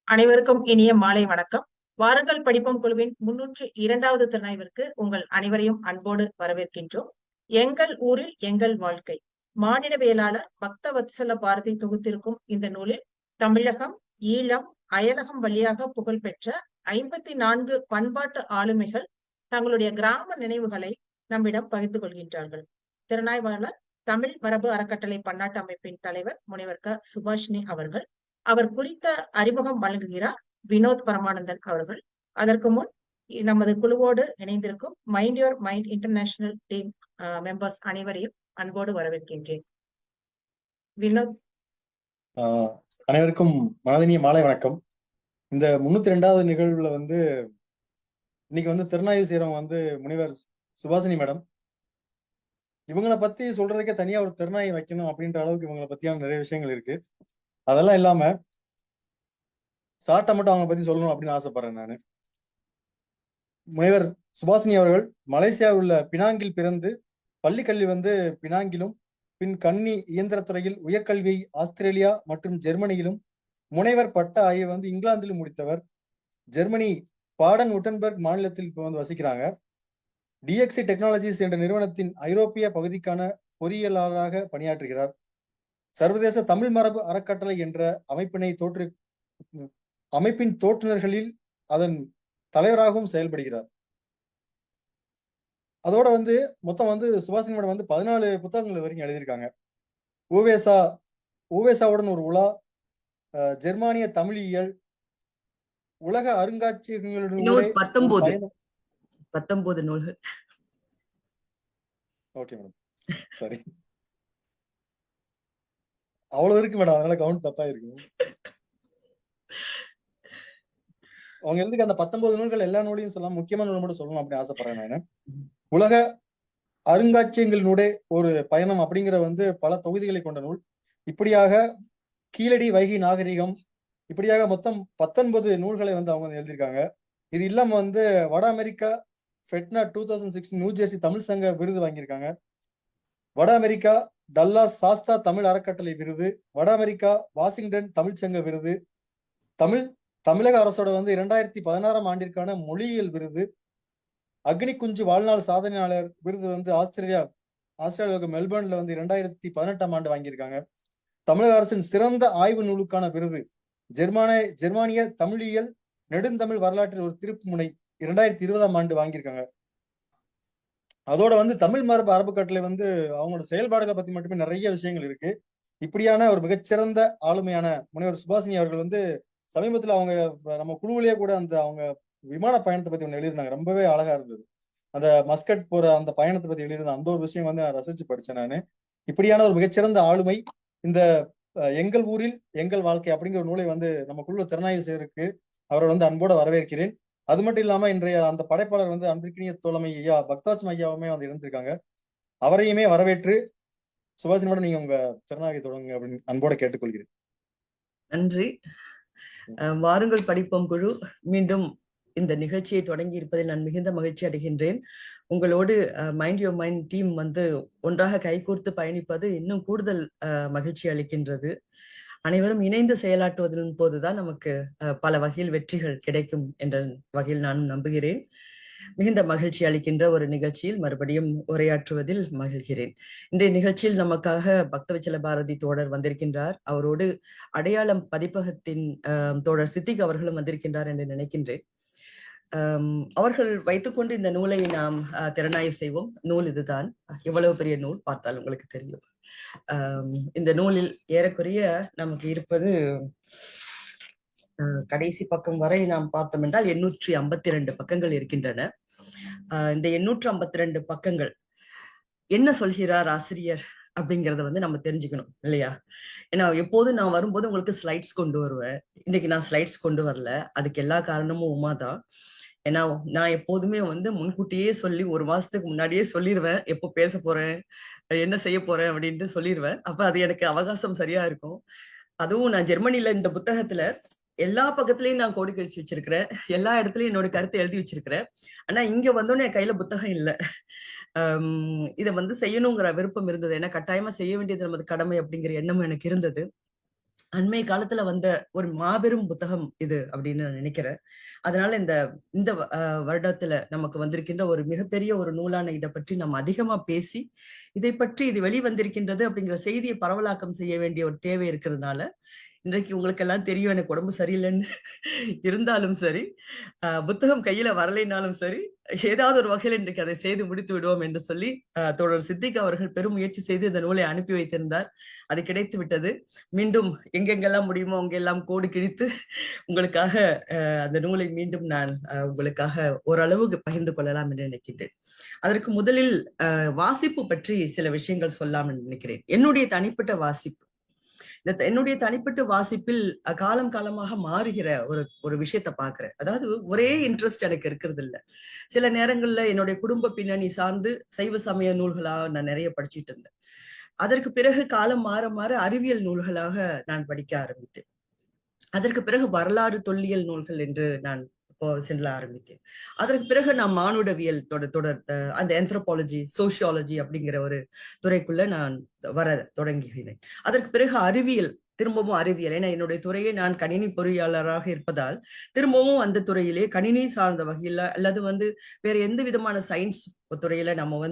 அனைவருக்கும் இனிய மாலை வணக்கம். வாருங்கள் படிப்போம் குழுவின் 302வது திறனாய்விற்கு உங்கள் அனைவரையும் அன்போடு வரவேற்கின்றோம். எங்கள் ஊரில் எங்கள் வாழ்க்கை மானிடவியலாளர் பக்தவத்சல பாரதி தொகுத்திருக்கும் இந்த நூலில் தமிழகம், ஈழம், அயலகம் வழியாக புகழ்பெற்ற 54 பண்பாட்டு ஆளுமைகள் தங்களுடைய கிராம நினைவுகளை நம்மிடம் பகிர்ந்து கொள்கின்றார்கள். திறனாய்வாளர் தமிழ் மரபு அறக்கட்டளை பன்னாட்டு அமைப்பின் தலைவர் முனைவர் க. சுபாஷினி அவர்கள். அவர் குறித்த அறிமுகம் வழங்குகிறார் வினோத் பரமானந்தன் அவர்கள். அதற்கு முன் நமது குழுவோடு இணைந்திருக்கும் mind your mind international team members அனைவரையும் அன்போடு வரவேற்கின்றேன். வினோத். அனைவருக்கும் மனதினிய மாலை வணக்கம். இந்த 302வது நிகழ்வுல இன்னைக்கு திறனாய்வு செய்யறவங்க முனைவர் சுபாஷினி மேடம். இவங்களை பத்தி சொல்றதுக்கே தனியா ஒரு திறனாய்வு வைக்கணும் அப்படின்ற அளவுக்கு இவங்களை பத்தியான நிறைய விஷயங்கள் இருக்கு. அதெல்லாம் இல்லாம ஷார்ட்டா மட்டும் அவங்க பத்தி சொல்லணும் அப்படின்னு ஆசைப்படுறேன் நான். முனைவர் சுபாஷினி அவர்கள் மலேசியாவில் உள்ள பினாங்கில் பிறந்து பள்ளி கல்வி பினாங்கிலும், பின் கன்னி இயந்திரத்துறையில் உயர்கல்வியை ஆஸ்திரேலியா மற்றும் ஜெர்மனியிலும், முனைவர் பட்ட ஆய்வை இங்கிலாந்திலும் முடித்தவர். ஜெர்மனி பாடன் உட்டன்பர்க் மாநிலத்தில் இப்போ வசிக்கிறாங்க. டிஎக்சி டெக்னாலஜிஸ் என்ற நிறுவனத்தின் ஐரோப்பிய பகுதிக்கான பொறியியலாளராக பணியாற்றுகிறார். சர்வதேச தமிழ் மரபு அறக்கட்டளை என்ற அமைப்பின் தோற்றுநர்களில் அதன் தலைவராகவும் செயல்படுகிறார். அதோட மொத்தம் சுபாஷினி மேடம் 14 புத்தகங்கள் வரைக்கும் எழுதியிருக்காங்க. ஊவேசாவுடன் ஒரு உலா, ஜெர்மானிய தமிழியல், உலக அருங்காட்சியகங்களுடன் 19 நூல்கள். ஓகே மேடம், சரி, அவ்வளவு இருக்கு மேடம், அதனால கவுண்ட் தப்பா இருக்கு. அவங்க எழுதுக்கு அந்த 19 நூல்கள் எல்லா நூலையும் சொல்லலாம், முக்கியமான நூல் மட்டும் சொல்லணும் அப்படின்னு ஆசைப்படுறேன் நான். உலக அருங்காட்சியகங்களினுடைய ஒரு பயணம் அப்படிங்கிற பல தொகுதிகளை கொண்ட நூல். இப்படியாக கீழடி வைகை நாகரிகம், இப்படியாக மொத்தம் 19 நூல்களை அவங்க எழுதியிருக்காங்க. இது இல்லாம வட America FeTNA 2016 new Jersey Tamil சங்க விருது வாங்கியிருக்காங்க. வட அமெரிக்கா டல்லாஸ் சாஸ்தா தமிழ் அறக்கட்டளை விருது, வட அமெரிக்கா வாஷிங்டன் தமிழ் சங்க விருது, தமிழக அரசோட 2016ஆம் ஆண்டிற்கான மொழியியல் விருது, அக்னி குஞ்சு வாழ்நாள் சாதனையாளர் விருது ஆஸ்திரேலியாவுக்கு மெல்பர்ன்ல 2018ஆம் ஆண்டு வாங்கியிருக்காங்க. தமிழக அரசின் சிறந்த ஆய்வு நூலுக்கான விருது, ஜெர்மானிய தமிழியல் நெடுந்தமிழ் வரலாற்றில் ஒரு திருப்பு முனை 2020ஆம் ஆண்டு வாங்கியிருக்காங்க. அதோட தமிழ் மரபு அறக்கட்டளை அவங்களோட செயல்பாடுகளை பத்தி மட்டுமே நிறைய விஷயங்கள் இருக்கு. இப்படியான ஒரு மிகச்சிறந்த ஆளுமையான முனைவர் சுபாஷினி அவர்கள் சமீபத்துல அவங்க நம்ம குழுவிலேயே கூட அவங்க விமான பயணத்தை பத்தி ஒண்ணு எழுதியிருந்தாங்க. ரொம்பவே அழகா இருந்தது. அந்த மஸ்கட் போற அந்த பயணத்தை பத்தி எழுதியிருந்த அந்த ஒரு விஷயம் நான் ரசிச்சு படிச்சேன் நானு. இப்படியான ஒரு மிகச்சிறந்த ஆளுமை இந்த எங்கள் ஊரில் எங்கள் வாழ்க்கை அப்படிங்கிற ஒரு நூலை நம்ம குழுவை திறனாய்வு செய்யறதுக்கு அவரை அன்போட வரவேற்கிறேன். அது மட்டும் இல்லாம இன்றைய அந்த படைப்பாளர் அன்பிற்கினிய தோழமை ஐயா பக்தவத்சல ஐயாவுமே இருந்திருக்காங்க. அவரையுமே வரவேற்று சுபாஷினி மேடம் நீங்க உங்க திறனாய்வை தொடங்குங்க அப்படின்னு அன்போட கேட்டுக்கொள்கிறேன். நன்றி. வாருங்கள் படிப்போம் குழு மீண்டும் இந்த நிகழ்ச்சியை தொடங்கி இருப்பதில் நான் மிகுந்த மகிழ்ச்சி அடைகின்றேன். உங்களோடு மைண்ட் யுவர் மைண்ட் டீம் ஒன்றாக கைகோர்த்து பயணிப்பது இன்னும் கூடுதல் மகிழ்ச்சி அளிக்கின்றது. அனைவரும் இணைந்து செயலாற்றுவதன் போதுதான் நமக்கு பல வகையில் வெற்றிகள் கிடைக்கும் என்ற வகையில் நானும் நம்புகிறேன். மிகுந்த மகிழ்ச்சி அளிக்கின்ற ஒரு நிகழ்ச்சியில் மறுபடியும் உரையாற்றுவதில் மகிழ்கிறேன். இன்றைய நிகழ்ச்சியில் நமக்காக பக்தவத்சல பாரதி தோழர் வந்திருக்கின்றார். அவரோடு அடையாளம் பதிப்பகத்தின் தோழர் சித்திக் அவர்களும் வந்திருக்கின்றார் என்று நினைக்கின்றேன். அவர்கள் வைத்துக்கொண்டு இந்த நூலை நாம் திறனாய்வு செய்வோம். நூல் இதுதான். எவ்வளவு பெரிய நூல் பார்த்தால் உங்களுக்கு தெரியும். இந்த நூலில் ஏறக்குறைய நமக்கு இருப்பது கடைசி பக்கம் வரை நாம் பார்த்தோம் என்றால் 852 பக்கங்கள் இருக்கின்றன. இந்த 852 பக்கங்கள் என்ன சொல்கிறார் ஆசிரியர் அப்படிங்கறத நம்ம தெரிஞ்சுக்கணும் இல்லையா? ஏன்னா எப்போதும் நான் வரும்போது உங்களுக்கு ஸ்லைட்ஸ் கொண்டு வருவேன். இன்னைக்கு நான் ஸ்லைட்ஸ் கொண்டு வரல. அதுக்கு எல்லா காரணமும் உமாதான். ஏன்னா நான் எப்போதுமே முன்கூட்டியே சொல்லி 1 மாசத்துக்கு முன்னாடியே சொல்லிடுவேன் எப்போ பேச போறேன், என்ன செய்ய போறேன் அப்படின்ட்டு சொல்லிடுவேன். அப்ப அது எனக்கு அவகாசம் சரியா இருக்கும். அதுவும் நான் ஜெர்மனில இந்த புத்தகத்துல எல்லா பக்கத்துலயும் நான் கோடி கழிச்சு வச்சிருக்கிறேன். எல்லா இடத்துலயும் என்னோட கருத்தை எழுதி வச்சிருக்கிறேன். ஆனா இங்க வந்தோன்னு என் கையில புத்தகம் இல்லை. இதை செய்யணுங்கிற விருப்பம் இருந்தது. ஏன்னா கட்டாயமா செய்ய வேண்டியது நமது கடமை அப்படிங்கிற எண்ணமும் எனக்கு இருந்தது. அண்மை காலத்துல வந்த ஒரு மாபெரும் புத்தகம் இது அப்படின்னு நான் நினைக்கிறேன். அதனால இந்த இந்த வருடத்துல நமக்கு வந்திருக்கின்ற ஒரு மிகப்பெரிய ஒரு நூலான இதை பற்றி நம்ம அதிகமா பேசி இதை பற்றி இது வெளிவந்திருக்கின்றது அப்படிங்கிற செய்தியை பரவலாக்கம் செய்ய வேண்டிய ஒரு தேவை இருக்கிறதுனால, இன்றைக்கு உங்களுக்கு எல்லாம் தெரியும் எனக்கு உடம்பு சரியில்லைன்னு இருந்தாலும் சரி, புத்தகம் கையில வரலைனாலும் சரி, ஏதாவது ஒரு வகையில் இன்றைக்கு அதை செய்து முடித்து விடுவோம் என்று சொல்லி தோழர் சித்திக் அவர்கள் பெரும் முயற்சி செய்து இந்த நூலை அனுப்பி வைத்திருந்தார். அது கிடைத்து விட்டது. மீண்டும் எங்கெங்கெல்லாம் முடியுமோ அங்கெல்லாம் கோடு கிழித்து உங்களுக்காக அந்த நூலை மீண்டும் நான் உங்களுக்காக ஓரளவுக்கு பகிர்ந்து கொள்ளலாம் என்று நினைக்கின்றேன். அதற்கு முதலில் வாசிப்பு பற்றி சில விஷயங்கள் சொல்லலாம் என்று நினைக்கிறேன். என்னுடைய தனிப்பட்ட வாசிப்பு, என்னுடைய தனிப்பட்ட வாசிப்பில் காலம் காலமாக மாறுகிற ஒரு விஷயத்த பாக்குறேன். அதாவது ஒரே இன்ட்ரெஸ்ட் எனக்கு இருக்கிறது இல்ல. சில நேரங்கள்ல என்னுடைய குடும்ப பின்னணி சார்ந்து சைவ சமய நூல்களா நான் நிறைய படிச்சுட்டு இருந்தேன். அதற்கு பிறகு காலம் மாற மாற அறிவியல் நூல்களாக நான் படிக்க ஆரம்பித்தேன். அதற்கு பிறகு வரலாறு தொல்லியல் நூல்கள் என்று நான் செல்ல ஆரம்பித்தேன். அதற்கு பிறகு நான் மானுடவியல் தொடர் அந்த ஆந்த்ரோபாலஜி, சோசியாலஜி அப்படிங்கிற ஒரு துறைக்குள்ள நான் வர தொடங்குகிறேன். அதற்கு பிறகு அறிவியல், திரும்பவும் அறிவியல். ஏன்னா என்னுடைய துறையை நான் கணினி பொறியாளராக இருப்பதால் திரும்பவும் அந்த துறையிலே கணினி சார்ந்த வகையில அல்லது வேற எந்த விதமான சயின்ஸ் துறையில நம்ம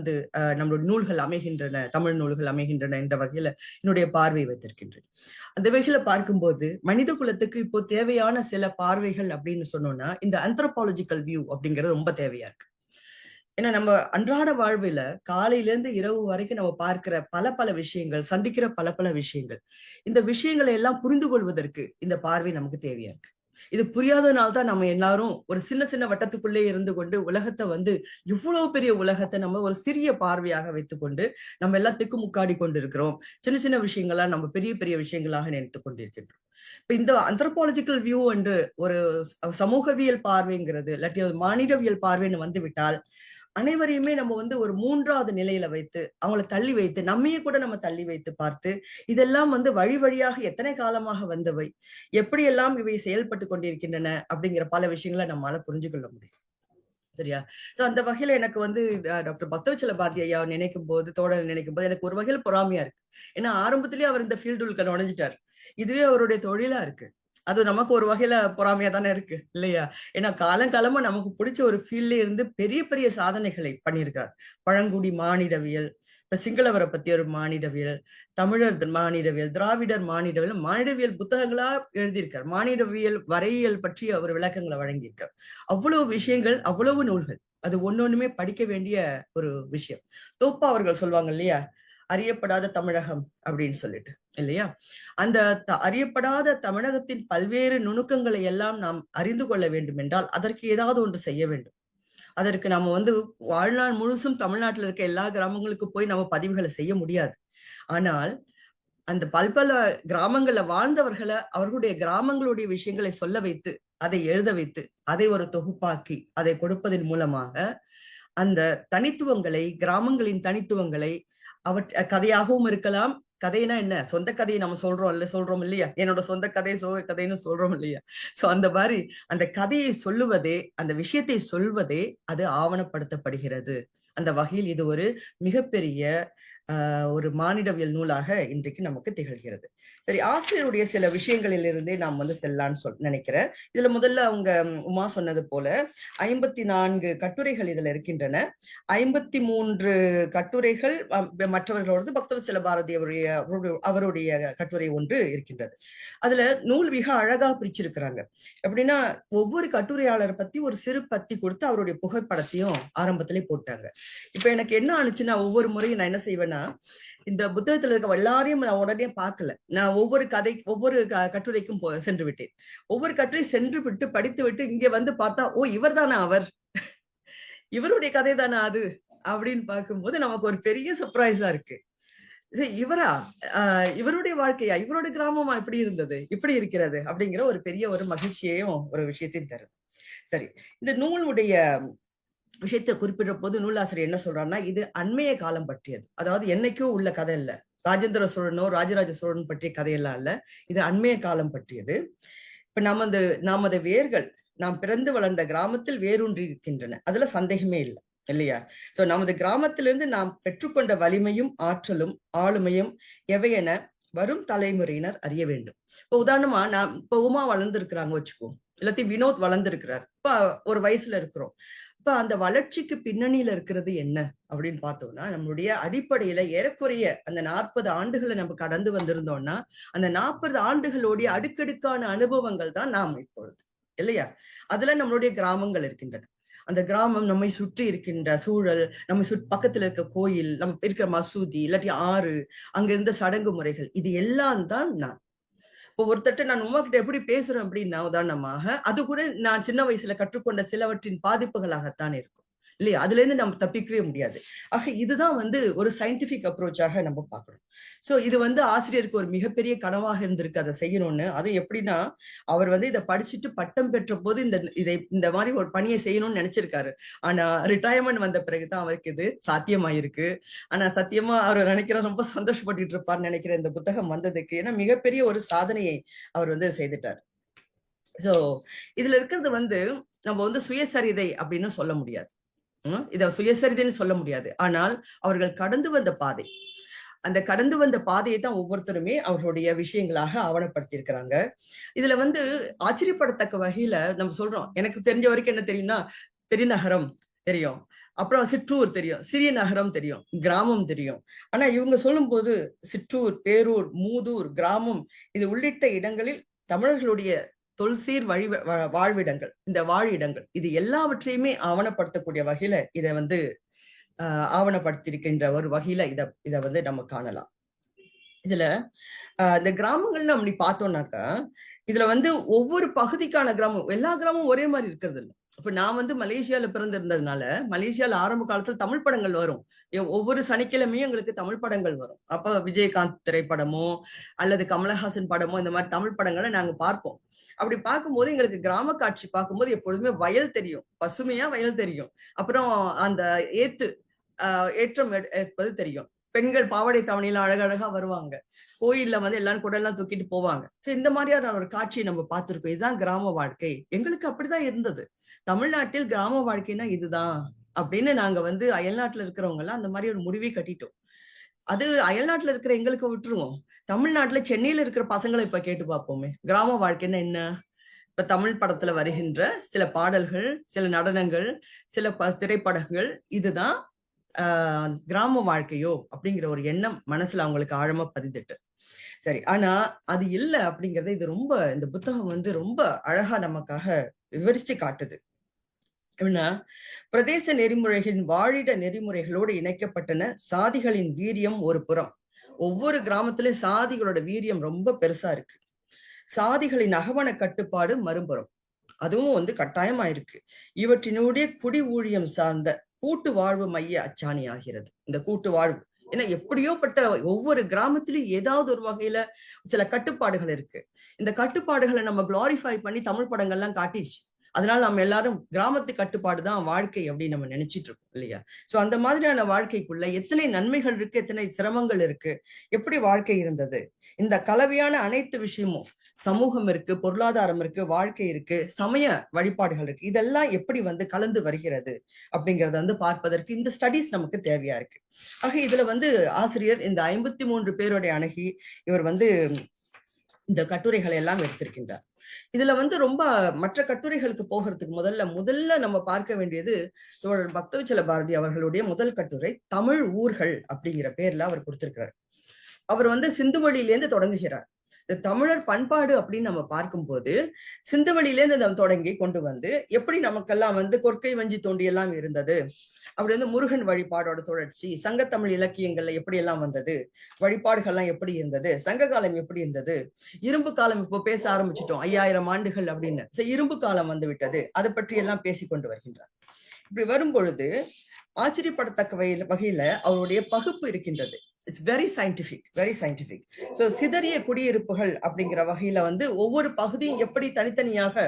நம்மளுடைய நூல்கள் அமைகின்றன, தமிழ் நூல்கள் அமைகின்றன என்ற வகையில என்னுடைய பார்வை வைத்திருக்கின்றேன். அந்த வகையில பார்க்கும்போது மனித குலத்துக்கு இப்போ தேவையான சில பார்வைகள் அப்படின்னு சொன்னோம்னா இந்த ஆந்த்ரோபாலஜிக்கல் வியூ அப்படிங்கிறது ரொம்ப தேவையா இருக்கு. ஏன்னா நம்ம அன்றாட வாழ்வில காலையில இருந்து இரவு வரைக்கும் நம்ம பார்க்கிற பல விஷயங்கள், சந்திக்கிற பல விஷயங்கள், இந்த விஷயங்களை எல்லாம் புரிந்து கொள்வதற்கு இந்த பார்வை நமக்கு தேவையா இருக்கு. இது புரியாதனால்தான் நம்ம எல்லாரும் ஒரு சின்ன வட்டத்துக்குள்ளே இருந்து கொண்டு உலகத்தை இவ்வளவு பெரிய உலகத்தை நம்ம ஒரு சிறிய பார்வையாக வைத்துக்கொண்டு நம்ம எல்லாம் திக்குமுக்காடி கொண்டு இருக்கிறோம். சின்ன விஷயங்களா நம்ம பெரிய விஷயங்களாக நினைத்து கொண்டிருக்கின்றோம். இப்ப இந்த ஆந்த்ரோபாலஜிக்கல் வியூ என்று ஒரு சமூகவியல் பார்வைங்கிறது இல்லாட்டி மானிடவியல் பார்வைன்னு வந்துவிட்டால் அனைவரையுமே நம்ம ஒரு மூன்றாவது நிலையில வைத்து அவங்கள தள்ளி வைத்து நம்மையே கூட நம்ம தள்ளி வைத்து பார்த்து இதெல்லாம் வழியாக எத்தனை காலமாக வந்தவை, எப்படியெல்லாம் இவை செயல்பட்டு கொண்டிருக்கின்றன அப்படிங்கிற பல விஷயங்களை நம்மளால புரிஞ்சு கொள்ள முடியும். சரியா? சோ அந்த வகையில எனக்கு டாக்டர் பக்தவச்சல பாரதி ஐயா நினைக்கும் போது, தோழர் நினைக்கும் போது எனக்கு ஒரு வகையில பொறாமையா இருக்கு. ஏன்னா ஆரம்பத்திலேயே அவர் இந்த ஃபீல்டுக்கு நுழைஞ்சிட்டார். இதுவே அவருடைய தொழிலா இருக்கு. அது நமக்கு ஒரு வகையில பொறாமையா தானே இருக்கு இல்லையா? ஏன்னா காலங்காலமா நமக்கு பிடிச்ச ஒரு ஃபீல்ட்ல இருந்து பெரிய சாதனைகளை பண்ணியிருக்கார். பழங்குடி மானிடவியல், இப்ப சிங்களவரை பத்தி ஒரு மானிடவியல், தமிழர் மானிடவியல், திராவிடர் மானிடவியல் புத்தகங்களா எழுதியிருக்கார். மானிடவியல் வரையியல் பற்றி அவர் விளக்கங்களை வழங்கியிருக்கார். அவ்வளவு விஷயங்கள், அவ்வளவு நூல்கள், அது ஒன்னொண்ணுமே படிக்க வேண்டிய ஒரு விஷயம். தோப்பா அவர்கள் சொல்லுவாங்க இல்லையா, அறியப்படாத தமிழகம் அப்படின்னு சொல்லிட்டு இல்லையா? அந்த அறியப்படாத தமிழகத்தின் பல்வேறு நுணுக்கங்களை எல்லாம் நாம் அறிந்து கொள்ள வேண்டும் என்றால் அதற்கு ஏதாவது ஒன்று செய்ய வேண்டும். அதற்கு நம்ம வாழ்நாள் முழுசும் தமிழ்நாட்டில் இருக்க எல்லா கிராமங்களுக்கு போய் நம்ம பதிவுகளை செய்ய முடியாது. ஆனால் அந்த பல்பல கிராமங்கள்ல வாழ்ந்தவர்களை அவர்களுடைய கிராமங்களுடைய விஷயங்களை சொல்ல வைத்து, அதை எழுத வைத்து, அதை ஒரு தொகுப்பாக்கி அதை கொடுப்பதன் மூலமாக அந்த தனித்துவங்களை, கிராமங்களின் தனித்துவங்களை கதையாகவும் இருக்கலாம். கதைனா என்ன, சொந்த கதையை நம்ம சொல்றோம் இல்லையா? என்னோட சொந்த கதை சோக கதைன்னு சொல்றோம் இல்லையா? சோ அந்த மாதிரி அந்த கதையை சொல்லுவதே, அந்த விஷயத்தை சொல்வதே அது ஆவணப்படுத்தப்படுகிறது. அந்த வகையில் இது ஒரு மிகப்பெரிய ஒரு மானிடவியல் நூலாக இன்றைக்கு நமக்கு திகழ்கிறது. சரி, ஆசிரியருடைய சில விஷயங்களில் இருந்தே நாம் செல்லான்னு நினைக்கிறேன். இதுல முதல்ல அவங்க உமா சொன்னது போல 54 கட்டுரைகள் இதுல இருக்கின்றன. 53 கட்டுரைகள் மற்றவர்களோடு பக்தவச்சல பாரதி அவருடைய கட்டுரை ஒன்று இருக்கின்றது. அதுல நூல் மிக அழகா பிரிச்சிருக்கிறாங்க. எப்படின்னா ஒவ்வொரு கட்டுரையாளர் பத்தி ஒரு சிறு பத்தி கொடுத்து அவருடைய புகைப்படத்தையும் ஆரம்பத்திலே போட்டாங்க. இப்ப எனக்கு என்ன ஆனிச்சுன்னா, ஒவ்வொரு முறையும் நான் என்ன செய்வேன்னா, இந்த புத்தகத்துல இருக்க எல்லாரையும் நான் உடனே பார்க்கல. நான் ஒவ்வொரு கட்டுரைக்கும் சென்று விட்டேன். ஒவ்வொரு கட்டுரை சென்று விட்டு படித்து விட்டு இங்க பார்த்தா, ஓ இவர் தானே அவர், இவருடைய கதை தானே அது அப்படின்னு பார்க்கும்போது நமக்கு ஒரு பெரிய சர்ப்ரைஸா இருக்கு. இவரா, இவருடைய வாழ்க்கையா, இவருடைய கிராமமா இப்படி இருந்தது, இப்படி இருக்கிறது அப்படிங்கிற ஒரு பெரிய ஒரு மகிழ்ச்சியையும் ஒரு விஷயத்தையும் தருது. சரி, இந்த நூலுடைய விஷயத்தை குறிப்பிடுற போது நூலாசிரியர் என்ன சொல்றாருன்னா, இது அண்மைய காலம் பற்றியது. அதாவது என்னைக்கோ உள்ள கதை இல்ல, ராஜேந்திர சோழனோ ராஜராஜ சோழன் பற்றிய கதையெல்லாம் இல்ல, இது அண்மைய காலம் பற்றியது. இப்ப நமது வேர்கள், நாம் பிறந்து வளர்ந்த கிராமத்தில் வேரூன்றி இருக்கின்றன, அதுல சந்தேகமே இல்லை இல்லையா? சோ நமது கிராமத்திலிருந்து நாம் பெற்றுக்கொண்ட வலிமையும் ஆற்றலும் ஆளுமையும் எவையென வரும் தலைமுறையினர் அறிய வேண்டும். இப்போ உதாரணமா நான் இப்ப உமா வளர்ந்துருக்கிறாங்க வச்சுக்கோ, இல்லாட்டி வினோத் வளர்ந்துருக்கிறார், இப்ப ஒரு வயசுல இருக்கிறோம். இப்ப அந்த வளர்ச்சிக்கு பின்னணியில இருக்கிறது என்ன அப்படின்னு பார்த்தோம்னா, நம்மளுடைய அடிப்படையில ஏறக்குறைய அந்த 40 ஆண்டுகளை நம்ம கடந்து வந்திருந்தோம்னா, அந்த 40 ஆண்டுகளுடைய அடுக்கடுக்கான அனுபவங்கள் தான் நாம் இப்பொழுது, இல்லையா? அதுல நம்மளுடைய கிராமங்கள் இருக்கின்றன. அந்த கிராமம், நம்மை சுற்றி இருக்கின்ற சூழல், நம்ம பக்கத்துல இருக்க கோயில், நம்ம இருக்கிற மசூதி, இல்லாட்டி ஆறு, அங்க இருந்த சடங்கு முறைகள், இது எல்லாம் தான் நான். இப்போ ஒருத்தட்ட நான் உமாகிட்ட எப்படி பேசுறேன் அப்படின்னா, உதாரணமாக அது கூட நான் சின்ன வயசுல கற்றுக்கொண்ட சிலவற்றின் பாதிப்புகளாகத்தான் இருக்கும், இல்லையா? அதுல இருந்து நம்ம தப்பிக்கவே முடியாது. ஆக இதுதான் ஒரு சயின்டிபிக் அப்ரோச்சாக நம்ம பார்க்கணும். சோ இது ஆசிரியருக்கு ஒரு மிகப்பெரிய கனவாக இருந்திருக்கு அதை செய்யணும்னு. அது எப்படின்னா, அவர் இதை படிச்சுட்டு பட்டம் பெற்ற போது இந்த மாதிரி ஒரு பணியை செய்யணும்னு நினைச்சிருக்காரு. ஆனா ரிட்டையர்மெண்ட் வந்த பிறகுதான் அவருக்கு இது சாத்தியமாயிருக்கு. ஆனா சத்தியமா அவர் நினைக்கிறேன் ரொம்ப சந்தோஷப்பட்டுட்டு இருப்பார்னு நினைக்கிறேன் இந்த புத்தகம் வந்ததுக்கு. ஏன்னா மிகப்பெரிய ஒரு சாதனையை அவர் செய்துட்டார். சோ இதுல இருக்கிறது நம்ம சுயசரிதை அப்படின்னு சொல்ல முடியாது. இத சுயசரிதைன்னு சொல்ல முடியாது. ஆனால் அவர்கள் கடந்து வந்த பாதை, அந்த கடந்து வந்த பாதையை தான் ஒவ்வொருத்தருமே அவர்களுடைய விஷயங்களாக ஆவணப்படுத்தி இருக்கிறாங்க. இதுல ஆச்சரியப்படத்தக்க வகையில நம்ம சொல்றோம், எனக்கு தெரிஞ்ச வரைக்கும் என்ன தெரியும்னா, பெருநகரம் தெரியும், அப்புறம் சிற்றூர் தெரியும், சிறிய நகரம் தெரியும், கிராமம் தெரியும். ஆனா இவங்க சொல்லும் போது சிற்றூர், பேரூர், மூதூர், கிராமம் இது உள்ளிட்ட இடங்களில் தமிழர்களுடைய தொல்சீர் வாழ்விடங்கள், இந்த வாழிடங்கள், இது எல்லாவற்றையுமே ஆவணப்படுத்தக்கூடிய வகையில இதை ஆவணப்படுத்தியிருக்கின்ற ஒரு வகையில இத நம்ம காணலாம். இதுல இந்த கிராமங்கள்னு அப்படி பார்த்தோம்னாக்கா, இதுல ஒவ்வொரு பகுதிக்கான கிராமம், எல்லா கிராமமும் ஒரே மாதிரி இருக்கிறது இல்லை. இப்ப நான் மலேசியால பிறந்திருந்ததுனால, மலேசியால ஆரம்ப காலத்துல தமிழ் படங்கள் வரும். ஒவ்வொரு சனிக்கிழமையும் எங்களுக்கு தமிழ் படங்கள் வரும். அப்ப விஜயகாந்த் திரைப்படமோ அல்லது கமலஹாசன் படமோ இந்த மாதிரி தமிழ் படங்களை நாங்க பார்ப்போம். அப்படி பார்க்கும்போது எங்களுக்கு கிராம காட்சி பார்க்கும்போது எப்பொழுதுமே வயல் தெரியும், பசுமையா வயல் தெரியும். அப்புறம் அந்த ஏற்றம் எடுப்பது தெரியும். பெண்கள் பாவாடை தாவணியில அழகழகா வருவாங்க. கோயில்ல எல்லாரும் குடெல்லாம் தூக்கிட்டு போவாங்க. இந்த மாதிரியான ஒரு காட்சியை நம்ம பார்த்திருக்கோம். இதுதான் கிராம வாழ்க்கை. எங்களுக்கு அப்படிதான் இருந்தது. தமிழ்நாட்டில் கிராம வாழ்க்கைன்னா இதுதான் அப்படின்னு நாங்க அயல்நாட்டுல இருக்கிறவங்க எல்லாம் அந்த மாதிரி ஒரு முடிவை கட்டிட்டோம். அது அயல்நாட்டுல இருக்கிற எங்களுக்கு விட்டுருவோம். தமிழ்நாட்டுல சென்னையில இருக்கிற பசங்களை இப்ப கேட்டு பார்ப்போமே, கிராம வாழ்க்கைன்னா என்ன? இப்ப தமிழ் படத்துல வருகின்ற சில பாடல்கள், சில நடனங்கள், சில திரைப்படங்கள், இதுதான் கிராம வாழ்க்கையோ அப்படிங்கிற ஒரு எண்ணம் மனசுல அவங்களுக்கு ஆழமா பதிந்துட்டு. சரி, ஆனா அது இல்லை அப்படிங்கறத இந்த புத்தகம் ரொம்ப அழகா நமக்காக விவரிச்சு காட்டுது. எப்படின்னா, பிரதேச நெறிமுறைகளின் வாழிட நெறிமுறைகளோடு இணைக்கப்பட்டன சாதிகளின் வீரியம் ஒரு புறம். ஒவ்வொரு கிராமத்திலும் சாதிகளோட வீரியம் ரொம்ப பெருசா இருக்கு. சாதிகளின் அகவண கட்டுப்பாடு மறுபுறம், அதுவும் கட்டாயமாயிருக்கு. இவற்றினுடைய குடி ஊழியம் சார்ந்த கூட்டு வாழ்வு மைய அச்சாணி ஆகிறது இந்த கூட்டு வாழ்வு. ஏன்னா எப்படியோ பட்ட ஒவ்வொரு கிராமத்திலும் ஏதாவது ஒரு வகையில சில கட்டுப்பாடுகள் இருக்கு. இந்த கட்டுப்பாடுகளை நம்ம குளோரிஃபை பண்ணி தமிழ் படங்கள்லாம் காட்டிடுச்சு. அதனால நம்ம எல்லாரும் கிராமத்து கட்டுப்பாடு தான் வாழ்க்கை அப்படின்னு நம்ம நினைச்சிட்டு இருக்கோம், இல்லையா? சோ அந்த மாதிரியான வாழ்க்கைக்குள்ள எத்தனை நன்மைகள் இருக்கு, எத்தனை சிரமங்கள் இருக்கு, எப்படி வாழ்க்கை இருந்தது, இந்த கலவையான அனைத்து விஷயமும், சமூகம் இருக்கு, பொருளாதாரம் இருக்கு, வாழ்க்கை இருக்கு, சமய வழிபாடுகள் இருக்கு, இதெல்லாம் எப்படி கலந்து வருகிறது அப்படிங்கறத பார்ப்பதற்கு இந்த ஸ்டடிஸ் நமக்கு தேவையா இருக்கு. ஆக இதுல ஆசிரியர் இந்த 53 பேருடைய அணுகி இவர் இந்த கட்டுரைகளை எல்லாம் எடுத்திருக்கின்றார். இதுல ரொம்ப மற்ற கட்டுரைகளுக்கு போகிறதுக்கு முதல்ல நம்ம பார்க்க வேண்டியது தோழர் பக்தவச்சல பாரதி அவர்களுடைய முதல் கட்டுரை தமிழ் ஊர்கள் அப்படிங்கிற பேர்ல அவர் கொடுத்திருக்கிறார். அவர் சிந்துவெளியிலேருந்து தொடங்குகிறார். இந்த தமிழர் பண்பாடு அப்படின்னு நம்ம பார்க்கும்போது சிந்துவெளியிலேருந்து நம்ம தொடங்கி கொண்டு எப்படி நமக்கெல்லாம் கொற்கை வஞ்சி தோண்டி எல்லாம் இருந்தது, அப்படி முருகன் வழிபாடோட தொடர்ச்சி, சங்கத்தமிழ் இலக்கியங்கள்ல எப்படி எல்லாம் வந்தது, வழிபாடுகள்லாம் எப்படி இருந்தது, சங்க காலம் எப்படி இருந்தது, இரும்பு காலம் இப்போ பேச ஆரம்பிச்சிட்டோம் 5000 ஆண்டுகள் அப்படின்னு, இரும்பு காலம் விட்டது, அதை பற்றி எல்லாம் பேசி கொண்டு வருகின்றார். இப்படி வரும் பொழுது ஆச்சரியப்படத்தக்க வகையில அவருடைய பகுப்பு இருக்கின்றது. It's very scientific. சோ சிதறிய குடியிருப்புகள் அப்படிங்கிற வகையில ஒவ்வொரு பகுதியும் எப்படி தனித்தனியாக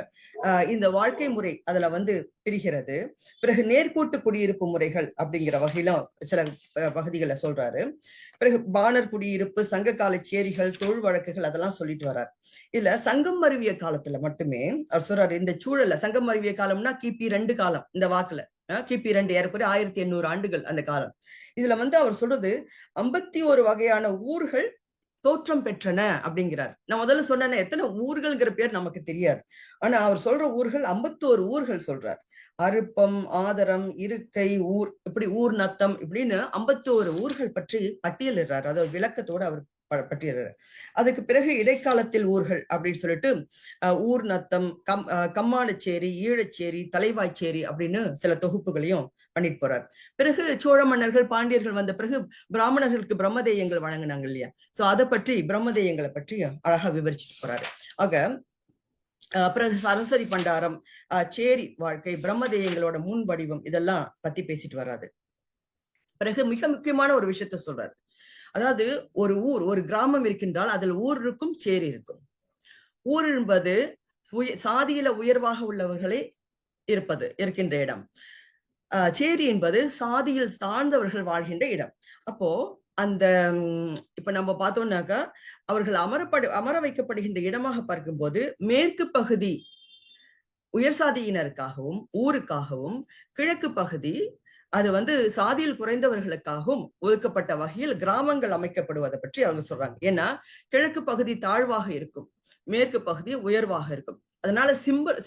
இந்த வாழ்க்கை முறை அதுல பிரிகிறது. பிறகு நேர்கூட்டு குடியிருப்பு முறைகள் அப்படிங்கிற வகையில சில பகுதிகளை சொல்றாரு. பிறகு பாணர் குடியிருப்பு, சங்க கால சேரிகள், தொழில் வழக்குகள், அதெல்லாம் சொல்லிட்டு வர்றார். இதுல சங்கம் மருவிய காலத்துல மட்டுமே அவர் சொல்றாரு, இந்த சூழல்ல சங்கம் மருவிய காலம்னா கிபி 2 காலம், இந்த வாக்குல கிபி 2 ஏறக்குறைய 1800 ஆண்டுகள் அந்த காலம். இதுல அவர் சொல்றது 51 வகையான ஊர்கள் தோற்றம் பெற்றன அப்படிங்கிறார். நான் முதல்ல சொன்ன எத்தனை ஊர்கள்ங்கிற பேர் நமக்கு தெரியாது. ஆனா அவர் சொல்ற ஊர்கள் 51 ஊர்கள் சொல்றார். அருப்பம், ஆதரம், இருக்கை, ஊர், இப்படி ஊர் நத்தம் இப்படின்னு 51 ஊர்கள் பற்றி பட்டியலிடுறார். அதாவது விளக்கத்தோட அவர் பட்டியலிடுறார். அதுக்கு பிறகு இடைக்காலத்தில் ஊர்கள் அப்படின்னு சொல்லிட்டு ஊர் நத்தம், கம்மாளச்சேரி, ஈழச்சேரி, தலைவாய்ச்சேரி அப்படின்னு சில தொகுப்புகளையும் பண்ணிட்டு போறார். பிறகு சோழ மன்னர்கள், பாண்டியர்கள் வந்த பிறகு பிராமணர்களுக்கு பிரம்மதேயங்கள் வழங்கினாங்க இல்லையா? சோ அதை பற்றி பிரம்மதேயங்களை பற்றி அழகா விவரிச்சுட்டு போறாரு. ஆக பிறகு சரஸ்வதி பண்டாரம், சேரி வாழ்க்கை, பிரம்மதேயங்களோட முன் வடிவம் இதெல்லாம் பத்தி பேசிட்டு வராது. பிறகு மிக முக்கியமான ஒரு விஷயத்த சொல்றாரு. அதாவது ஒரு ஊர், ஒரு கிராமம் இருக்கின்றால் அதில் ஊர் இருக்கும், சேரி இருக்கும். ஊர் என்பது சாதியில உயர்வாக உள்ளவர்களே இருக்கின்ற இடம். சேரி என்பது சாதியில் தாழ்ந்தவர்கள் வாழ்கின்ற இடம். அப்போ அந்த இப்ப நம்ம பார்த்தோம்னாக்கா அவர்கள் அமர வைக்கப்படுகின்ற இடமாக பார்க்கும்போது மேற்கு பகுதி உயர் சாதியினருக்காகவும் ஊருக்காகவும், கிழக்கு பகுதி அது சாதியில் குறைந்தவர்களுக்காகவும் ஒதுக்கப்பட்ட வகையில் கிராமங்கள் அமைக்கப்படுவதை பற்றி அவங்க சொல்றாங்க. ஏன்னா கிழக்கு பகுதி தாழ்வாக இருக்கும், மேற்கு பகுதி உயர்வாக இருக்கும். அதனால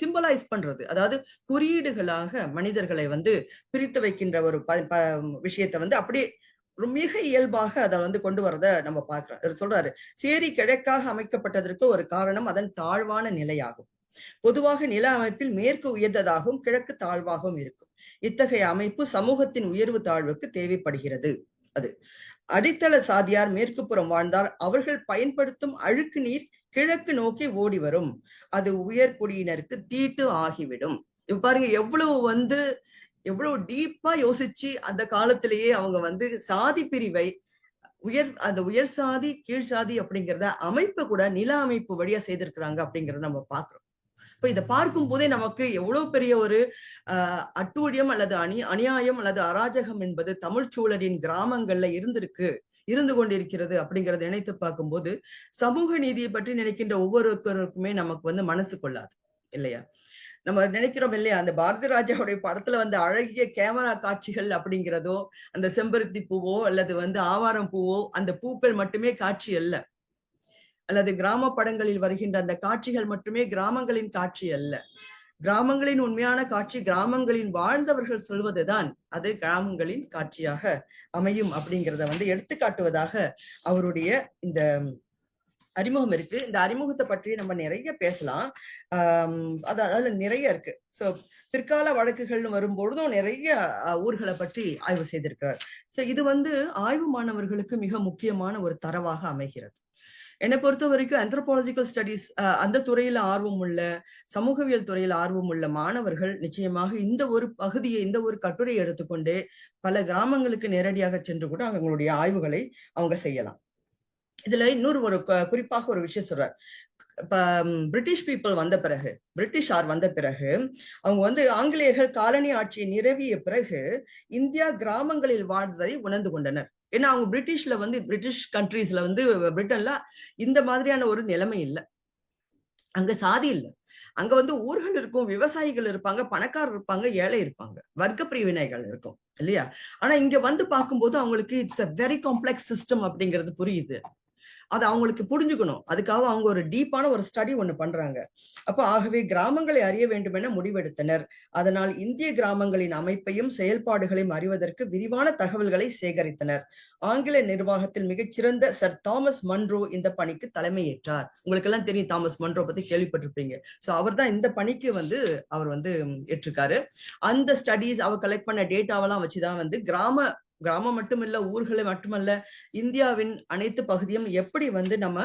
சிம்பலைஸ் பண்றது, அதாவது குறியீடுகளாக மனிதர்களை பிரித்து வைக்கின்ற ஒரு விஷயத்தை அப்படியே மிக இயல்பாக அதை கொண்டு வரத நம்ம பார்க்கிறோம். அது சொல்றாரு, சேரி கிழக்காக அமைக்கப்பட்டதற்கு ஒரு காரணம் அதன் தாழ்வான நிலையாகும். பொதுவாக நில அமைப்பில் மேற்கு உயர்ந்ததாகவும் கிழக்கு தாழ்வாகவும் இருக்கும். இத்தகைய அமைப்பு சமூகத்தின் உயர்வு தாழ்வுக்கு தேவைப்படுகிறது. அது அடித்தள சாதியார் மேற்கு புறம் வாழ்ந்தால் அவர்கள் பயன்படுத்தும் அழுக்கு நீர் கிழக்கு நோக்கி ஓடி வரும். அது உயர்குடியினருக்கு தீட்டு ஆகிவிடும். பாருங்க எவ்வளவு டீப்பா யோசிச்சு அந்த காலத்திலேயே அவங்க சாதி பிரிவை அந்த உயர் சாதி கீழ் சாதி அப்படிங்கிறத அமைப்பு கூட நில அமைப்பு வழியா செய்திருக்கிறாங்க அப்படிங்கறத நம்ம பாக்குறோம். இப்ப இதை பார்க்கும் போதே நமக்கு எவ்வளவு பெரிய ஒரு அட்டூழியம் அல்லது அநியாயம் அல்லது அராஜகம் என்பது தமிழ் சூழலின் கிராமங்கள்ல இருந்து கொண்டிருக்கிறது அப்படிங்கறத நினைத்து பார்க்கும்போது சமூக நீதியை பற்றி நினைக்கின்ற ஒவ்வொருத்தருக்குமே நமக்கு மனசு கொள்ளாது இல்லையா? நம்ம நினைக்கிறோம் இல்லையா, அந்த பாரதி ராஜாவுடைய படத்துல அழகிய கேமரா காட்சிகள் அப்படிங்கிறதோ, அந்த செம்பருத்தி பூவோ அல்லது ஆவாரம் பூவோ அந்த பூக்கள் மட்டுமே காட்சி அல்ல, அல்லது கிராம படங்களில் வருகின்ற அந்த காட்சிகள் மட்டுமே கிராமங்களின் காட்சி அல்ல. கிராமங்களின் உண்மையான காட்சி கிராமங்களின் வாழ்ந்தவர்கள் சொல்வதுதான் அது கிராமங்களின் காட்சியாக அமையும் அப்படிங்கிறத எடுத்துக்காட்டுவதாக அவருடைய இந்த அறிமுகம் இருக்கு. இந்த அறிமுகத்தை பற்றி நம்ம நிறைய பேசலாம். அதுல நிறைய இருக்கு. சோ பிற்கால வழக்குகள்னு வரும்பொழுதும் நிறைய ஊர்களை பற்றி ஆய்வு செய்திருக்கிறார். சோ இது ஆய்வு மாணவர்களுக்கு மிக முக்கியமான ஒரு தரவாக அமைகிறது. என்னை பொறுத்த வரைக்கும் ஆந்த்ரோபாலஜிக்கல் ஸ்டடீஸ் அந்த துறையில ஆர்வம் உள்ள, சமூகவியல் துறையில் ஆர்வம் உள்ள மாணவர்கள் நிச்சயமாக இந்த ஒரு பகுதியை, இந்த ஒரு கட்டுரையை எடுத்துக்கொண்டு பல கிராமங்களுக்கு நேரடியாக சென்று கூட அவங்களுடைய ஆய்வுகளை அவங்க செய்யலாம். இதுல இன்னொரு குறிப்பாக ஒரு விஷயம் சொல்றார். இப்ப பிரிட்டிஷ் பீப்புள் வந்த பிறகு, பிரிட்டிஷார் வந்த பிறகு அவங்க ஆங்கிலேயர்கள் காலனி ஆட்சியை நிறுவிய பிறகு இந்தியா கிராமங்களில் வாழ்வதை உணர்ந்து கொண்டனர். ஏன்னா அவங்க பிரிட்டிஷ்ல பிரிட்டிஷ் கண்ட்ரீஸ்ல பிரிட்டன்ல இந்த மாதிரியான ஒரு நிலைமை இல்லை. அங்க சாதி இல்லை. அங்க ஊர்கள் இருக்கும், விவசாயிகள் இருப்பாங்க, பணக்காரர் இருப்பாங்க, ஏழை இருப்பாங்க, வர்க்க பிரிவினைகள் இருக்கும் இல்லையா? ஆனா இங்க பார்க்கும்போது அவங்களுக்கு it's a very complex system அப்படிங்கிறது புரியுது. அது அவங்களுக்கு புரிஞ்சுக்கணும். அதுக்காக அவங்க ஒரு டீப்பான ஒரு ஸ்டடி ஒண்ணு பண்றாங்க. அப்ப ஆகவே கிராமங்களை அறிய வேண்டும் என முடிவெடுத்தனர். அதனால் இந்திய கிராமங்களின் அமைப்பையும் செயல்பாடுகளையும் அறிவதற்கு விரிவான தகவல்களை சேகரித்தனர். ஆங்கில நிர்வாகத்தில் மிகச்சிறந்த சர் தாமஸ் மன்றோ இந்த பணிக்கு தலைமையேற்றார். உங்களுக்கு எல்லாம் தெரியும், தாமஸ் மன்றோ பத்தி கேள்விப்பட்டிருப்பீங்க. சோ அவர் தான் இந்த பணிக்கு அவர் ஏற்றிருக்காரு. அந்த ஸ்டடீஸ் அவர் கலெக்ட் பண்ண டேட்டாவெல்லாம் வச்சுதான் கிராமம் மட்டுமல்ல, ஊர்களை மட்டுமல்ல, இந்தியாவின் அனைத்து பகுதியும் எப்படி நம்ம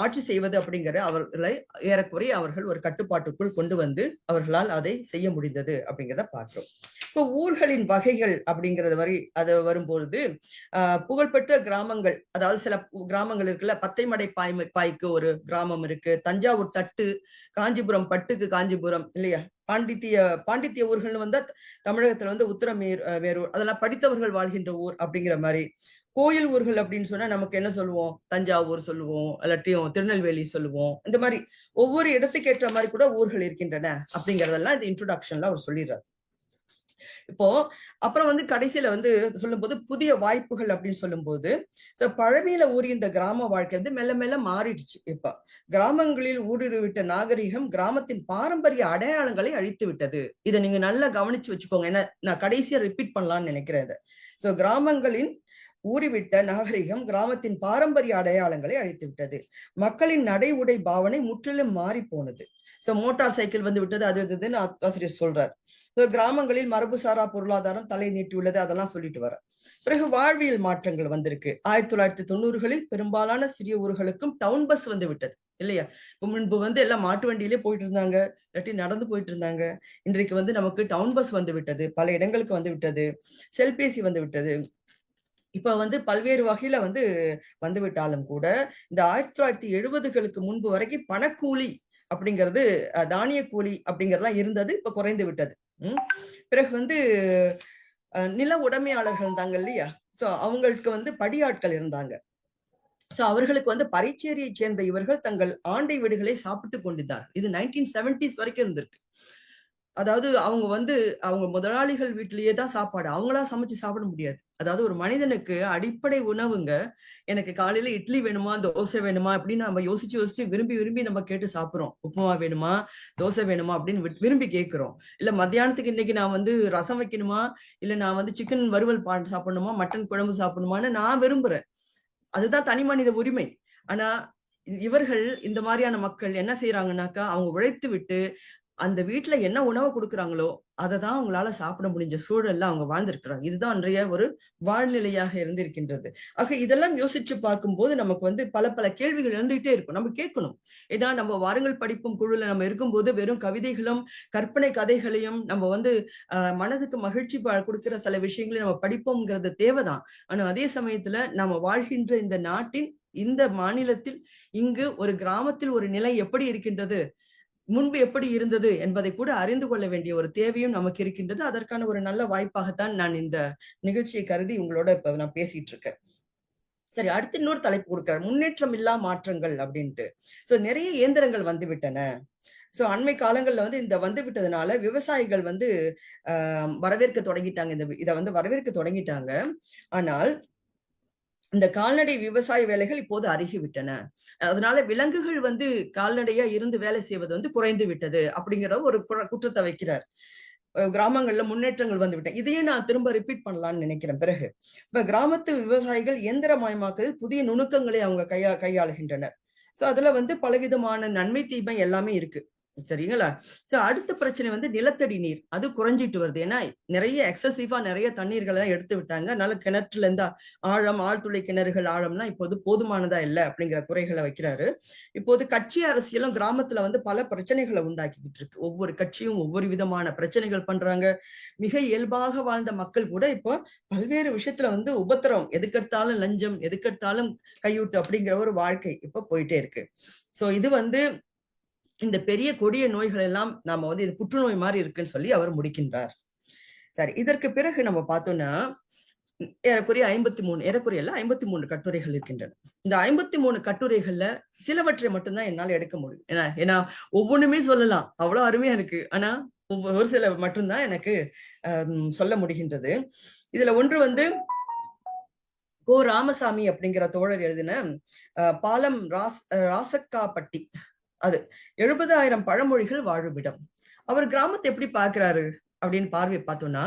ஆட்சி செய்வது அப்படிங்கிற அவர்களை ஏறக்குறைய அவர்கள் ஒரு கட்டுப்பாட்டுக்குள் கொண்டு அவர்களால் அதை செய்ய முடிந்தது அப்படிங்கிறத பார்க்கிறோம். இப்போ ஊர்களின் வகைகள் அப்படிங்கறது அது வரும்பொழுது புகழ்பெற்ற கிராமங்கள், அதாவது சில கிராமங்கள் இருக்குல்ல, பத்தைமடை பாய்க்கு ஒரு கிராமம் இருக்கு, தஞ்சாவூர் தட்டு, காஞ்சிபுரம் பட்டுக்கு காஞ்சிபுரம் இல்லையா, பாண்டித்திய ஊர்கள்னு தமிழகத்துல உத்தரமேரூர், அதெல்லாம் படித்தவர்கள் வாழ்கின்ற ஊர் அப்படிங்கிற மாதிரி. கோயில் ஊர்கள் அப்படின்னு சொன்னா நமக்கு என்ன சொல்லுவோம், தஞ்சாவூர் சொல்லுவோம், இல்லாட்டியும் திருநெல்வேலி சொல்லுவோம். இந்த மாதிரி ஒவ்வொரு இடத்துக்கு ஏற்ற மாதிரி கூட ஊர்கள் இருக்கின்றன அப்படிங்கறதெல்லாம் இந்த இன்ட்ரோடக்ஷன்ல அவர் சொல்லிடுறாரு. இப்போ அப்புறம் வந்து கடைசியில வந்து சொல்லும்போது புதிய வாய்ப்புகள் அப்படின்னு சொல்லும்போது பழமையில ஊறி இந்த கிராம வாழ்க்கை வந்து மெல்ல மெல்ல மாறிடுச்சு. இப்ப கிராமங்களில் ஊடுருவிட்ட நாகரிகம் கிராமத்தின் பாரம்பரிய அடையாளங்களை அழித்து விட்டது. இதை நீங்க நல்லா கவனிச்சு வச்சுக்கோங்க. ஏன்னா நான் கடைசியா ரிப்பீட் பண்ணலாம்னு நினைக்கிறேன். சோ கிராமங்களின் ஊறிவிட்ட நாகரிகம் கிராமத்தின் பாரம்பரிய அடையாளங்களை அழித்து விட்டது. மக்களின் நடை உடை பாவனை முற்றிலும் மாறி போனது. சோ மோட்டார் சைக்கிள் வந்து விட்டது, அது இதுன்னு ஆசிரியர் சொல்றார். கிராமங்களில் மரபுசாரா பொருளாதாரம் தலை நீட்டியுள்ளது, அதெல்லாம் சொல்லிட்டு வர. பிறகு வாழ்வியல் மாற்றங்கள் வந்திருக்கு. 1990களில் பெரும்பாலான சிறிய ஊர்களுக்கும் டவுன் பஸ் வந்து விட்டது இல்லையா? இப்ப முன்பு வந்து எல்லாம் மாட்டு வண்டியிலே போயிட்டு இருந்தாங்க, இல்லாட்டி நடந்து போயிட்டு இருந்தாங்க. இன்றைக்கு வந்து நமக்கு டவுன் பஸ் வந்து விட்டது, பல இடங்களுக்கு வந்து விட்டது, செல்பேசி வந்து விட்டது. இப்ப வந்து பல்வேறு வகையில வந்து விட்டாலும் கூட இந்த 1970களுக்கு முன்பு வரைக்கும் பணக்கூலி அப்படிங்கிறது, தானிய கூலி அப்படிங்கறதுலாம் இருந்தது, இப்ப குறைந்து விட்டது. பிறகு வந்து நில உடைமையாளர்கள் தாங்க இல்லையா? சோ அவங்களுக்கு வந்து படியாட்கள் இருந்தாங்க. சோ அவர்களுக்கு வந்து பரிச்சேரியை சேர்ந்த இவர்கள் தங்கள் ஆண்டை வீடுகளை சாப்பிட்டு கொண்டிருந்தார். இது 1970s வரைக்கும் இருந்திருக்கு. அதாவது அவங்க முதலாளிகள் வீட்டிலேயே தான் சாப்பாடு, அவங்களா சமைச்சு சாப்பிட முடியாது. அதாவது ஒரு மனிதனுக்கு அடிப்படை உணவுங்க. எனக்கு காலையில இட்லி வேணுமா, தோசை வேணுமா அப்படின்னு நம்ம யோசிச்சு விரும்பி விரும்பி நம்ம கேட்டு சாப்பிடுறோம். உப்புமா வேணுமா, தோசை வேணுமா அப்படின்னு விரும்பி கேட்கிறோம். இல்ல மத்தியானத்துக்கு இன்னைக்கு நான் வந்து ரசம் வைக்கணுமா, இல்ல நான் வந்து சிக்கன் வறுவல் சாப்பிடணுமா, மட்டன் குழம்பு சாப்பிடணுமான்னு நான் விரும்புறேன். அதுதான் தனி மனித உரிமை. ஆனா இவர்கள் இந்த மாதிரியான மக்கள் என்ன செய்யறாங்கன்னாக்கா, அவங்க உழைத்து விட்டு அந்த வீட்டுல என்ன உணவு கொடுக்குறாங்களோ அதை தான் அவங்களால சாப்பிட முடிஞ்ச சூழல்ல அவங்க வாழ்ந்திருக்கிறாங்க. இதுதான் அன்றைய ஒரு வாழ்நிலையாக இருந்திருக்கின்றது. ஆக இதெல்லாம் யோசிச்சு பார்க்கும்போது நமக்கு வந்து பல பல கேள்விகள் எழுந்துகிட்டே இருக்கும், நம்ம கேட்கணும். ஏன்னா நம்ம வாருங்கள் படிப்பும் குழுல நம்ம இருக்கும்போது வெறும் கவிதைகளும் கற்பனை கதைகளையும் நம்ம வந்து மனதுக்கு மகிழ்ச்சி கொடுக்கிற சில விஷயங்களையும் நம்ம படிப்போம்ங்கிறது தேவைதான். ஆனா அதே சமயத்துல நம்ம வாழ்கின்ற இந்த நாட்டின் இந்த மாநிலத்தில் இங்கு ஒரு கிராமத்தில் ஒரு நிலை எப்படி இருக்கின்றது, முன்பு எப்படி இருந்தது என்பதை கூட அறிந்து கொள்ள வேண்டிய ஒரு தேவையும் நமக்கு இருக்கின்றது. அதற்கான ஒரு நல்ல வாய்ப்பாகத்தான் நான் இந்த நிகழ்ச்சியை கருதி உங்களோட இப்ப நான் பேசிட்டு இருக்கேன். சரி, அடுத்து இன்னொரு தலைப்பு கொடுக்கிறார், முன்னேற்றம் இல்லா மாற்றங்கள் அப்படின்ட்டு. சோ நிறைய இயந்திரங்கள் வந்து விட்டன. சோ அண்மை காலங்கள்ல வந்து இந்த வந்து விட்டதுனால விவசாயிகள் வந்து வரவேற்க தொடங்கிட்டாங்க, இதை வந்து வரவேற்க தொடங்கிட்டாங்க. ஆனால் இந்த கால்நடை விவசாய வேலைகள் இப்போது அருகிவிட்டன. அதனால விலங்குகள் வந்து கால்நடையா இருந்து வேலை செய்வது வந்து குறைந்து விட்டது அப்படிங்கிற ஒரு குற்றத்தை வைக்கிறார். கிராமங்கள்ல முன்னேற்றங்கள் வந்து விட்டன. இதையே நான் திரும்ப ரிப்பீட் பண்ணலாம்னு நினைக்கிறேன். பிறகு இப்ப கிராமத்து விவசாயிகள் இயந்திரமயமாக்கலில் புதிய நுணுக்கங்களை அவங்க கையாளுகின்றனர். சோ அதுல வந்து பலவிதமான நன்மை தீமை எல்லாமே இருக்கு, சரிங்களா? சோ அடுத்த பிரச்சனை வந்து நிலத்தடி நீர், அது குறைஞ்சிட்டு வருது. ஏன்னா நிறைய எக்ஸசிவா நிறைய தண்ணீர்களை எல்லாம் எடுத்து விட்டாங்க. அதனால கிணற்றுல இருந்தா ஆழ்துளை கிணறுகள் ஆழம்லாம் இப்போது போதுமானதா இல்லை அப்படிங்கிற குறைகளை வைக்கிறாரு. இப்போது கட்சி அரசியலும் கிராமத்துல வந்து பல பிரச்சனைகளை உண்டாக்கிக்கிட்டு இருக்கு. ஒவ்வொரு கட்சியும் ஒவ்வொரு விதமான பிரச்சனைகள் பண்றாங்க. மிக இயல்பாக வாழ்ந்த மக்கள் கூட இப்போ பல்வேறு விஷயத்துல வந்து உபத்திரம், எதுக்கெடுத்தாலும் லஞ்சம், எதுக்கெடுத்தாலும் கையூட்டு அப்படிங்கிற ஒரு வாழ்க்கை இப்ப போயிட்டே இருக்கு. சோ இது வந்து இந்த பெரிய கொடிய நோய்கள் எல்லாம் நாம வந்து இது புற்றுநோய் மாதிரி இருக்குன்னு சொல்லி அவர் முடிக்கின்றார். சரி, இதற்கு பிறகு நம்ம பார்த்தோம்னா ஏறக்குறைய 53 கட்டுரைகள் இருக்கின்றன. இந்த 53 கட்டுரைகள்ல சிலவற்றை மட்டும்தான் என்னால் எடுக்க முடியும். ஏன்னா ஒவ்வொன்றுமே சொல்லலாம், அவ்வளவு அருமையா இருக்கு. ஆனா ஒரு சில மட்டும்தான் எனக்கு சொல்ல முடிகின்றது. இதுல ஒன்று வந்து கோ ராமசாமி அப்படிங்கிற தோழர் எழுதின பாலம் ராசக்காப்பட்டி, அது 70,000 பழமொழிகள் வாழுமிடம். அவர் கிராமத்தை எப்படி பார்க்கிறாரு அப்படின்னு பார்வை பார்த்தோம்னா,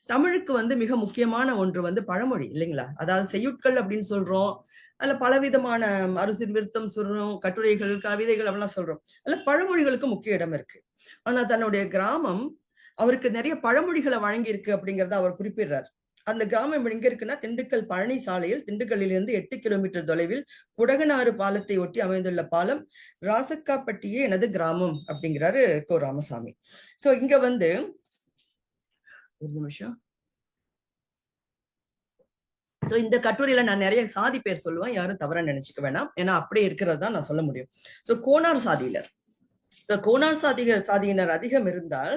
தமிழுக்கு வந்து மிக முக்கியமான ஒன்று வந்து பழமொழி இல்லைங்களா? அதாவது செய்யுட்கள் அப்படின்னு சொல்றோம், அதுல பலவிதமான அரிசி விருத்தம் சொல்றோம், கட்டுரைகள், கவிதைகள் அப்படிலாம் சொல்றோம். அதுல பழமொழிகளுக்கு முக்கிய இடம் இருக்கு. ஆனா தன்னுடைய கிராமம் அவருக்கு நிறைய பழமொழிகளை வழங்கி இருக்கு அப்படிங்கறத அவர் குறிப்பிடுறார். அந்த கிராமம் எங்க இருக்குன்னா, திண்டுக்கல் பழனி சாலையில் திண்டுக்கல்லில் இருந்து 8 கிலோமீட்டர் தொலைவில் குடகனாறு பாலத்தை ஒட்டி அமைந்துள்ள பாலம் ராசக்காப்பட்டியே எனது கிராமம் அப்படிங்கிறாரு கோ ராமசாமி. சோ இங்க வந்து ஒரு நிமிஷம். சோ இந்த கட்டுரையில நான் நிறைய சாதி பேர் சொல்லுவேன், யாரும் தவறா நினைச்சுக்க வேணாம், ஏன்னா அப்படியே இருக்கிறது தான் நான் சொல்ல முடியும். சோ கோனார் சாதியினர், கோனார் சாதியினர் அதிகம் இருந்தால்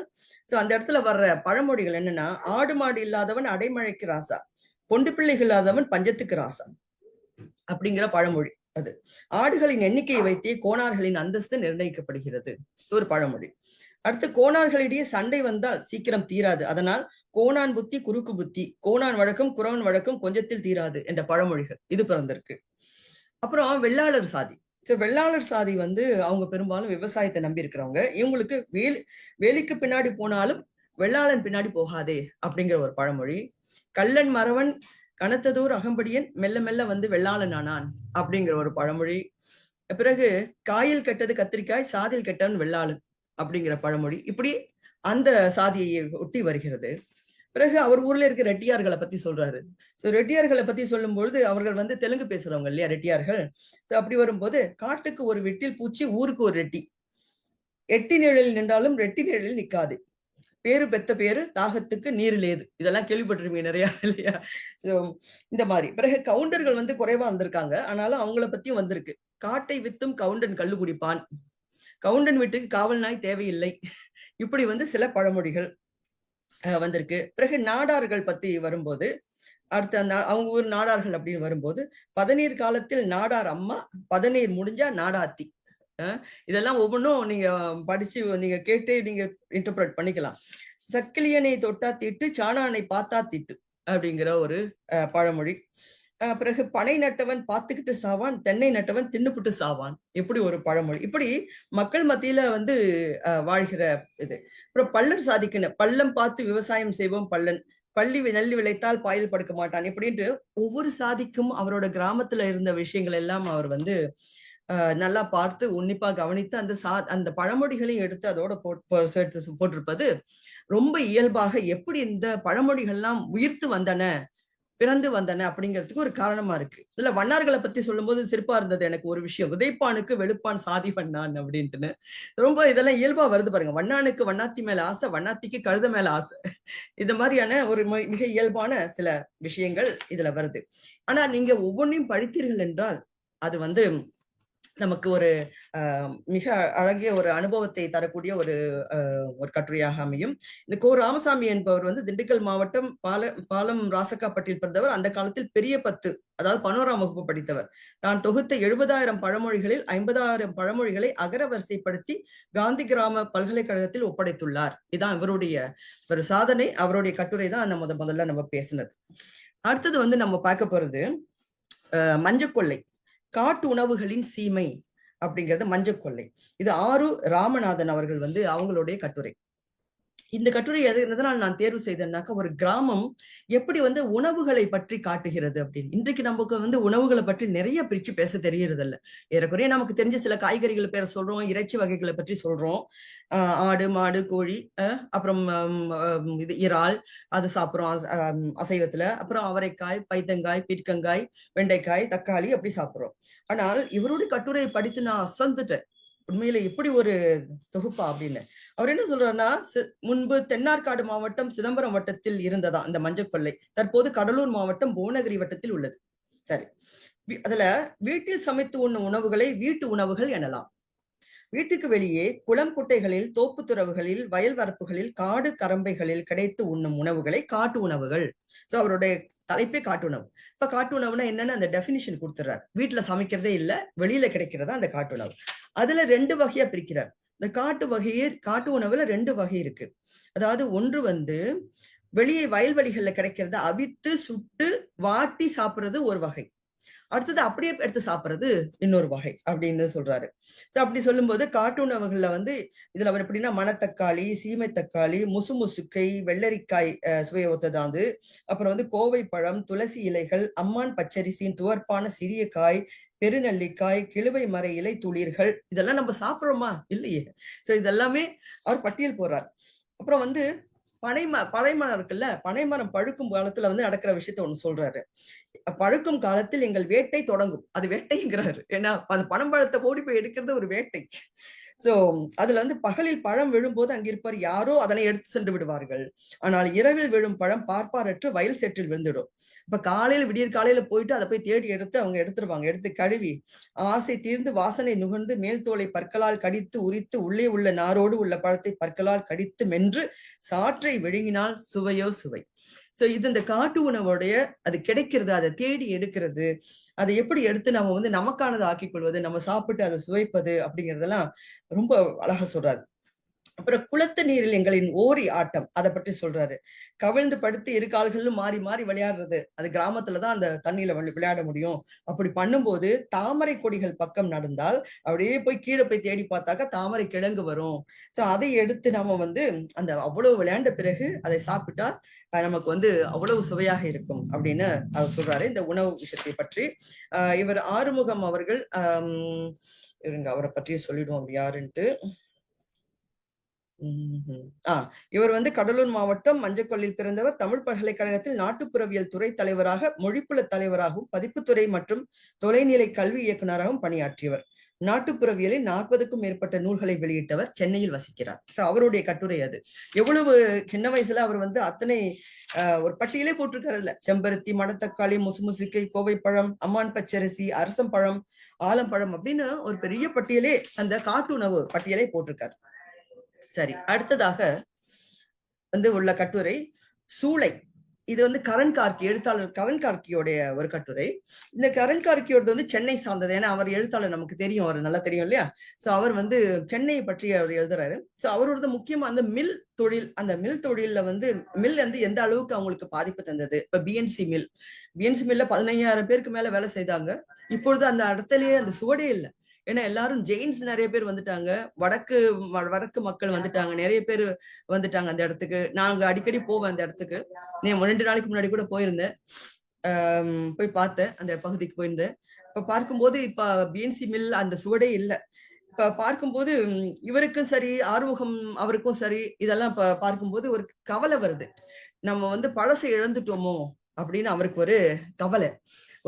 சோ அந்த இடத்துல வர்ற பழமொழிகள் என்னன்னா, ஆடு மாடு இல்லாதவன் அடைமழைக்கு ராசா, பொண்டு பிள்ளைகள் இல்லாதவன் பஞ்சத்துக்கு ராசா அப்படிங்கிற பழமொழி. அது ஆடுகளின் எண்ணிக்கையை வைத்தே கோனார்களின் அந்தஸ்து நிர்ணயிக்கப்படுகிறது, ஒரு பழமொழி. அடுத்து கோனார்களிடையே சண்டை வந்தால் சீக்கிரம் தீராது, அதனால் கோணான் புத்தி குறுக்கு புத்தி, கோணான் வழக்கம் குறவன் வழக்கம் கொஞ்சத்தில் தீராது என்ற பழமொழிகள் இது பிறந்திருக்கு. அப்புறம் வெள்ளாளர் சாதி. வெள்ளாளர் சாதி வந்து அவங்க பெரும்பாலும் விவசாயத்தை நம்பி இருக்கிறவங்க. இவங்களுக்கு வேலிக்கு பின்னாடி போனாலும் வெள்ளாளன் பின்னாடி போகாதே அப்படிங்கிற ஒரு பழமொழி. கள்ளன் மறவன் கனத்ததோர் அகம்படியன் மெல்ல மெல்ல வந்து வெள்ளாளன் ஆனான் அப்படிங்கிற ஒரு பழமொழி. பிறகு காயில் கெட்டது கத்திரிக்காய், சாதியில் கெட்டவன் வெள்ளாளன் அப்படிங்கிற பழமொழி இப்படி அந்த சாதியை ஒட்டி வருகிறது. பிறகு அவர் ஊர்ல இருக்க ரெட்டியார்களை பத்தி சொல்றாரு. ரெட்டியார்களை பத்தி சொல்லும் பொழுது அவர்கள் வந்து தெலுங்கு பேசுறவங்க இல்லையா ரெட்டியார்கள். அப்படி வரும்போது காட்டுக்கு ஒரு வெட்டில் பூச்சி, ஊருக்கு ஒரு ரெட்டி, எட்டி நிழலில் நின்றாலும் ரெட்டி நிழலில் நிக்காது, பேரு பெத்த பேரு தாகத்துக்கு நீர் லேது. இதெல்லாம் கேள்விப்பட்டிருப்பீங்க நிறைய இல்லையா. சோ இந்த மாதிரி. பிறகு கவுண்டர்கள் வந்து குறைவா வந்திருக்காங்க, ஆனாலும் அவங்கள பத்தியும் வந்திருக்கு. காட்டை வித்தும் கவுண்டன் கள்ளு குடிப்பான், கவுண்டன் வீட்டுக்கு காவல் நாய் தேவையில்லை, இப்படி வந்து சில பழமொழிகள் வந்திருக்கு. பிறகு நாடார்கள் பத்தி வரும்போது அடுத்த அவங்க ஊர் நாடார்கள் அப்படின்னு வரும்போது, பதநீர் காலத்தில் நாடார் அம்மா, பதநீர் முடிஞ்சா நாடாத்தி. இதெல்லாம் ஒவ்வொன்றும் நீங்க படிச்சு நீங்க கேட்டு நீங்க இன்டர்பிரட் பண்ணிக்கலாம். சக்கிலியனை தொட்டா தீட்டு, சாணானை பார்த்தா தீட்டு அப்படிங்கிற ஒரு பழமொழி. பிறகு பனை நட்டவன் பார்த்துக்கிட்டு சாவான், தென்னை நட்டவன் தின்னுபிட்டு சாவான், இப்படி ஒரு பழமொழி. இப்படி மக்கள் மத்தியில வந்து வாழ்கிற இது. அப்புறம் பல்லர் சாதிக்குன்னு, பள்ளம் பார்த்து விவசாயம் செய்வோம் பல்லன், பள்ளி நெல்லி விளைத்தால் பாயில் படுக்க மாட்டான், இப்படின்ட்டு ஒவ்வொரு சாதிக்கும் அவரோட கிராமத்துல இருந்த விஷயங்கள் எல்லாம் அவர் வந்து நல்லா பார்த்து உன்னிப்பா கவனித்து அந்த பழமொழிகளையும் எடுத்து அதோட போட்டிருப்பது ரொம்ப இயல்பாக எப்படி இந்த பழமொழிகள்லாம் உயிர்த்து வந்தன, பிறந்து வந்தன அப்படிங்கிறதுக்கு ஒரு காரணமா இருக்கு. இதுல வண்ணார்களை பத்தி சொல்லும் போது சிறப்பா இருந்தது எனக்கு ஒரு விஷயம், உதைப்பானுக்கு வெளுப்பான் சாதி வண்ணான் அப்படின்ட்டுன்னு. ரொம்ப இதெல்லாம் இயல்பா வருது பாருங்க. வண்ணானுக்கு வண்ணாத்தி மேல ஆசை, வண்ணாத்திக்கு கழுத மேல ஆசை, இந்த மாதிரியான ஒரு மிக இயல்பான சில விஷயங்கள் இதுல வருது. ஆனா நீங்க ஒவ்வொன்றையும் படித்தீர்கள் என்றால் அது வந்து நமக்கு ஒரு மிக அழகிய ஒரு அனுபவத்தை தரக்கூடிய ஒரு கட்டுரையாக அமையும். இந்த கோ ராமசாமி என்பவர் வந்து திண்டுக்கல் மாவட்டம் பாலம் ராசக்காப்பட்டியில் பிறந்தவர். அந்த காலத்தில் பெரிய 10, அதாவது 11ஆம் வகுப்பு படித்தவர். தான் தொகுத்த 70,000 பழமொழிகளில் 50,000 பழமொழிகளை அகர வரிசைப்படுத்தி காந்தி கிராம பல்கலைக்கழகத்தில் ஒப்படைத்துள்ளார். இதான் இவருடைய ஒரு சாதனை. அவருடைய கட்டுரை தான் நம்ம முதல்ல நம்ம பேசினது. அடுத்தது வந்து நம்ம பார்க்க போறது மஞ்சக்கொள்ளை, காட்டு உணவுகளின் சீமை அப்படிங்கிறது மஞ்சக்கொள்ளை. இது ஆரு ராமநாதன் அவர்கள் வந்து அவங்களுடைய கட்டுரை. இந்த கட்டுரை எதனால் நான் தேர்வு செய்தேன்னாக்கா, ஒரு கிராமம் எப்படி வந்து உணவுகளை பற்றி காட்டுகிறது அப்படின்னு. இன்றைக்கு நமக்கு வந்து உணவுகளை பற்றி நிறைய பிரிச்சு பேச தெரியறது இல்ல. ஏறக்குறைய நமக்கு தெரிஞ்ச சில காய்கறிகள் பேரை சொல்றோம், இறைச்சி வகைகளை பற்றி சொல்றோம். ஆடு மாடு கோழி, அப்புறம் இது இறால், அது சாப்பிட்றோம் அசைவத்துல. அப்புறம் அவரைக்காய், பைத்தங்காய், பீர்க்கங்காய், வெண்டைக்காய், தக்காளி அப்படி சாப்பிட்றோம். ஆனால் இவருடைய கட்டுரையை படித்து நான் அசந்துட்டேன், உண்மையில எப்படி ஒரு தொகுப்பா அப்படின்னு. அவர் என்ன சொல்றாருன்னா, முன்பு தென்னார்காடு மாவட்டம் சிதம்பரம் வட்டத்தில் இருந்ததா இந்த மஞ்சக்கொள்ளை, தற்போது கடலூர் மாவட்டம் புவனகிரி வட்டத்தில் உள்ளது. சரி, அதுல வீட்டில் சமைத்து உண்ணும் உணவுகளை வீட்டு உணவுகள் எனலாம். வீட்டுக்கு வெளியே குளம் குட்டைகளில், தோப்பு துறவுகளில், வயல் வரப்புகளில், காடு கரம்பைகளில் கிடைத்து உண்ணும் உணவுகளை காட்டு உணவுகள். சோ அவருடைய தலைப்பே காட்டு உணவு. இப்ப காட்டு உணவுனா என்னன்னு அந்த டெபினிஷன் கொடுத்துறாரு. வீட்டுல சமைக்கிறதே இல்ல, வெளியில கிடைக்கிறதா அந்த காட்டு உணவு. அதுல 2 வகையா பிரிக்கிறார். இந்த காட்டு உணவுல 2 வகை இருக்கு. அதாவது ஒன்று வந்து வெளியே வயல்வெளிகள்ல கிடைக்கிறத அவித்து சுட்டு வாட்டி சாப்பிடுறது ஒரு வகை, அடுத்தது அப்படியே எடுத்து சாப்பிடுறது இன்னொரு வகை அப்படின்னு சொல்றாரு. அப்படி சொல்லும்போது காட்டு உணவுகள்ல வந்து இதுல எப்படின்னா மணத்தக்காளி, சீமை தக்காளி, முசுமுசுக்கை, வெள்ளரிக்காய் சுவையை ஒத்ததாது, அப்புறம் வந்து கோவை பழம், துளசி இலைகள், அம்மான் பச்சரிசியின் துவர்ப்பான சிறிய காய், பெருநெல்லிக்காய், கிழுவை மர இலை துளிர்கள், இதெல்லாம் நம்ம சாப்பிடுறோமா இல்லையே. சோ இதெல்லாமே அவர் பட்டியல் போடுறார். அப்புறம் வந்து பனைமரம் இருக்குல்ல, பனைமரம் பழுக்கும் காலத்துல வந்து நடக்கிற விஷயத்த ஒண்ணு சொல்றாரு. பழுக்கும் காலத்தில் எங்கள் வேட்டை தொடங்கும், அது வேட்டைங்கிறாரு. ஏன்னா அந்த பனம்பழத்தை ஓடி போய் எடுக்கிறது ஒரு வேட்டை. சோ அதுல வந்து பகலில் பழம் விழும்போது அங்கிருப்பார் யாரோ அதனை எடுத்து சென்று விடுவார்கள். ஆனால் இரவில் விழும் பழம் பார்ப்பாரற்று வயல் செட்டில் விழுந்துடும். இப்ப காலையில விடியற் காலையில போயிட்டு அதை போய் தேடி எடுத்து அவங்க எடுத்துருவாங்க. எடுத்து கழுவி ஆசை தீர்ந்து வாசனை நுகர்ந்து மேல் தோலை பற்களால் கடித்து உரித்து உள்ளே உள்ள நாரோடு உள்ள பழத்தை பற்களால் கடித்து மென்று சாற்றை விழுங்கினால் சுவையோ சுவை. சோ இது இந்த காட்டு உணவுடைய அது கிடைக்கிறது, அதை தேடி எடுக்கிறது, அதை எப்படி எடுத்து நம்ம வந்து நமக்கானதை ஆக்கிக் கொள்வது, நம்ம சாப்பிட்டு அதை சுவைப்பது அப்படிங்கறதெல்லாம் ரொம்ப அழகா சொல்றாரு. அப்புறம் குளத்து நீரில் எங்களின் ஓரி ஆட்டம் அதை பற்றி சொல்றாரு. கவிழ்ந்து படுத்து இரு கால்களிலும் மாறி மாறி விளையாடுறது, அது கிராமத்துலதான் அந்த தண்ணியில விளையாட முடியும். அப்படி பண்ணும்போது தாமரை கொடிகள் பக்கம் நடந்தால் அப்படியே போய் கீழே போய் தேடி பார்த்தாக்கா தாமரை கிழங்கு வரும். சோ அதை எடுத்து நாம அந்த அவ்வளவு விளையாண்ட பிறகு அதை சாப்பிட்டா நமக்கு அவ்வளவு சுவையாக இருக்கும் அப்படின்னு அவர் சொல்றாரு இந்த உணவு விஷயத்தை பற்றி. இவர் ஆறுமுகம் அவர்கள் இருங்க அவரை பற்றியும் சொல்லிடுவோம் யாருன்ட்டு. இவர் கடலூர் மாவட்டம் மஞ்சக்கொல்லில் பிறந்தவர். தமிழ் பல்கலைக்கழகத்தில் நாட்டுப்புறவியல் துறை தலைவராக, மொழிப்புல தலைவராகவும், பதிப்புத்துறை மற்றும் தொலைநிலை கல்வி இயக்குநராகவும் பணியாற்றியவர். நாட்டுப்புறவியலில் 40க்கும் மேற்பட்ட நூல்களை வெளியிட்டவர். சென்னையில் வசிக்கிறார். அவருடைய கட்டுரை அது. எவ்வளவு சின்ன வயசுல அவர் அத்தனை ஒரு பட்டியலே போட்டிருக்காருல்ல. செம்பருத்தி, மணத்தக்காளி, முசுமுசுக்கை, கோவைப்பழம், அம்மான் பச்சரிசி, அரசம்பழம், ஆலம்பழம் அப்படின்னு ஒரு பெரிய பட்டியலே, அந்த காட்டுணவு பட்டியலை போட்டிருக்காரு. சரி, அடுத்ததாக உள்ள கட்டுரை சூளை. இது கரண் கார்கி, எழுத்தாளர் கரண் கார்கியோடைய ஒரு கட்டுரை. இந்த கரண் கார்கியோட சென்னை சார்ந்தது. ஏன்னா அவர் எழுத்தாளர், நமக்கு தெரியும், அவர் நல்லா தெரியும் இல்லையா. சோ அவர் சென்னையை பற்றி அவர் எழுதுறாரு. சோ அவரோட முக்கியமா அந்த மில் தொழில், அந்த மில் தொழில்ல மில் எந்த அளவுக்கு அவங்களுக்கு பாதிப்பு தந்தது. இப்ப பிஎன்சி மில்ல 15,000 பேருக்கு மேல வேலை செய்தாங்க. இப்பொழுது அந்த இடத்துலயே அந்த சுவடே இல்லை. ஏன்னா எல்லாரும் ஜெயின்ஸ் நிறைய பேர் வந்துட்டாங்க, வடக்கு மக்கள் வந்துட்டாங்க, நிறைய பேர் வந்துட்டாங்க அந்த இடத்துக்கு. நாங்க அடிக்கடி போவேன் அந்த இடத்துக்கு. நீ 2 நாளைக்கு முன்னாடி கூட போயிருந்தேன், போய் பார்த்தேன், அந்த பகுதிக்கு போயிருந்தேன். இப்ப பார்க்கும்போது இப்ப பிஎன்சி மில் அந்த சுவடே இல்லை. இப்ப பார்க்கும்போது இவருக்கும் சரி, ஆறுமுகம் அவருக்கும் சரி, இதெல்லாம் இப்ப பார்க்கும்போது ஒரு கவலை வருது. நம்ம பழசை இழந்துட்டோமோ அப்படின்னு அவருக்கு ஒரு கவலை.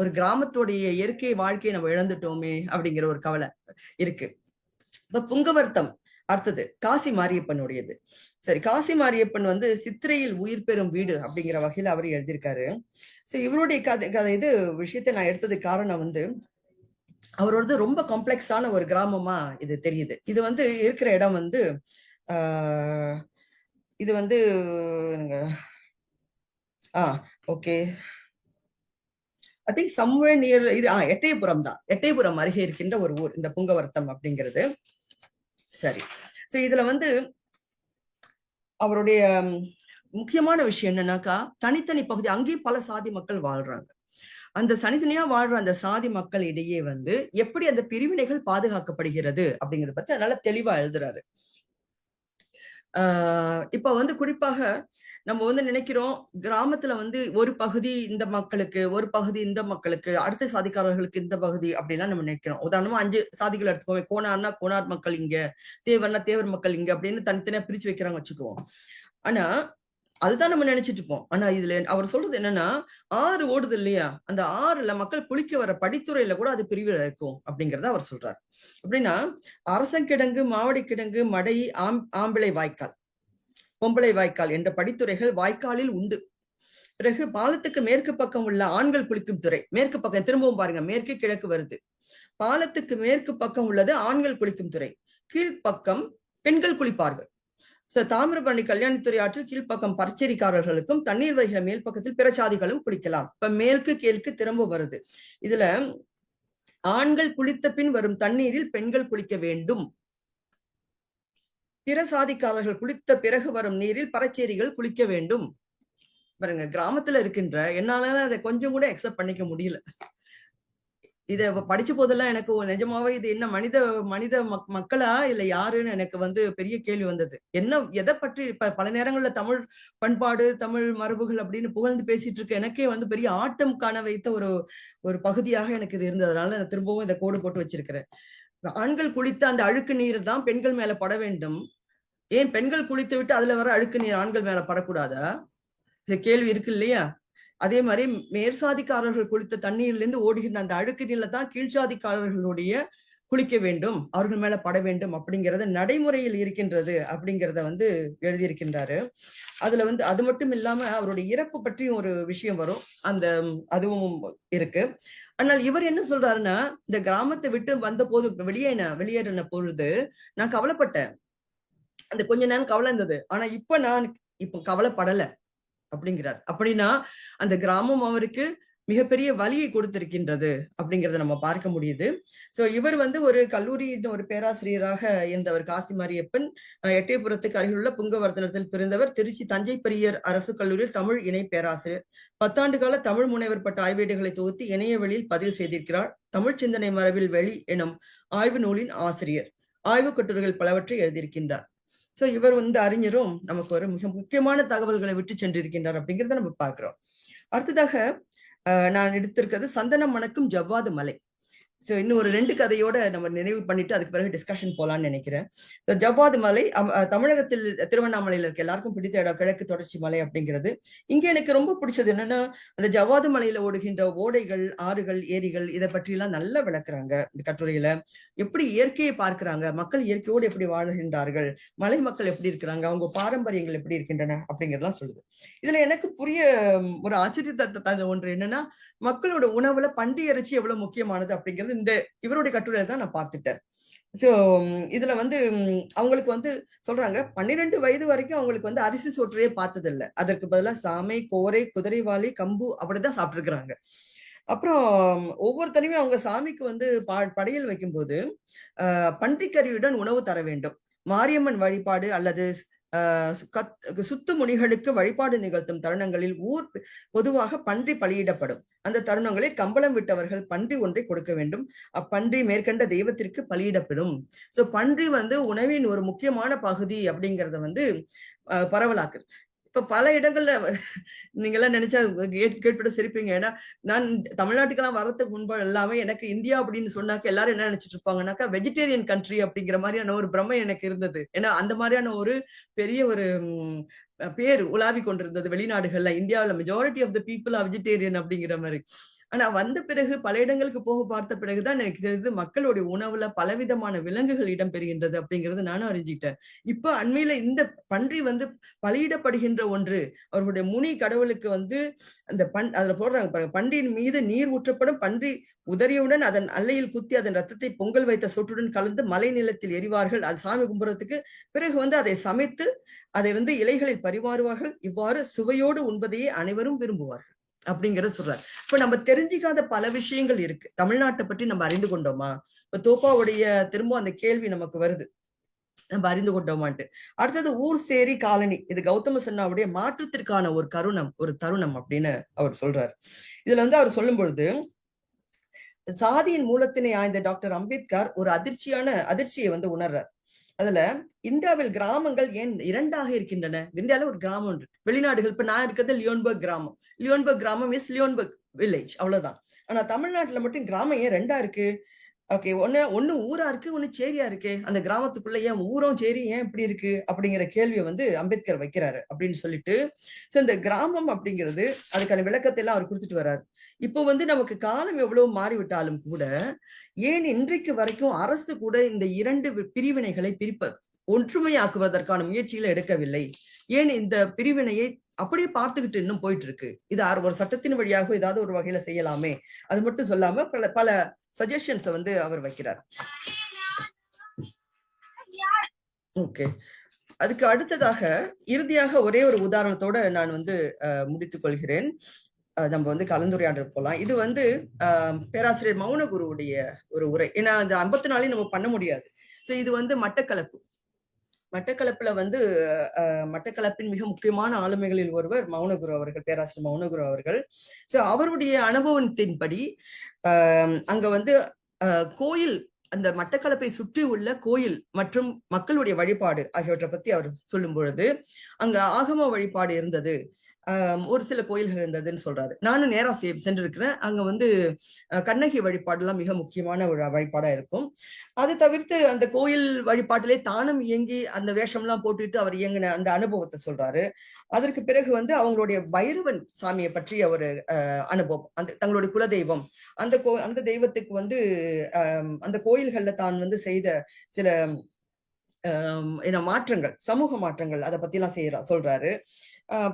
ஒரு கிராமத்துடைய இயற்கை வாழ்க்கையை நம்ம இழந்துட்டோமே அப்படிங்கிற ஒரு கவலை இருக்கு. இப்ப புங்கவர்த்தம் அடுத்தது காசி மாரியப்பனுடையது. சரி, காசி மாரியப்பன் சித்திரையில் உயிர் பெறும் வீடு அப்படிங்கிற வகையில அவர் எழுதியிருக்காரு. சோ இவருடைய கதை இது விஷயத்தை நான் எடுத்தது காரணம் அவரோட ரொம்ப காம்ப்ளெக்ஸான ஒரு கிராமமா இது தெரியுது. இது இருக்கிற இடம் இது okay, I think somewhere near இது எட்டயபுரம் தான். எட்டயபுரம் அருகே இருக்கின்ற ஒரு ஊர் இந்த புங்கவர்த்தம் அப்படிங்கிறது. சரி, சோ இதுல அவருடைய முக்கியமான விஷயம் என்னன்னாக்கா, தனித்தனி பகுதி, அங்கேயும் பல சாதி மக்கள் வாழ்றாங்க. அந்த தனித்தனியா வாழ்ற அந்த சாதி மக்கள் இடையே எப்படி அந்த பிரிவினைகள் பாதுகாக்கப்படுகிறது அப்படிங்கறத பத்தி அதனால தெளிவா எழுதுறாரு. இப்ப குறிப்பாக நம்ம நினைக்கிறோம், கிராமத்துல ஒரு பகுதி இந்த மக்களுக்கு, ஒரு பகுதி இந்த மக்களுக்கு, அடுத்த சாதிக்காரர்களுக்கு இந்த பகுதி அப்படின்னா நம்ம நினைக்கிறோம். உதாரணமா 5 சாதிகள் எடுத்துக்கோங்க. கோனார்னா கோனார் மக்கள் இங்க, தேவர்னா தேவர் மக்கள் இங்க அப்படின்னு தனித்தனியா பிரிச்சு வைக்கிறாங்க வச்சுக்குவோம். ஆனா அதுதான் நம்ம நினைச்சிட்டு இருப்போம். ஆனா இதுல அவர் சொல்றது என்னன்னா, ஆறு ஓடுது இல்லையா, அந்த ஆறுல மக்கள் குளிக்க வர படித்துறையில கூட அது பிரிவு இருக்கும் அப்படிங்கறத அவர் சொல்றாரு. அப்படின்னா அரசங்கிடங்கு, மாவடி கிடங்கு, மடை, ஆம்பிளை வாய்க்கால், பொம்பளை வாய்க்கால் என்ற படித்துறைகள் வாய்க்காலில் உண்டு. பிறகு பாலத்துக்கு மேற்கு பக்கம் உள்ள ஆண்கள் குளிக்கும் துறை, மேற்கு பக்கம் திரும்பவும் பாருங்க, மேற்கு கிழக்கு வருது. பாலத்துக்கு மேற்கு பக்கம் உள்ளது ஆண்கள் குளிக்கும் துறை, கீழ்ப்பக்கம் பெண்கள் குளிப்பார்கள். தாமிரபரணி கல்யாணித்துறை ஆற்றில் கீழ்ப்பக்கம் பரிச்சரிக்காரர்களுக்கும், தண்ணீர் வைகிற மேல் பக்கத்தில் பிற சாதிகளும் குளிக்கலாம். இப்ப மேற்கு கீழ்க்கு திரும்ப வருது. இதுல ஆண்கள் குளித்த பின் வரும் தண்ணீரில் பெண்கள் குளிக்க வேண்டும். பிற சாதிக்காரர்கள் குளித்த பிறகு வரும் நீரில் பரச்சேரிகள் குளிக்க வேண்டும். பாருங்க, கிராமத்துல இருக்கின்ற என்னால அதை கொஞ்சம் கூட அக்செப்ட் பண்ணிக்க முடியல. இத படிச்ச போதெல்லாம் எனக்கு நிஜமாவே இது என்ன மனித மக்களா இல்ல யாருன்னு எனக்கு பெரிய கேள்வி வந்தது. எதை பற்றி பல நேரங்கள்ல தமிழ் பண்பாடு, தமிழ் மரபுகள் அப்படின்னு புகழ்ந்து பேசிட்டு இருக்க எனக்கே பெரிய ஆட்டம் காண வைத்த ஒரு பகுதியாக எனக்கு இது இருந்ததுனால நான் திரும்பவும் இதை கோடு போட்டு வச்சிருக்கிறேன். ஆண்கள் குளித்த அந்த அழுக்கு நீர் தான் பெண்கள் மேல பட வேண்டும். ஏன் பெண்கள் குளித்து விட்டு அதுல வர அழுக்கு நீர் ஆண்கள் மேல படக்கூடாதா? இந்த கேள்வி இருக்கு இல்லையா? அதே மாதிரி மேற்சாதிக்காரர்கள் குளித்த தண்ணீர்ல ஓடுகின்ற அந்த அழுக்கு நீர்ல தான் கீழ்சாதிக்காரர்களுடைய குளிக்க வேண்டும், அவர்கள் மேல பட வேண்டும் அப்படிங்கறது நடைமுறையில் இருக்கின்றது அப்படிங்கிறத எழுதியிருக்கின்றாரு. அதுல அது மட்டும் இல்லாம அவருடைய இறப்பு பற்றியும் ஒரு விஷயம் வரும், அதுவும் இருக்கு. ஆனால் இவர் என்ன சொல்றாருன்னா, இந்த கிராமத்தை விட்டு வந்த போது வெளியேறின பொழுது நான் கவலைப்பட்டேன். அந்த கொஞ்ச நேரம் கவலை இருந்தது. ஆனா இப்ப கவலைப்படல அப்படிங்கிறார். அப்படின்னா அந்த கிராமம் அவருக்கு மிகப்பெரிய வலியை கொடுத்திருக்கின்றது அப்படிங்கறத நம்ம பார்க்க முடியுது. சோ இவர் வந்து ஒரு கல்லூரியின் ஒரு பேராசிரியராக இருந்தவர். காசி மாரியப்பன் எட்டயபுரத்துக்கு அருகிலுள்ள புங்கவர்தனத்தில் பிறந்தவர். திருச்சி தஞ்சை பெரியார் அரசு கல்லூரியில் தமிழ் இணை பேராசிரியர். 10 ஆண்டு கால தமிழ் முனைவர் பட்ட ஆய்வேடுகளை தொகுத்து இணைய வழியில் பதிவு செய்திருக்கிறார். தமிழ் சிந்தனை மரபில் வெளி எனும் ஆய்வு நூலின் ஆசிரியர். ஆய்வு கட்டுரைகள் பலவற்றை எழுதியிருக்கின்றார். சோ இவர் வந்து அறிஞரும் நமக்கு ஒரு மிக முக்கியமான தகவல்களை விட்டு சென்றிருக்கின்றார் அப்படிங்கிறத நம்ம பார்க்கிறோம். அடுத்ததாக நான் எடுத்திருக்கிறது சந்தனம் மணக்கும் ஜவ்வாது மலை. சோ இன்னும் ஒரு 2 கதையோட நம்ம நினைவு பண்ணிட்டு அதுக்கு பிறகு டிஸ்கஷன் போலான்னு நினைக்கிறேன். ஜவ்வாது மலை தமிழகத்தில் திருவண்ணாமலையில இருக்க எல்லாருக்கும் பிடித்த இடம் கிழக்கு தொடர்ச்சி மலை அப்படிங்கிறது. இங்க எனக்கு ரொம்ப பிடிச்சது என்னன்னா அந்த ஜவ்வாது மலையில ஓடுகின்ற ஓடைகள், ஆறுகள், ஏரிகள் இதை பற்றி எல்லாம் நல்லா விளக்குறாங்க இந்த கட்டுரையில. எப்படி இயற்கையை பார்க்கிறாங்க, மக்கள் இயற்கையோடு எப்படி வாழ்கின்றார்கள், மலை மக்கள் எப்படி இருக்கிறாங்க, அவங்க பாரம்பரியங்கள் எப்படி இருக்கின்றன அப்படிங்கிறதெல்லாம் சொல்லுது. இதுல எனக்கு ஒரு ஆச்சரியத்தை ஒன்று என்னன்னா மக்களோட உணவுல பன்றி இறைச்சி எவ்வளவு முக்கியமானது அப்படிங்கிறது இந்த இவருடைய கட்டுரையில தான் நான் பார்த்துட்டேன். ஸோ இதுல வந்து அவங்களுக்கு வந்து சொல்றாங்க 12 வயது வரைக்கும் அவங்களுக்கு வந்து அரிசி சோற்றையே பார்த்தது இல்லை. அதற்கு பதிலாக சாமை, கோரை, குதிரைவாளி, கம்பு அப்படிதான் சாப்பிட்டுருக்குறாங்க. அப்புறம் ஒவ்வொருத்தரையுமே அவங்க சாமிக்கு வந்து படையல் வைக்கும்போது பன்றிக்கறியுடன் உணவு தர வேண்டும். மாரியம்மன் வழிபாடு அல்லது சுத்து முனிகளுக்கு வழிபாடு நிகழ்த்தும் தருணங்களில் ஊர் பொதுவாக பன்றி பலியிடப்படும். அந்த தருணங்களில் கம்பளம் விட்டவர்கள் பன்றி ஒன்றை கொடுக்க வேண்டும். அப்பன்றி மேற்கண்ட தெய்வத்திற்கு பலியிடப்படும். சோ பன்றி வந்து உணவின் ஒரு முக்கியமான பகுதி அப்படிங்கறத வந்து பரவலாக்கு. இப்ப பல இடங்கள்ல நீங்க எல்லாம் நினைச்சா கேட்பட சிரிப்பீங்க. ஏன்னா நான் தமிழ்நாட்டுக்கெல்லாம் வர்றதுக்கு முன்பு எல்லாமே எனக்கு இந்தியா அப்படின்னு சொன்னாக்க எல்லாரும் என்ன நினைச்சிட்டு இருப்பாங்கன்னாக்கா வெஜிடேரியன் கண்ட்ரி அப்படிங்கிற மாதிரியான ஒரு பிரமை எனக்கு இருந்தது. ஏன்னா அந்த மாதிரியான ஒரு பெரிய ஒரு பேர் உலாவி கொண்டிருந்தது வெளிநாடுகள்ல. இந்தியாவில majority of the people are vegetarian அப்படிங்கிற மாதிரி. ஆனா வந்த பிறகு பல இடங்களுக்கு போக பார்த்த பிறகுதான் எனக்கு தெரியுது மக்களுடைய உணவுல பலவிதமான விலங்குகள் இடம் பெறுகின்றது அப்படிங்கறது நானும் அறிஞ்சிட்டேன். இப்ப அண்மையில இந்த பன்றி வந்து பலியிடப்படுகின்ற ஒன்று. அவர்களுடைய முனி கடவுளுக்கு வந்து அந்த அதுல போடுறாங்க, பன்றியின் மீது நீர் ஊற்றப்படும். பன்றி உதறியவுடன் அதன் அல்லையில் குத்தி அதன் ரத்தத்தை பொங்கல் வைத்த சொட்டுடன் கலந்து மலை நிலத்தில் எரிவார்கள். அது சாமி கும்புறதுக்கு பிறகு வந்து அதை சமைத்து அதை வந்து இலைகளில் பரிமாறுவார்கள். இவ்வாறு சுவையோடு உண்பதையே அனைவரும் விரும்புவார்கள் அப்படிங்கறத சொல்றாரு. இப்ப நம்ம தெரிஞ்சுக்காத பல விஷயங்கள் இருக்கு. தமிழ்நாட்டை பற்றி நம்ம அறிந்து கொண்டோமா? இப்ப தோப்பாவுடைய திரும்ப அந்த கேள்வி நமக்கு வருது, நம்ம அறிந்து கொண்டோமான்ட்டு. அடுத்தது ஊர் சேரி காலனி. இது கௌதம சன்னாவுடைய மாற்றத்திற்கான ஒரு தருணம் அப்படின்னு அவர் சொல்றாரு. இதுல வந்து அவர் சொல்லும் பொழுது சாதியின் மூலத்தினை ஆய்ந்த டாக்டர் அம்பேத்கர் ஒரு அதிர்ச்சியை வந்து உணர்றார். அதுல இந்தியாவில் கிராமங்கள் ஏன் 2ஆக இருக்கின்றன? இந்தியாவில ஒரு கிராமம் இருக்கு, வெளிநாடுகள் இப்ப நான் இருக்கிறது லியோன்பர்க் கிராமம். லியோன்பர்க் கிராமம் இஸ் லியோன்பர்க் வில்லேஜ், அவ்வளவுதான். ஆனா தமிழ்நாட்டுல மட்டும் கிராமம் ஏன் 2ஆ இருக்கு? ஓகே, ஒண்ணு ஊரா இருக்கு, ஒண்ணு சேரியா இருக்கு. அந்த கிராமத்துக்குள்ள ஏன் ஊரும் சேரி ஏன் இப்படி இருக்கு அப்படிங்கிற கேள்வியை வந்து அம்பேத்கர் வைக்கிறாரு அப்படின்னு சொல்லிட்டு. சோ இந்த கிராமம் அப்படிங்கிறது அதுக்கான விளக்கத்தை எல்லாம் அவர் கொடுத்துட்டு வர்றாரு. இப்போ வந்து நமக்கு காலம் எவ்வளவு மாறிவிட்டாலும் கூட ஏன் இன்றைக்கு வரைக்கும் அரசு கூட இந்த 2 பிரிவினைகளை ஒற்றுமையாக்குவதற்கான முயற்சிகளை எடுக்கவில்லை? ஏன் இந்த பிரிவினையை அப்படியே பார்த்துக்கிட்டு இன்னும் போயிட்டு இருக்கு? இது ஒரு சட்டத்தின் வழியாக ஏதாவது ஒரு வகையில செய்யலாமே, அது மட்டும் சொல்லாம பல சஜஷன்ஸ் வந்து அவர் வைக்கிறார். ஓகே, அதுக்கு அடுத்ததாக இறுதியாக ஒரே ஒரு உதாரணத்தோட நான் வந்து முடித்துக் கொள்கிறேன். நம்ம வந்து கலந்துரையாடல் போலாம். இது வந்து பேராசிரியர் மௌனகுருவுடைய ஒரு உரை. ஏன்னா அந்த 54 நம்ம பண்ண முடியாது. சோ இது வந்து மட்டக்களப்புல வந்து மட்டக்களப்பின் மிக முக்கியமான ஆளுமைகளில் ஒருவர் மௌனகுரு அவர்கள், பேராசிரியர் மௌனகுரு அவர்கள். சோ அவருடைய அனுபவத்தின்படி அங்க வந்து கோயில், அந்த மட்டக்களப்பை சுற்றி உள்ள கோயில் மற்றும் மக்களுடைய வழிபாடு ஆகியவற்றை பத்தி அவர் சொல்லும் பொழுது அங்க ஆகம வழிபாடு இருந்தது, ஒரு சில கோயில்கள் இருந்ததுன்னு சொல்றாரு. நானும் நேரா சென்றிருக்கிறேன். அங்க வந்து கண்ணகி வழிபாடு எல்லாம் மிக முக்கியமான ஒரு வழிபாடா இருக்கும். அது தவிர்த்து அந்த கோயில் வழிபாட்டிலே தானும் இயங்கி அந்த வேஷம் எல்லாம் போட்டுட்டு அவர் இயங்கின அந்த அனுபவத்தை சொல்றாரு. அதற்கு பிறகு வந்து அவங்களுடைய பைரவன் சாமியை பற்றிய ஒரு அனுபவம், அந்த தங்களுடைய குலதெய்வம், அந்த தெய்வத்துக்கு வந்து அந்த கோயில்கள்ல தான் வந்து செய்த சில மாற்றங்கள், சமூக மாற்றங்கள், அதை பத்தி எல்லாம் சொல்றாரு.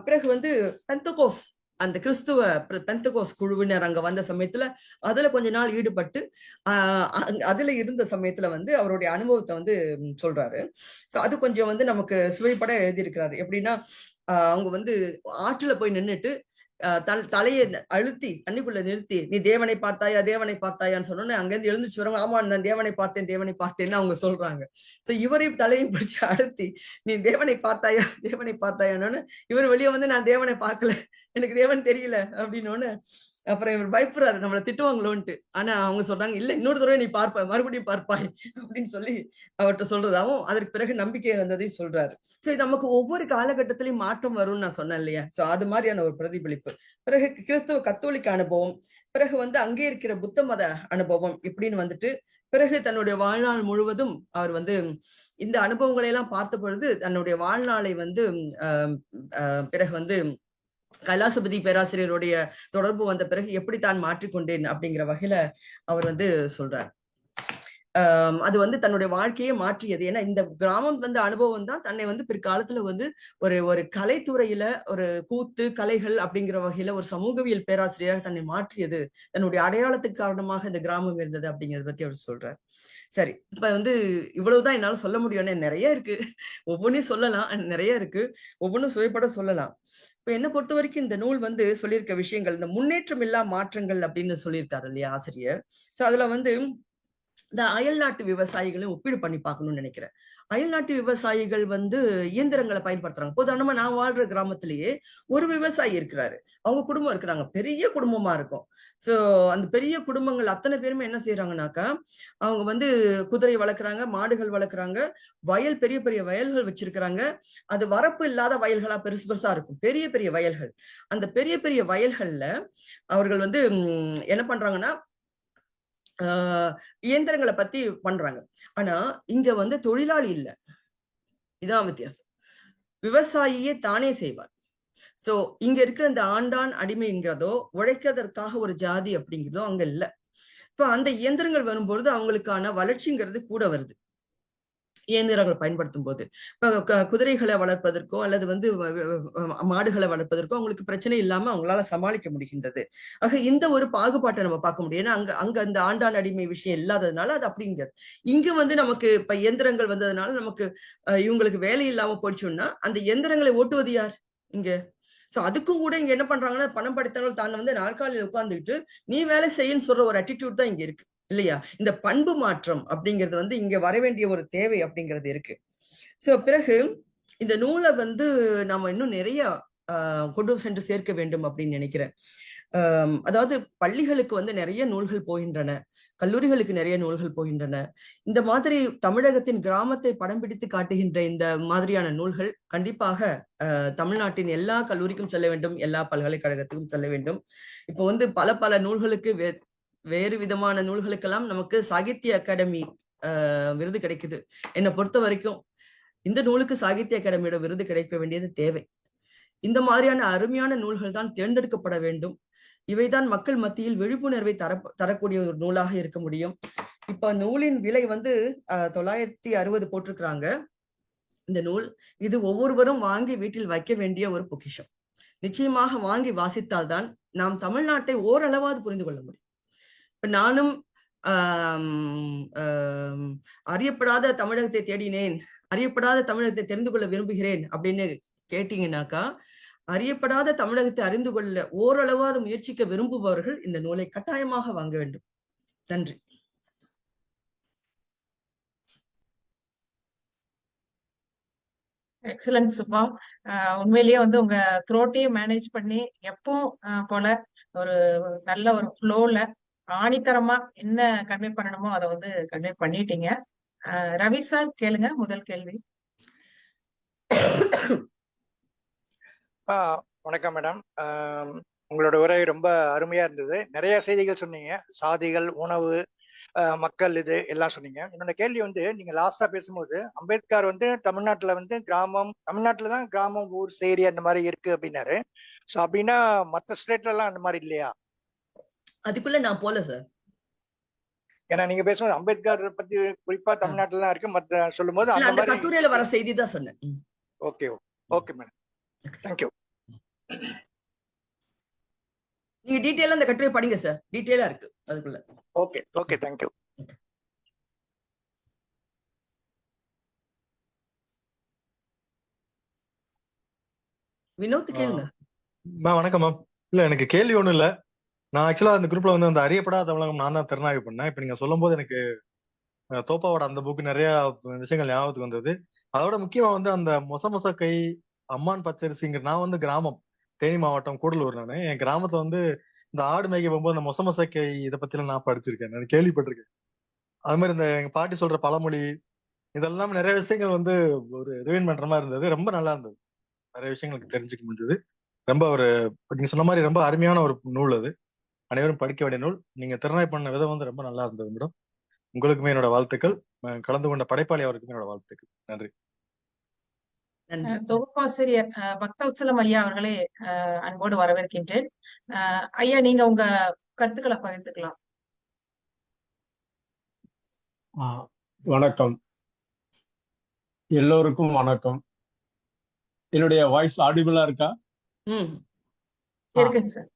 பிறகு வந்து பெந்தகோஸ், அந்த கிறிஸ்துவ பெந்தகோஸ் குழுவினர் அங்க வந்த சமயத்துல அதுல கொஞ்ச நாள் ஈடுபட்டு அதுல இருந்த சமயத்துல வந்து அவருடைய அனுபவத்தை வந்து சொல்றாரு. சோ அது கொஞ்சம் வந்து நமக்கு சுவைப்பட எழுதியிருக்கிறாரு. எப்படின்னா அவங்க வந்து ஆற்றுல போய் நின்றுட்டு தலையை அழுத்தி தண்ணிக்குள்ள நிறுத்தி நீ தேவனை பார்த்தாயா தேவனை பார்த்தாயான்னு சொன்னோன்னு அங்கிருந்து எழுந்துச்சு வரவங்க ஆமா நான் தேவனை பார்த்தேன்னு அவங்க சொல்றாங்க. சோ இவரையும் தலையும் பிடிச்சு அழுத்தி நீ தேவனை பார்த்தாயான்னு இவர் வெளியே வந்து நான் தேவனை பார்க்கல எனக்கு தேவன் தெரியல அப்படின்னு அப்புறம் இவர் பயப்படுறாரு நம்மளை திட்டுவாங்களோன்ட்டு. ஆனா அவங்க சொல்றாங்க இல்ல இன்னொரு தடவை நீ பார்ப்பாய் மறுபடியும் பார்ப்பாய் அப்படின்னு சொல்லி அவர்கிட்ட சொல்றதாவும் அதற்கு பிறகு நம்பிக்கை வந்ததையும் சொல்றாரு. சோ இது நமக்கு ஒவ்வொரு காலகட்டத்திலையும் மாற்றம் வரும்னு நான் சொன்னேன் இல்லையா. சோ அது மாதிரியான ஒரு பிரதிபலிப்பு. பிறகு கிறிஸ்துவ கத்தோலிக்க அனுபவம், பிறகு வந்து அங்கே இருக்கிற புத்த மத அனுபவம் இப்படின்னு வந்துட்டு பிறகு தன்னுடைய வாழ்நாள் முழுவதும் அவர் வந்து இந்த அனுபவங்களை எல்லாம் பார்த்த பொழுது தன்னுடைய வாழ்நாளை வந்து பிறகு வந்து கைலாசபதி பேராசிரியருடைய தொடர்பு வந்த பிறகு எப்படி தான் மாற்றிக்கொண்டேன் அப்படிங்கிற வகையில அவர் வந்து சொல்றார். அது வந்து தன்னுடைய வாழ்க்கையே மாற்றியது. ஏன்னா இந்த கிராமம் வந்து அனுபவம் தான் தன்னை வந்து பிற்காலத்துல வந்து ஒரு கலைத்துறையில ஒரு கூத்து கலைகள் அப்படிங்கிற வகையில ஒரு சமூகவியல் பேராசிரியராக தன்னை மாற்றியது. தன்னுடைய அடையாளத்துக்கு காரணமாக இந்த கிராமம் இருந்தது அப்படிங்கறத பத்தி அவர் சொல்றார். சரி, இப்ப வந்து இவ்வளவுதான் என்னால சொல்ல முடியும்னு நிறைய இருக்கு. ஒவ்வொன்றையும் சொல்லலாம், நிறைய இருக்கு. ஒவ்வொன்றும் சுவைப்பட சொல்லலாம். இப்ப என்ன பொறுத்த வரைக்கும் இந்த நூல் வந்து சொல்லியிருக்க விஷயங்கள் இந்த முன்னேற்றம் இல்லா மாற்றங்கள் அப்படின்னு சொல்லியிருக்காரு இல்லையா ஆசிரியர். சோ அதுல வந்து இந்த அயல்நாட்டு விவசாயிகளை ஒப்பீடு பண்ணி பார்க்கணும்னு நினைக்கிறேன். அயல்நாட்டு விவசாயிகள் வந்து இயந்திரங்களை பயன்படுத்துறாங்க. உதாரணமா நான் வாழ்ற கிராமத்திலேயே ஒரு விவசாயி இருக்கிறாரு, அவங்க குடும்பம் இருக்கிறாங்க, பெரிய குடும்பமா இருக்கும். சோ அந்த பெரிய குடும்பங்கள் அத்தனை பேருமே என்ன செய்யறாங்கனாக்கா அவங்க வந்து குதிரை வளர்க்குறாங்க, மாடுகள் வளர்க்குறாங்க, வயல் பெரிய பெரிய வயல்கள் வச்சிருக்கிறாங்க. அது வரப்பு இல்லாத வயல்களா பெருசு பெருசா இருக்கும், பெரிய பெரிய வயல்கள். அந்த பெரிய பெரிய வயல்கள்ல அவர்கள் வந்து என்ன பண்றாங்கன்னா இயந்திரங்களை பத்தி பண்றாங்க. ஆனா இங்க வந்து தொழிலாளி இல்ல, இதான் வித்தியாசம். விவசாயியே தானே செய்வார். சோ இங்க இருக்கிற இந்த ஆண்டான் அடிமைங்கிறதோ உழைக்கிறதற்காக ஒரு ஜாதி அப்படிங்கிறதோ அங்க இல்ல. இப்ப அந்த இயந்திரங்கள் வரும்பொழுது அவங்களுக்கான வளர்ச்சிங்கிறது கூட வருது இயந்திரங்கள் பயன்படுத்தும் போது. குதிரைகளை வளர்ப்பதற்கோ அல்லது வந்து மாடுகளை வளர்ப்பதற்கோ அவங்களுக்கு பிரச்சனை இல்லாம அவங்களால சமாளிக்க முடிகின்றது. ஆக இந்த ஒரு பாகுபாட்டை நம்ம பார்க்க முடியும். ஏன்னா அங்க அந்த ஆண்டான் அடிமை விஷயம் இல்லாததுனால அது அப்படிங்கிறது. இங்க வந்து நமக்கு இப்ப இயந்திரங்கள் வந்ததுனால நமக்கு இவங்களுக்கு வேலை இல்லாம போயிடுச்சுன்னா அந்த இயந்திரங்களை ஓட்டுவது யார் இங்க? சோ அதுக்கும் கூட இங்க என்ன பண்றாங்கன்னா பணம் படைத்தவர்கள் தான் வந்து நாற்காலியில் உட்கார்ந்துட்டு நீ வேலை செய்யன்னு சொல்ற ஒரு அட்டிடியூட் தான் இங்க இருக்கு இல்லையா. இந்த பண்பு மாற்றம் அப்படிங்கிறது வந்து இங்க வர வேண்டிய ஒரு தேவை அப்படிங்கிறது இருக்கு. சோ பிறகு இந்த நூலை வந்து நாம இன்னும் நிறைய கொண்டு சென்று சேர்க்க வேண்டும் அப்படின்னு நினைக்கிறேன். அதாவது பள்ளிகளுக்கு வந்து நிறைய நூல்கள் போகின்றன, கல்லூரிகளுக்கு நிறைய நூல்கள் போகின்றன. இந்த மாதிரி தமிழகத்தின் கிராமத்தை படம் பிடித்து காட்டுகின்ற இந்த மாதிரியான நூல்கள் கண்டிப்பாக தமிழ்நாட்டின் எல்லா கல்லூரிக்கும் செல்ல வேண்டும், எல்லா பல்கலைக்கழகத்துக்கும் செல்ல வேண்டும். இப்போ வந்து பல நூல்களுக்கு வேறு விதமான நூல்களுக்கெல்லாம் நமக்கு சாகித்ய அகாடமி விருது கிடைக்குது. என்னை பொறுத்த வரைக்கும் இந்த நூலுக்கு சாகித்ய அகாடமியோட விருது கிடைக்க வேண்டியது தேவை. இந்த மாதிரியான அருமையான நூல்கள் தான் தேர்ந்தெடுக்கப்பட வேண்டும். இவைதான் மக்கள் மத்தியில் விழிப்புணர்வை தரக்கூடிய ஒரு நூலாக இருக்க முடியும். இப்ப நூலின் விலை வந்து 960 போட்டிருக்கிறாங்க. இந்த நூல் இது ஒவ்வொருவரும் வாங்கி வீட்டில் வைக்க வேண்டிய ஒரு பொக்கிஷம். நிச்சயமாக வாங்கி வாசித்தால்தான் நாம் தமிழ்நாட்டை ஓரளவாவது புரிந்து கொள்ள முடியும். இப்ப நானும் அறியப்படாத தமிழகத்தை தேடினேன், அறியப்படாத தமிழகத்தை தெரிந்து கொள்ள விரும்புகிறேன் அப்படின்னு கேட்டீங்கன்னாக்கா அறியப்படாத தமிழகத்தை அறிந்து கொள்ள ஓரளவாவது முயற்சிக்க விரும்புபவர்கள் இந்த நூலை கட்டாயமாக வாங்க வேண்டும். நன்றி. எக்ஸலன்ட் சுபா. உண்மையிலேயே வந்து உங்க த்ரோட்டையும் மேனேஜ் பண்ணி எப்போ போல ஒரு நல்ல ஒரு ஃப்ளோல ஆணித்தரமா என்ன கன்வே பண்ணணுமோ அதை வந்து கன்வே பண்ணிட்டீங்க. ரவி சார் கேளுங்க முதல் கேள்வி. வணக்கம் மேடம். உங்களோட உரை ரொம்ப அருமையா இருந்தது. நிறைய செய்திகள் சொன்னீங்க, சாதிகள், உணவு, மக்கள், இது எல்லாம் சொன்னீங்க. என்னோட கேள்வி வந்து நீங்க லாஸ்டா பேசும்போது அம்பேத்கர் வந்து தமிழ்நாட்டுல வந்து தமிழ்நாட்டுல தான் கிராமம், ஊர், சேரி அந்த மாதிரி இருக்கு அப்படின்னாரு. ஸோ அப்படின்னா மற்ற ஸ்டேட்ல எல்லாம் அந்த மாதிரி இல்லையா? அதுக்குள்ள நான் போல சார். ஏன்னா நீங்க பேசும்போது அம்பேத்கர் பத்தி குறிப்பா தமிழ்நாட்டுல தான் இருக்கு, மற்ற சொல்லும்போது அந்த மாதிரி கட்டுரையில வர செய்தி தான் சொன்னேன். Okay okay madam, thank you. நீங்க டீடைலா அந்த கட்டுரை படிங்க சார், டீடைலா இருக்கு அதுக்குள்ள. Okay okay, thank you. வினோத் கேளுங்க. வணக்கம் மேம். இல்ல எனக்கு கேள்வி ஒண்ணும் இல்ல. நான் ஆக்சுவலா அந்த குரூப்ல வந்து அந்த அறியப்படாத தமிழகம் நான் தான் திறனாய்வு பண்ணேன். இப்ப நீங்க சொல்லும் போது எனக்கு தோப்பாவோட அந்த புக் நிறைய விஷயங்கள் ஞாபகத்துக்கு வந்தது. அதோட முக்கியமா வந்து அந்த மொசமொசக்கை, அம்மான் பச்சரிசிங்கிற, நான் வந்து கிராமம் தேனி மாவட்டம் கூடலூர். நானு என் கிராமத்துல வந்து இந்த ஆடு மேய்க்க போகும்போது அந்த மொசமொசக்கை இதை பத்திலாம் நான் படிச்சிருக்கேன், நான் கேள்விப்பட்டிருக்கேன். அது மாதிரி இந்த எங்க பாட்டி சொல்ற பழமொழி இதெல்லாம் நிறைய விஷயங்கள் வந்து ஒரு ரிவைன் பண்ற மாதிரி இருந்தது. ரொம்ப நல்லா இருந்தது. நிறைய விஷயங்களுக்கு தெரிஞ்சுக்க முடிஞ்சது. ரொம்ப ஒரு நீங்க சொன்ன மாதிரி ரொம்ப அருமையான ஒரு நூல் அது. அனைவரும் படிக்க வேண்டிய நூல். நீங்க திறனாய் பண்ண விதம் வந்து ரொம்ப நல்லா இருந்தது மேடம். உங்களுக்குமே என்னோட வாழ்த்துக்கள். கலந்து கொண்ட படைப்பாளி அவருக்குமே என்னோட வாழ்த்துக்கள். நன்றி. நன்றி. தொகுப்பாசிரியர் பக்தவத்சலம் ஐயா அவர்களே அன்போடு வரவேற்கின்றேன். ஐயா, நீங்க உங்க கருத்துக்களை பகிர்ந்துக்கலாம். வணக்கம், எல்லோருக்கும் வணக்கம். என்னுடைய வாய்ஸ் ஆடிபிளா இருக்கா? இருக்குங்க சார்.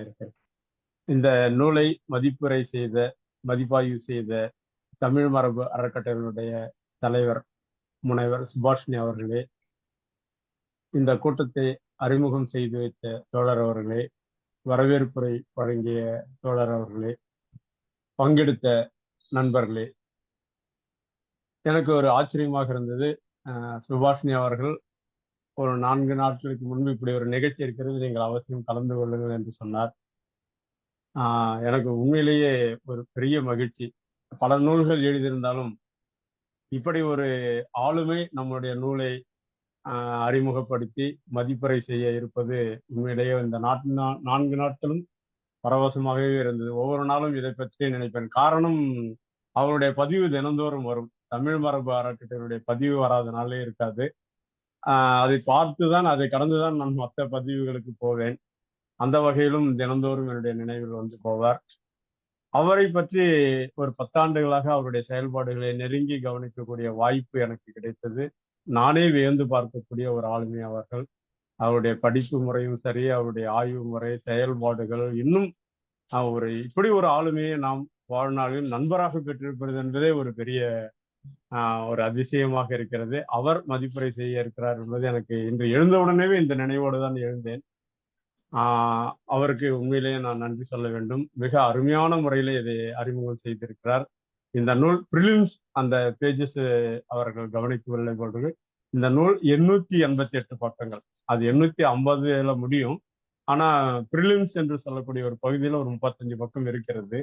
இருக்கு. இந்த நூலை மதிப்புரை செய்த, மதிப்பாய்வு செய்த தமிழ் மரபு அறக்கட்டளையினுடைய தலைவர் முனைவர் சுபாஷினி அவர்களே, இந்த கூட்டத்தை அறிமுகம் செய்து வைத்த தோழர் அவர்களே, வரவேற்புரை வழங்கிய தோழர் அவர்களே, பங்கெடுத்த நண்பர்களே, எனக்கு ஒரு ஆச்சரியமாக இருந்தது. சுபாஷினி அவர்கள் ஒரு 4 நாட்களுக்கு முன்பு இப்படி ஒரு நிகழ்ச்சி இருக்கிறது, நீங்கள் அவசியம் கலந்து கொள்ளுங்கள் என்று சொன்னார். எனக்கு உண்மையிலேயே ஒரு பெரிய மகிழ்ச்சி. பல நூல்கள் எழுதியிருந்தாலும் இப்படி ஒரு ஆளுமை நம்முடைய நூலை அறிமுகப்படுத்தி மதிப்புரை செய்ய இருப்பது உண்மையிலேயே இந்த 4 நாட்களும் பரவசமாகவே இருந்தது. ஒவ்வொரு நாளும் இதை பற்றி நினைப்பேன். காரணம், அவருடைய பதிவு தினந்தோறும் வரும். தமிழ் மரபு அறக்கட்டளையுடைய பதிவு வராத நாளே இருக்காது. அதை பார்த்துதான், அதை கடந்துதான் நான் மற்ற பதிவுகளுக்கு போவேன். அந்த வகையிலும் தினந்தோறும் என்னுடைய நினைவில் வந்து போவார். அவரை பற்றி ஒரு 10 ஆண்டுகளாக அவருடைய செயல்பாடுகளை நெருங்கி கவனிக்கக்கூடிய வாய்ப்பு எனக்கு கிடைத்தது. நானே வியந்து பார்க்கக்கூடிய ஒரு ஆளுமை அவர்கள். அவருடைய படிப்பு முறையும் சரி, அவருடைய ஆய்வு முறை, செயல்பாடுகள், இன்னும் இப்படி ஒரு ஆளுமையை நாம் வாழ்நாளில் நண்பராக பெற்றிருப்பது என்பதே ஒரு பெரிய ஒரு அதிசயமாக இருக்கிறது. அவர் மதிப்புரை செய்ய இருக்கிறார் என்பது எனக்கு இன்று எழுந்தவுடனே இந்த நினைவோடு தான் எழுந்தேன். அவருக்கு உண்மையிலேயே நான் நன்றி சொல்ல வேண்டும். மிக அருமையான முறையில இதை அறிமுகம் செய்திருக்கிறார். இந்த நூல் பிரிலிம்ஸ் அந்த பேஜஸ் அவர்கள் கவனிக்கவில்லை போன்று, இந்த நூல் 888 பக்கங்கள். அது 850 முடியும். ஆனா பிரிலிம்ஸ் என்று சொல்லக்கூடிய ஒரு பகுதியில ஒரு 35 பக்கம் இருக்கிறது.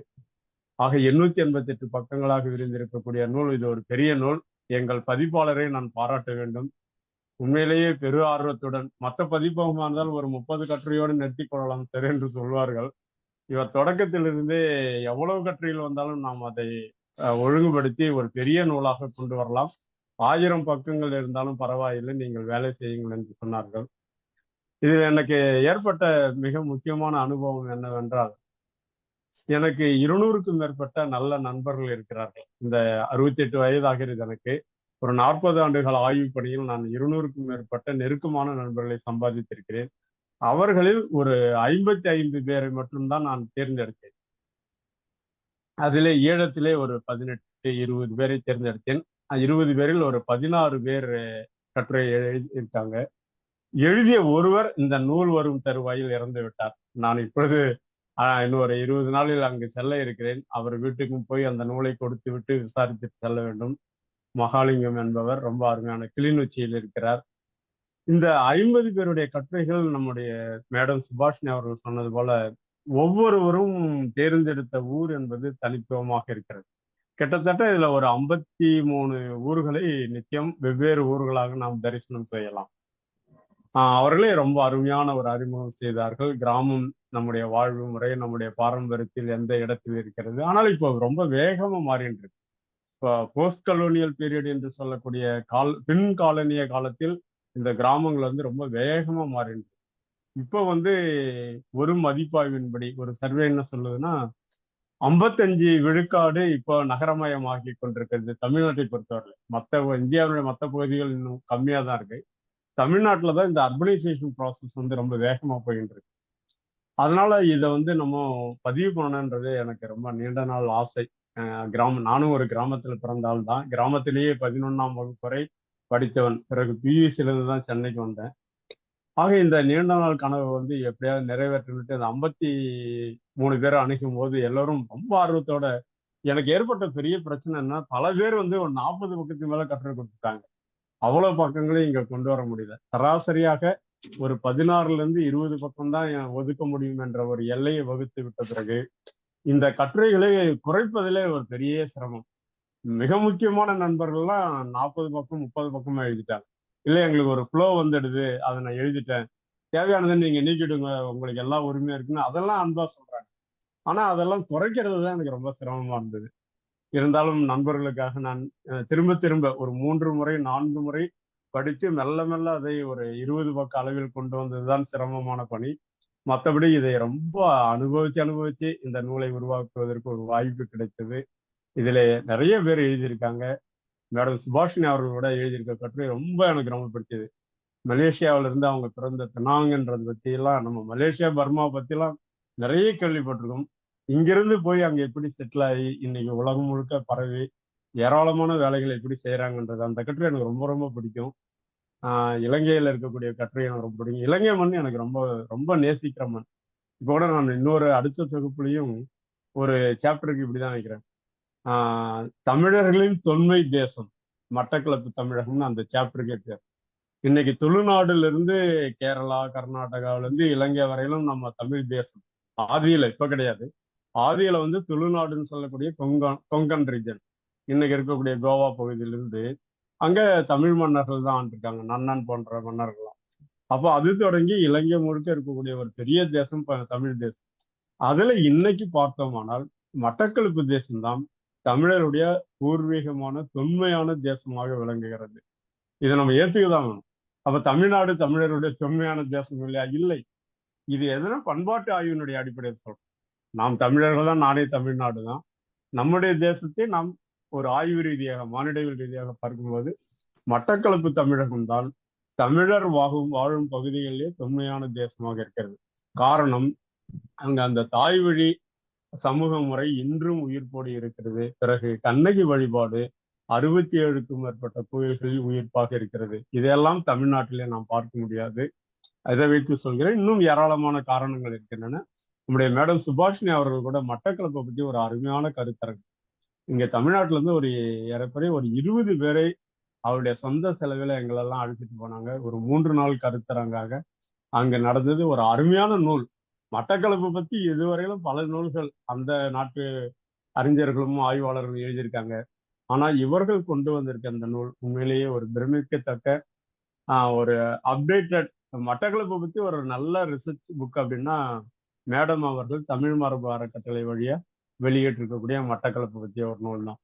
ஆக 888 பக்கங்களாக விரிந்திருக்கக்கூடிய நூல். இது ஒரு பெரிய நூல். எங்கள் பதிப்பாளரை நான் பாராட்ட வேண்டும். உண்மையிலேயே பெரு ஆர்வத்துடன், மற்ற பதிப்பகமாக இருந்தால் ஒரு 30 கட்டுரையோடு நிறுத்திக் கொள்ளலாம் சரி என்று சொல்வார்கள். இவர் தொடக்கத்திலிருந்தே எவ்வளவு கட்டுரைகள் வந்தாலும் நாம் அதை ஒழுங்குபடுத்தி ஒரு பெரிய நூலாக கொண்டு வரலாம். 1000 பக்கங்கள் இருந்தாலும் பரவாயில்லை, நீங்கள் வேலை செய்யுங்கள் என்று சொன்னார்கள். இதில் எனக்கு ஏற்பட்ட மிக முக்கியமான அனுபவம் என்னவென்றால், எனக்கு 200க்கும் மேற்பட்ட நல்ல நண்பர்கள் இருக்கிறார்கள். இந்த 68 வயது ஆகிறது எனக்கு. ஒரு 40 ஆண்டுகள் ஆய்வு பணியில் நான் 200க்கும் மேற்பட்ட நெருக்கமான நண்பர்களை சம்பாதித்திருக்கிறேன். அவர்களில் ஒரு 55 பேரை மட்டும்தான் நான் தேர்ந்தெடுத்தேன். அதிலே ஈழத்திலே ஒரு 18, 20 பேரை தேர்ந்தெடுத்தேன். 20 பேரில் ஒரு 16 பேர் கட்டுரை எழுதியிருக்காங்க. எழுதிய ஒருவர் இந்த நூல் வரும் தருவாயில் இறந்து விட்டார். நான் இப்பொழுது இன்னும் ஒரு 20 நாளில் அங்கு செல்ல இருக்கிறேன். அவர் வீட்டுக்கும் போய் அந்த நூலை கொடுத்து விட்டு விசாரித்துட்டு செல்ல வேண்டும். மகாலிங்கம் என்பவர் ரொம்ப அருமையான கிளிநொச்சியில் இருக்கிறார். இந்த 50 பேருடைய கட்டுரைகள் நம்முடைய மேடம் சுபாஷினி அவர்கள் சொன்னது போல ஒவ்வொருவரும் தேர்ந்தெடுத்த ஊர் என்பது தனித்துவமாக இருக்கிறது. கிட்டத்தட்ட இதுல ஒரு 53 ஊர்களை நிச்சயம் வெவ்வேறு ஊர்களாக நாம் தரிசனம் செய்யலாம். அவர்களே ரொம்ப அருமையான ஒரு அறிமுகம் செய்தார்கள். கிராமம் நம்முடைய வாழ்வு முறை, நம்முடைய பாரம்பரியத்தில் எந்த இடத்தில் இருக்கிறது. ஆனால் இப்போ ரொம்ப வேகமா மாறிட்டு இருக்கு. இப்போ போஸ்ட் கலோனியல் பீரியட் என்று சொல்லக்கூடிய பின் காலனிய காலத்தில் இந்த கிராமங்கள் வந்து ரொம்ப வேகமா மாறிட்டு. இப்போ வந்து ஒரு மதிப்பாய்வின்படி ஒரு சர்வே என்ன சொல்லுதுன்னா, 55 விழுக்காடு இப்போ நகரமயமாகி கொண்டிருக்கிறது தமிழ்நாட்டை பொறுத்தவரை. இந்தியாவுடைய மற்ற பகுதிகள் இன்னும் கம்மியா தான் இருக்கு. தமிழ்நாட்டில் தான் இந்த அர்பனைசேஷன் ப்ராசஸ் வந்து ரொம்ப வேகமா போயிட்டு இருக்கு. அதனால இதை வந்து நம்ம பதிவு பண்ணணுன்றது எனக்கு ரொம்ப நீண்ட நாள் ஆசை. நானும் ஒரு கிராமத்துல பிறந்த ஆள் தான். கிராமத்திலேயே 11ஆம் வகுப்பு வரை படித்தவன். பிறகு பியூசில இருந்து தான் சென்னைக்கு வந்தேன். ஆக இந்த நீண்ட நாள் கனவு வந்து எப்படியாவது நிறைவேற்றிட்டு அந்த 53 பேரை அணுகும் போது எல்லாரும் ரொம்ப ஆர்வத்தோட எனக்கு ஏற்பட்ட பெரிய பிரச்சனை என்ன, பல பேர் வந்து ஒரு 40 பக்கத்துக்கு மேல கட்டுரை கொடுத்துட்டாங்க. அவ்வளவு பக்கங்களையும் இங்க கொண்டு வர முடியல. சராசரியாக ஒரு 16ல இருந்து 20 பக்கம் தான் ஒதுக்க முடியும் என்ற ஒரு எல்லையை வகுத்து விட்ட பிறகு இந்த கட்டுரைகளை குறைப்பதிலே ஒரு பெரிய சிரமம். மிக முக்கியமான நண்பர்கள்லாம் 40 பக்கம் 30 பக்கமா எழுதிட்டாங்க. இல்லை எங்களுக்கு ஒரு ஃப்ளோ வந்துடுது, அதை நான் எழுதிட்டேன், தேவையானதை நீங்க நீக்கிடுங்க, உங்களுக்கு எல்லா உரிமையும் இருக்குன்னு அதெல்லாம் அன்பா சொல்றாங்க. ஆனா அதெல்லாம் குறைக்கிறது தான் எனக்கு ரொம்ப சிரமமா இருந்தது. இருந்தாலும் நண்பர்களுக்காக நான் திரும்ப திரும்ப ஒரு 3 முறை 4 முறை படித்து மெல்ல மெல்ல அதை ஒரு 20 பக்க அளவில் கொண்டு வந்ததுதான் சிரமமான பணி. மற்றபடி இதை ரொம்ப அனுபவிச்சு இந்த நூலை உருவாக்குவதற்கு ஒரு வாய்ப்பு கிடைத்தது. இதுல நிறைய பேர் எழுதியிருக்காங்க. மேடம் சுபாஷினி அவர்களோட எழுதியிருக்க கட்டுரை எனக்கு ரொம்ப பிடிச்சது. மலேசியாவில இருந்து அவங்க பிறந்த பெனாங்கன்றது பத்தி எல்லாம் நம்ம மலேசியா பர்மா பத்தி எல்லாம் நிறைய கேள்விப்பட்டிருக்கோம். இங்கிருந்து போய் அங்க எப்படி செட்டில் ஆகி இன்னைக்கு உலகம் முழுக்க பரவி ஏராளமான வேலைகளை எப்படி செய்யறாங்கன்றது அந்த கட்டுரை எனக்கு ரொம்ப ரொம்ப பிடிக்கும். இலங்கையில இருக்கக்கூடிய கட்டுரை எனக்கு ரொம்ப பிடிக்கும். இலங்கை மண் எனக்கு ரொம்ப ரொம்ப நேசிக்கிற மண். இப்போ கூட நான் இன்னொரு அடுத்த தொகுப்புலையும் ஒரு சாப்டருக்கு இப்படிதான் வைக்கிறேன். தமிழர்களின் தொன்மை தேசம் மட்டக்களப்பு தமிழகம்னு அந்த சாப்டருக்கே பேர். இன்னைக்கு துளுநாடுல இருந்து கேரளா கர்நாடகாவில இருந்து இலங்கை வரையிலும் நம்ம தமிழ் தேசம். ஆதியில இப்ப கிடையாது, ஆதியில வந்து துளுநாடுன்னு சொல்லக்கூடிய கொங்கன் ரீஜன், இன்னைக்கு இருக்கக்கூடிய கோவா பகுதியிலிருந்து அங்க தமிழ் மன்னர்கள் தான் ஆண்டிருக்காங்க, நன்னன் போன்ற மன்னர்கள்லாம். அப்போ அது தொடங்கி இலங்கை முழுக்க இருக்கக்கூடிய ஒரு பெரிய தேசம் தமிழ் தேசம். அதுல இன்னைக்கு பார்த்தோமானால் மட்டக்களப்பு தேசம்தான் தமிழருடைய பூர்வீகமான தொன்மையான தேசமாக விளங்குகிறது. இதை நம்ம ஏத்துக்கதான் வேணும். அப்ப தமிழ்நாடு தமிழருடைய தொன்மையான தேசம் இல்லையா? இல்லை. இது எதனா பண்பாட்டு ஆய்வினுடைய அடிப்படையில் சொல்றோம். நாம் தமிழர்கள் தான், நானே தமிழ்நாடு தான். நம்முடைய தேசத்தை நாம் ஒரு ஆய்வு ரீதியாக மானிடவியல் ரீதியாக பார்க்கும்போது மட்டக்களப்பு தமிழகம் தான் தமிழர் வாழும் பகுதிகளிலே தொன்மையான தேசமாக இருக்கிறது. காரணம், அங்க அந்த தாய் வழி சமூக முறை இன்றும் உயிர்ப்போடு இருக்கிறது. பிறகு கண்ணகி வழிபாடு 67க்கும் மேற்பட்ட கோயில்களில் உயிர்ப்பாக இருக்கிறது. இதெல்லாம் தமிழ்நாட்டிலே நாம் பார்க்க முடியாது. அதை வைத்து சொல்கிறேன். இன்னும் ஏராளமான காரணங்கள் இருக்கின்றன. நம்முடைய மேடம் சுபாஷினி அவர்கள் கூட மட்டக்களப்பை பற்றி ஒரு அருமையான கருத்தரங்கு இங்க தமிழ்நாட்டில இருந்து ஒரு ஏறக்குறைய ஒரு 20 பேரை அவருடைய சொந்த செலவில் எங்களெல்லாம் அழைச்சிட்டு போனாங்க. ஒரு 3 நாள் கருத்தரங்காக அங்க நடந்தது. ஒரு அருமையான நூல். மட்டக்களப்பை பத்தி இதுவரையிலும் பல நூல்கள் அந்த நாட்டு அறிஞர்களும் ஆய்வாளர்களும் எழுதியிருக்காங்க. ஆனா இவர்கள் கொண்டு வந்திருக்க அந்த நூல் உண்மையிலேயே ஒரு பிரமிக்கத்தக்க ஒரு அப்டேட்டட் மட்டக்களப்பை பத்தி ஒரு நல்ல ரிசர்ச் புக் அப்படின்னா மேடம் அவர்கள் தமிழ் மரபு அறக்கட்டளை வழியா வெளியிட்டிருக்கக்கூடிய மட்டக்களப்பை பற்றிய ஒரு நூல் தான்.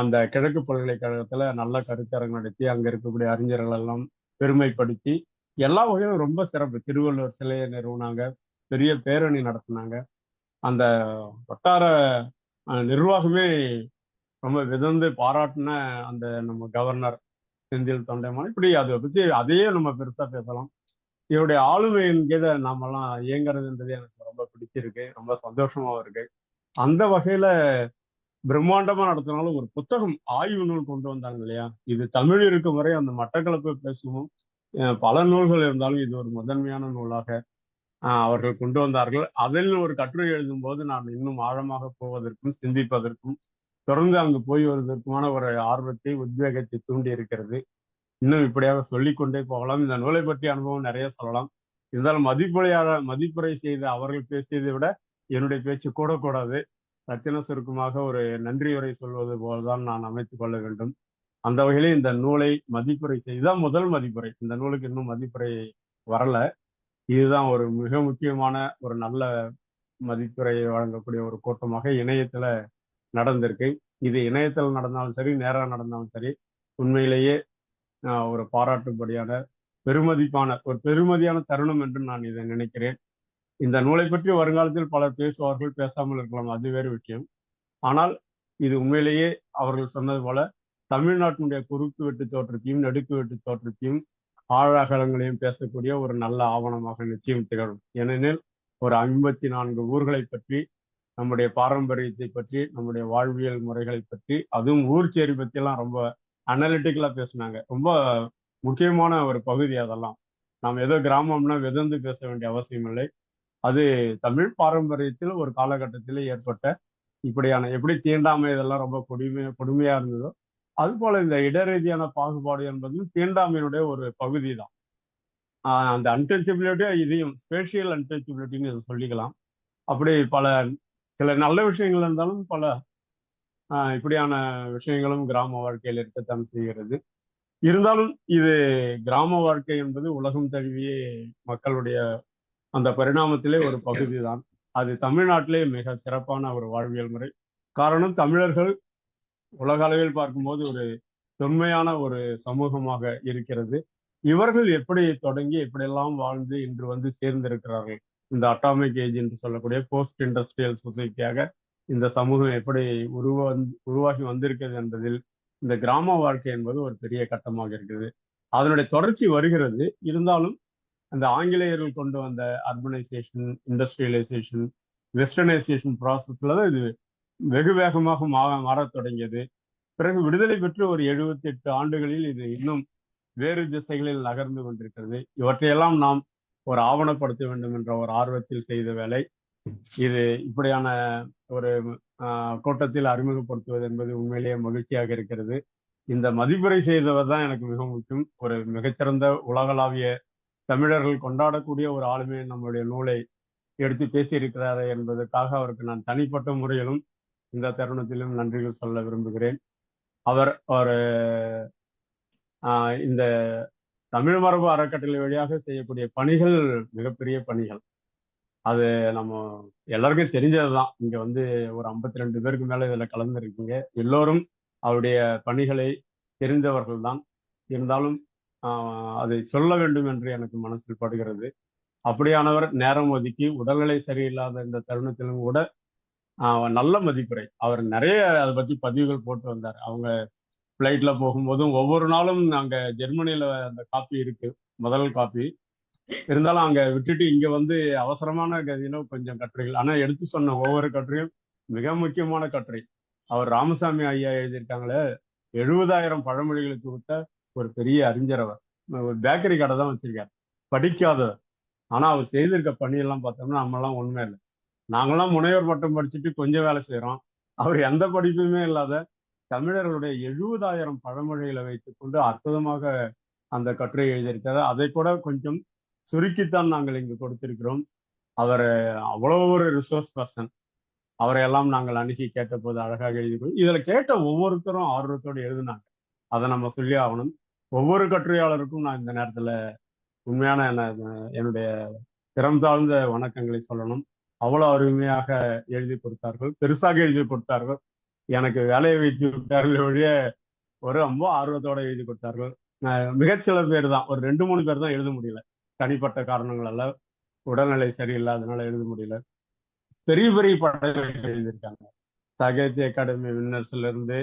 அந்த கிழக்கு பல்கலைக்கழகத்துல நல்ல கருத்தரங்கு நடத்தி அங்க இருக்கக்கூடிய அறிஞர்கள் எல்லாம் பெருமைப்படுத்தி எல்லா வகையிலும் ரொம்ப சிறப்பு. திருவள்ளுவர் சிலையை நிறுவனாங்க, பெரிய பேரணி நடத்தினாங்க. அந்த வட்டார நிர்வாகமே ரொம்ப விதந்து பாராட்டின அந்த நம்ம கவர்னர் செந்தில் தொண்டைமான். இப்படி அதை பத்தி அதையே நம்ம பெருசா பேசலாம். இவருடைய ஆளுமையின் கீழே நாமெல்லாம் இயங்குறதுன்றது எனக்கு ரொம்ப பிடிச்சிருக்கு, ரொம்ப சந்தோஷமாவும் இருக்கு. அந்த வகையில பிரம்மாண்டமா நடத்தினாலும் ஒரு புத்தகம் ஆய்வு நூல் கொண்டு வந்தாங்க இல்லையா? இது தமிழ் இருக்கும் வரை அந்த மட்டக்களப்பு பேசுவோம் பல நூல்கள் இருந்தாலும் இது ஒரு முதன்மையான நூலாக அவர்கள் கொண்டு வந்தார்கள். அதில் ஒரு கட்டுரை எழுதும் போது நான் இன்னும் ஆழமாக போவதற்கும் சிந்திப்பதற்கும் தொடர்ந்து அங்கு போய் வருவதற்குமான ஒரு ஆர்வத்தை உத்வேகத்தை தூண்டி இருக்கிறது. இன்னும் இப்படியாக சொல்லிக்கொண்டே போகலாம். இந்த நூலை பற்றிய அனுபவம் நிறைய சொல்லலாம். இருந்தாலும் மதிப்புரை செய்த அவர்கள் பேசியதை விட என்னுடைய பேச்சு கூடக்கூடாது. ரத்தின சுருக்கமாக ஒரு நன்றியுரை சொல்வது போல்தான் நான் அமைத்துக் கொள்ள வேண்டும். அந்த வகையிலே இந்த நூலை மதிப்புரை செய்துதான் முதல் மதிப்புரை. இந்த நூலுக்கு இன்னும் மதிப்புரை வரல. இதுதான் ஒரு மிக முக்கியமான ஒரு நல்ல மதிப்புரையை வழங்கக்கூடிய ஒரு கூட்டமாக இணையத்துல நடந்திருக்கு. இது இணையத்தில் நடந்தாலும் சரி, நேராக நடந்தாலும் சரி, உண்மையிலேயே ஒரு பாராட்டும்படியான பெருமதியான தருணம் என்று நான் இதை நினைக்கிறேன். இந்த நூலை பற்றி வருங்காலத்தில் பலர் பேசுவார்கள், பேசாமல் இருக்கலாம், அது வேறு விஷயம். ஆனால் இது உண்மையிலேயே அவர்கள் சொன்னது போல தமிழ்நாட்டினுடைய குறுக்கு வெட்டு தோற்றத்தையும் நெடுக்கு வெட்டு தோற்றத்தையும் ஆழகலங்களையும் பேசக்கூடிய ஒரு நல்ல ஆவணமாக நிச்சயம் திகழும். ஏனெனில் ஒரு 54 ஊர்களை பற்றி, நம்முடைய பாரம்பரியத்தை பற்றி, நம்முடைய வாழ்வியல் முறைகளை பற்றி, அதுவும் ஊர்ச்சேரி பத்தி எல்லாம் ரொம்ப அனலிட்டிக்கலா பேசினாங்க. ரொம்ப முக்கியமான ஒரு பகுதி அதெல்லாம். நாம் ஏதோ கிராமம்னா விதந்து பேச வேண்டிய அவசியம் இல்லை. அது தமிழ் பாரம்பரியத்தில் ஒரு காலகட்டத்தில் ஏற்பட்ட இப்படியான எப்படி தீண்டாமை இதெல்லாம் ரொம்ப கொடுமையா இருந்ததோ அது போல இந்த இடரீதியான பாகுபாடு என்பதும் தீண்டாமையினுடைய ஒரு பகுதி தான். அந்த அன்டச்சபிலிட்டியா இதையும் ஸ்பேஷியல் அன்டச்சபிலிட்டின்னு இதை சொல்லிக்கலாம். அப்படி பல சில நல்ல விஷயங்கள் இருந்தாலும் பல இப்படியான விஷயங்களும் கிராம வாழ்க்கையில் இருக்கத்தான் செய்கிறது. இருந்தாலும் இது கிராம வாழ்க்கை என்பது உலகம் தழுவிய மக்களுடைய அந்த பரிணாமத்திலே ஒரு பகுதி தான். அது தமிழ்நாட்டிலே மிக சிறப்பான ஒரு வாழ்வியல் முறை. காரணம், தமிழர்கள் உலக அளவில் பார்க்கும்போது ஒரு தொன்மையான ஒரு சமூகமாக இருக்கிறது. இவர்கள் எப்படி தொடங்கி எப்படியெல்லாம் வாழ்ந்து இன்று வந்து சேர்ந்திருக்கிறார்கள். இந்த அட்டாமிக் ஏஜ் என்று சொல்லக்கூடிய போஸ்ட் இண்டஸ்ட்ரியல் சொசைட்டியாக இந்த சமூகம் எப்படி உருவாகி வந்திருக்கிறது என்பதில் இந்த கிராம வாழ்க்கை என்பது ஒரு பெரிய கட்டமாக இருக்குது. அதனுடைய தொடர்ச்சி வருகிறது. இருந்தாலும் அந்த ஆங்கிலேயர்கள் கொண்டு வந்த அர்பனைசேஷன், இண்டஸ்ட்ரியலைசேஷன், வெஸ்டர்னைசேஷன் ப்ராசஸ்ல தான் இது வெகு வேகமாக மாறத் தொடங்கியது. பிறகு விடுதலை பெற்று ஒரு 78 ஆண்டுகளில் இது இன்னும் வேறு திசைகளில் நகர்ந்து கொண்டிருக்கிறது. இவற்றையெல்லாம் நாம் ஒரு ஆவணப்படுத்த வேண்டும் என்ற ஒரு ஆர்வத்தில் செய்த வேலை இது. இப்படியான ஒரு கூட்டத்தில் அறிமுகப்படுத்துவது என்பது உண்மையிலேயே மகிழ்ச்சியாக இருக்கிறது. இந்த மதிப்புரை செய்தவர் தான் எனக்கு மிக முக்கியம். ஒரு மிகச்சிறந்த உலகளாவிய தமிழர்கள் கொண்டாடக்கூடிய ஒரு ஆளுமை நம்முடைய நூலை எடுத்து பேசியிருக்கிறாரு என்பதற்காக அவருக்கு நான் தனிப்பட்ட முறையிலும் இந்த தருணத்திலும் நன்றிகள் சொல்ல விரும்புகிறேன். அவர் ஒரு இந்த தமிழ் மரபு அறக்கட்டளை வழியாக செய்யக்கூடிய பணிகள் மிகப்பெரிய பணிகள். அது நம்ம எல்லாருக்கும் தெரிஞ்சதுதான். இங்க வந்து ஒரு 52 பேருக்கு மேல இதுல கலந்துருக்கீங்க. எல்லோரும் அவருடைய பணிகளை தெரிந்தவர்கள் தான். இருந்தாலும் அதை சொல்ல வேண்டும் என்று எனக்கு மனசில் படுகிறது. அப்படியானவர் நேரம் ஒதுக்கி உடல்நிலை சரியில்லாத இந்த தருணத்திலும் கூட நல்ல மதிப்புரை. அவர் நிறைய அதை பத்தி பதிவுகள் போட்டு வந்தார். அவங்க பிளைட்ல போகும்போதும் ஒவ்வொரு நாளும் அங்க ஜெர்மனியில அந்த காப்பி இருக்கு, முதல் காப்பி இருந்தாலும் அங்க விட்டுட்டு இங்க வந்து அவசரமான கதியில கொஞ்சம் கட்டுரைகள். ஆனா எடுத்து சொன்ன ஒவ்வொரு கட்டுரையும் மிக முக்கியமான கட்டுரை. அவர் ராமசாமி ஐயா எழுதியிருக்காங்களே, 70,000 பழமொழிகளுக்கு கொடுத்த ஒரு பெரிய அறிஞர். அவர் ஒரு பேக்கரி கடை தான் வச்சிருக்காரு, படிக்காதவர். ஆனா அவர் செய்திருக்க பணியெல்லாம் பார்த்தோம்னா நம்மெல்லாம் உண்மை இல்லை. நாங்கெல்லாம் முனைவர் பட்டம் படிச்சுட்டு கொஞ்சம் வேலை செய்யறோம். அவர் எந்த படிப்புமே இல்லாத தமிழர்களுடைய 70,000 பழமொழிகளை வைத்துக் கொண்டு அற்புதமாக அந்த கட்டுரை எழுதியிருக்காரு. அதை கூட கொஞ்சம் சுருக்கித்தான் நாங்கள் இங்கு கொடுத்திருக்கிறோம். அவர் அவ்வளவு ஒரு ரிசோர்ஸ் பர்சன். அவரை எல்லாம் நாங்கள் அணுகி கேட்ட போது அழகாக எழுதிக்கிறோம். இதுல கேட்ட ஒவ்வொருத்தரும் ஆர்வத்தோடு எழுதினாங்க. அதை நம்ம சொல்லி ஆகணும். ஒவ்வொரு கட்டுரையாளருக்கும் நான் இந்த நேரத்துல உண்மையான என்னுடைய திறம் தாழ்ந்த வணக்கங்களை சொல்லணும். அவ்வளவு அருமையாக எழுதி கொடுத்தார்கள், பெருசாக எழுதி கொடுத்தார்கள். எனக்கு வேலையை வைத்து விட்டார்கள் ஒழிய ஒரு ரொம்ப ஆர்வத்தோட எழுதி கொடுத்தார்கள். மிகச்சில பேர் தான், ஒரு 2-3 பேர் தான் எழுத முடியல. தனிப்பட்ட காரணங்களால, உடல்நிலை சரியில்லாதனால எழுத முடியல. பெரிய பெரிய படங்கள் எழுதியிருக்காங்க. சாகித்ய அகாடமி வின்னர்ஸ்ல இருந்து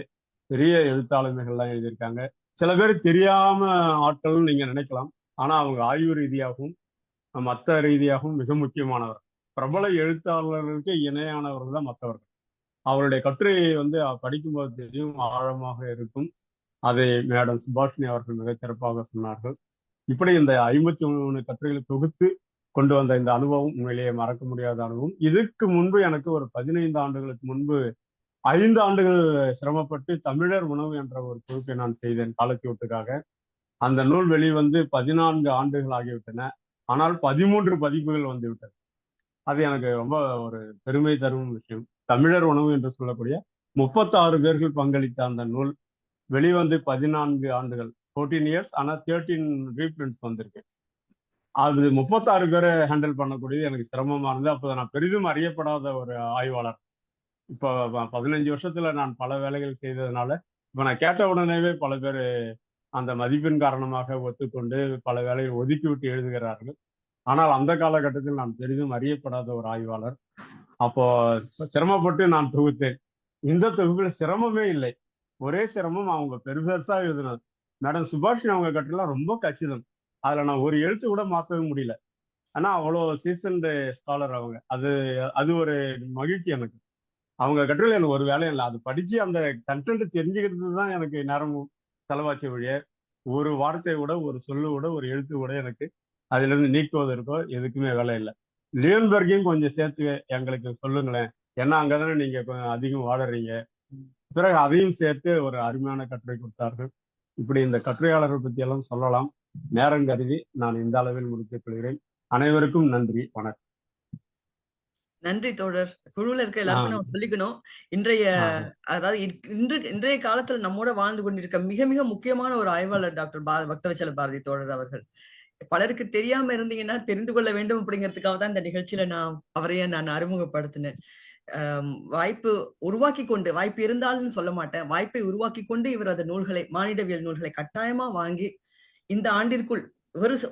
பெரிய எழுத்தாளுமைகள்லாம் எழுதியிருக்காங்க. சில பேர் தெரியாம ஆட்கள் நீங்க நினைக்கலாம். ஆனா அவங்க ஆய்வு ரீதியாகவும் மற்ற ரீதியாகவும் மிக முக்கியமானவர். பிரபல எழுத்தாளர்களுக்கு இணையானவர்கள் தான் மற்றவர்கள். அவருடைய கட்டுரையை வந்து படிக்கும்போது தெரியும், ஆழமாக இருக்கும். அதை மேடம் சுபாஷினி அவர்கள் மிக சிறப்பாக சொன்னார்கள். இப்படி இந்த 53 கட்டுரைகளை தொகுத்து கொண்டு வந்த இந்த அனுபவம் உண்மையிலேயே மறக்க முடியாத அனுபவம். இதுக்கு முன்பு எனக்கு ஒரு 15 ஆண்டுகளுக்கு முன்பு 5 ஆண்டுகள் சிரமப்பட்டு தமிழர் உணவு என்ற ஒரு தொகுப்பை நான் செய்தேன் காலத்தீட்டுக்காக. அந்த நூல் வெளிவந்து 14 ஆண்டுகள் ஆகிவிட்டன. ஆனால் 13 பதிப்புகள் வந்து விட்டது. அது எனக்கு ரொம்ப ஒரு பெருமை தரும் விஷயம். தமிழர் உணவு என்று சொல்லக்கூடிய 36 பேர்கள் பங்களித்த அந்த நூல் வெளிவந்து 14 ஆண்டுகள், 14 இயர்ஸ். ஆனா 13 ரீபிரிண்ட்ஸ் வந்திருக்கு. அது 36 பேரை ஹேண்டில் பண்ணக்கூடியது எனக்கு சிரமமா இருந்தது. அப்போ நான் பெரிதும் அறியப்படாத ஒரு ஆய்வாளர். இப்போ 15 வருஷத்துல நான் பல வேலைகள் செய்ததுனால இப்ப நான் கேட்ட உடனேவே பல பேர் அந்த மதிப்பின் காரணமாக ஒத்துக்கொண்டு பல வேலையை ஒதுக்கி விட்டு எழுதுகிறார்கள். ஆனால் அந்த காலகட்டத்தில் நான் பெரிதும் அறியப்படாத ஒரு ஆய்வாளர். அப்போ சிரமப்பட்டு நான் தொகுத்தேன். இந்த தொகுப்புல சிரமமே இல்லை. ஒரே சிரமம், அவங்க பெருசா எழுதுனது. மேடம் சுபாஷினி அவங்க கட்டுரைலாம் ரொம்ப கச்சிதம். அதுல நான் ஒரு எழுத்து கூட மாற்றவே முடியல. ஆனா அவ்வளோ சீசன்டு ஸ்காலர் அவங்க. அது ஒரு மகிழ்ச்சி எனக்கு. அவங்க கட்டுரையில் எனக்கு ஒரு வேலையும் இல்லை. அது படிச்சு அந்த கண்டென்ட் தெரிஞ்சுக்கிறது தான் எனக்கு நேரம் செலவாக்கிய வழிய ஒரு வார்த்தை கூட, ஒரு சொல்லு கூட, ஒரு எழுத்து கூட எனக்கு அதுல இருந்து நீக்குவதற்கோ எதுக்குமே வேலை இல்லை. லியோன்பர்கையும் கொஞ்சம் சேர்த்து எங்களுக்கு சொல்லுங்களேன், ஏன்னா அங்கதானே நீங்க கொஞ்சம் அதிகம் வாழறீங்க. பிறகு அதையும் சேர்த்து ஒரு அருமையான கட்டுரை கொடுத்தார்கள். இப்படி இந்த கட்டுரையாளர்கள் பத்தி எல்லாம் சொல்லலாம். நேரம் கருதி நான் இந்த அளவில் முடித்துக் கொள்கிறேன். அனைவருக்கும் நன்றி, வணக்கம். நன்றி தோழர். குழுவில் இருக்க எல்லாருக்கும் நம்ம சொல்லிக்கணும், இன்றைய அதாவது இன்றைய காலத்துல நம்மோட வாழ்ந்து கொண்டிருக்க மிக மிக முக்கியமான ஒரு ஆய்வாளர் டாக்டர் பக்தவச்சல பாரதி தோழர் அவர்கள். பலருக்கு தெரியாம இருந்தீங்கன்னா தெரிந்து கொள்ள வேண்டும் அப்படிங்கிறதுக்காக தான் இந்த நிகழ்ச்சியில அவரையே நான் அறிமுகப்படுத்தினேன். வாய்ப்பு உருவாக்கி கொண்டு, வாய்ப்பு இருந்தாலும் சொல்ல மாட்டேன், வாய்ப்பை உருவாக்கி கொண்டு இவரது நூல்களை, மானிடவியல் நூல்களை கட்டாயமா வாங்கி இந்த ஆண்டிற்குள்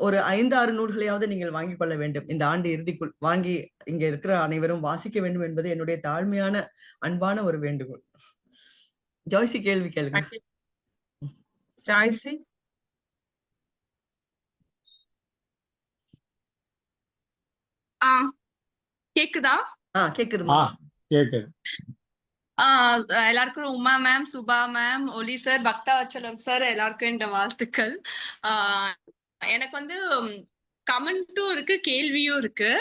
ஒரு 5-6 நூல்களையாவது நீங்கள் வாங்கிக் கொள்ள வேண்டும். இந்த ஆண்டு இறுதிக்குள் வாங்கி இங்க இருக்கிற அனைவரும் வாசிக்க வேண்டும் என்பது என்னுடைய தாழ்மையான அன்பான ஒரு வேண்டுகோள். ஜாய்சி கேள்வி கேளுங்க. ஜாய்சி, கேக்குதா? கேக்குதுமா, கேக்குது. எல்லாருக்கும் உமா மேம், சுபா மேம், ஒலி சார், பக்தவச்சலம் சார் எல்லாருக்கும் என்ற வாழ்த்துக்கள். எனக்கு வந்து கமெண்ட்டும் இருக்கு, கேள்வியும் இருக்கு.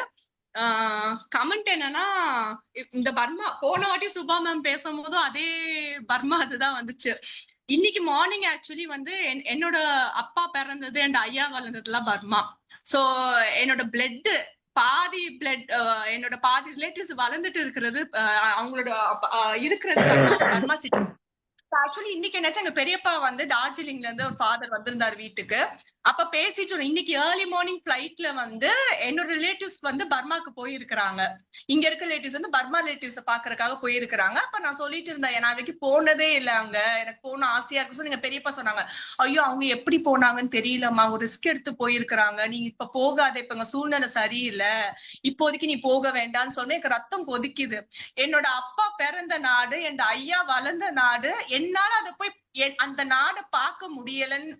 கமெண்ட் என்னன்னா, இந்த பர்மா போன வாட்டி சுபா மேம் பேசும்போதும் அதே பர்மா அதுதான் வந்துச்சு. இன்னைக்கு மார்னிங் ஆக்சுவலி வந்து என்னோட அப்பா பிறந்தது அண்ட் ஐயா வளர்ந்ததுலாம் பர்மா. சோ என்னோட பிளட் பாதி பிளட், என்னோட பாதி ரிலேட்டிவ்ஸ் வளர்ந்துட்டு இருக்கிறது, அவங்களோட இருக்கிறது பர்மா சிட்டி. ஆக்சுவலி இன்னைக்கு என்னாச்சு, எங்க பெரியப்பா வந்து டார்ஜிலிங்ல இருந்து ஒரு ஃபாதர் வந்திருந்தாரு வீட்டுக்கு. அப்ப பேசிட்டு இன்னைக்கு ஏர்லி மார்னிங் பிளைட்ல வந்து என்னோட ரிலேட்டிவ்ஸ் வந்து பர்மாக்கு போயிருக்கிறாங்க. இங்க இருக்க ரிலேட்டிவ்ஸ் வந்து பர்மா ரிலேட்டிவ்ஸ பாக்குறதுக்காக போயிருக்கிறாங்க. அப்ப நான் சொல்லிட்டு இருந்தேன், நான் வரைக்கும் போனதே இல்லை அங்க, எனக்கு போகணும் ஆசையா இருக்கு. எங்க பெரியப்பா சொன்னாங்க, ஐயோ அவங்க எப்படி போனாங்கன்னு தெரியலம்மா, ஒரு ரிஸ்க் எடுத்து போயிருக்கிறாங்க, நீங்க இப்ப போகாத, இப்ப எங்க சூழ்நிலை சரியில்லை, இப்போதைக்கு நீ போக வேண்டாம்னு சொன்ன. எனக்கு ரத்தம் கொதிக்குது. என்னோட அப்பா பிறந்த நாடு, என் ஐயா வளர்ந்த நாடு, என்னால அதை போய் அந்த நாடை பார்க்க முடியலன்னு,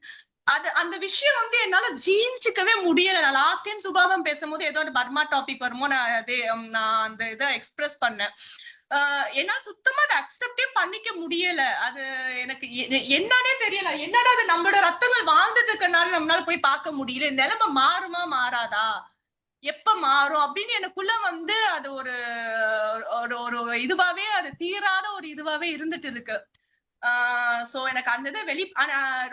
அந்த விஷயம் வந்து என்னால ஜீர்ணிச்சுக்கவே முடியல. நான் லாஸ்ட் டைம் சுபாவம் பேசும்போது ஏதோ ஒரு பர்மா டாபிக் வருமோ நான் அந்த இதை எக்ஸ்பிரஸ் பண்ணேன். என்னால சுத்தமா அதை அக்செப்டே பண்ணிக்க முடியல. அது எனக்கு என்னன்னே தெரியல. என்னடா அது, நம்மளோட ரத்தங்கள் வாழ்ந்துட்டு இருக்கனால நம்மளால போய் பார்க்க முடியல. இந்த நிலைமை மாறுமா மாறாதா, எப்ப மாறும் அப்படின்னு எனக்குள்ள வந்து அது ஒரு இதுவாவே, அது தீராத ஒரு இதுவாவே இருந்துட்டு இருக்கு. சோ எனக்கு அந்த இதை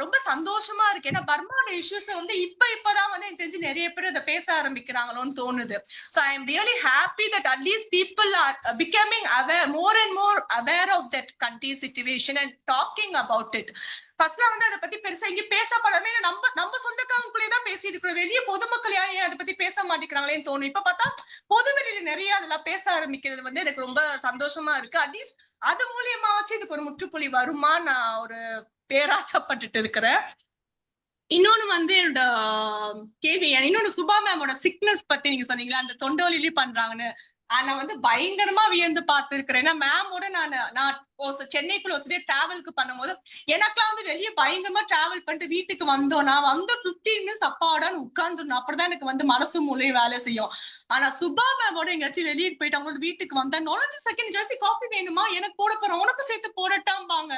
ரொம்ப சந்தோஷமா இருக்கு. ஏன்னா பர்மாவோட இஷ்யூஸ் வந்து இப்பதான் வந்து எனக்கு தெரிஞ்சு நிறைய பேர் அதை பேச ஆரம்பிக்கிறாங்களோன்னு தோணுது. So I am really happy that at least people are becoming aware, more and more aware of that country situation and talking about it. ஃபர்ஸ்ட்ல வந்து அதை பத்தி பெருசா இங்க பேசப்படாம நம்ம சொந்தக்காரங்களுக்குள்ளேதான் பேசிட்டு இருக்கிறோம். வெளியே பொதுமக்கள் யாரையும் அதை பத்தி பேச மாட்டேங்கிறாங்களேன்னு தோணும். இப்ப பார்த்தா பொதுவெளியில நிறைய அதெல்லாம் பேச ஆரம்பிக்கிறது வந்து எனக்கு ரொம்ப சந்தோஷமா இருக்கு. அட்லீஸ்ட் அது மூலியமாச்சு இதுக்கு ஒரு முற்றுப்புள்ளி வருமா நான் ஒரு பேராசைப்பட்டுட்டு இருக்கிறேன். இன்னொன்னு வந்து என்னோட கேள்வி, இன்னொன்னு சுபா மேமோட சிக்னஸ் பத்தி நீங்க சொன்னீங்களா, அந்த தொண்டோலிலயும் பண்றாங்கன்னு, நான் வந்து பயங்கரமா வியந்து பார்த்திருக்கிறேன். ஏன்னா மேமோட நான் சென்னைக்குள்ள ஒரு டிராவலுக்கு பண்ணும் போது எனக்குலாம் வந்து வெளியே பயங்கரமா டிராவல் பண்ணிட்டு வீட்டுக்கு வந்தோம்னா வந்து 15 மினிட்ஸ் அப்பாடான்னு உட்கார்ந்துடணும். அப்படிதான் எனக்கு வந்து மனசு மூலையும் வேலை செய்யும். ஆனா சுபா மேமோட எங்கேயாச்சும் வெளியே போயிட்டு அவங்களோட வீட்டுக்கு வந்தா 9 செகண்ட் ஜாஸ்தி காஃபி வேணுமா, எனக்கு போட போறேன், உனக்கு சேர்த்து போடட்டாம்பாங்க.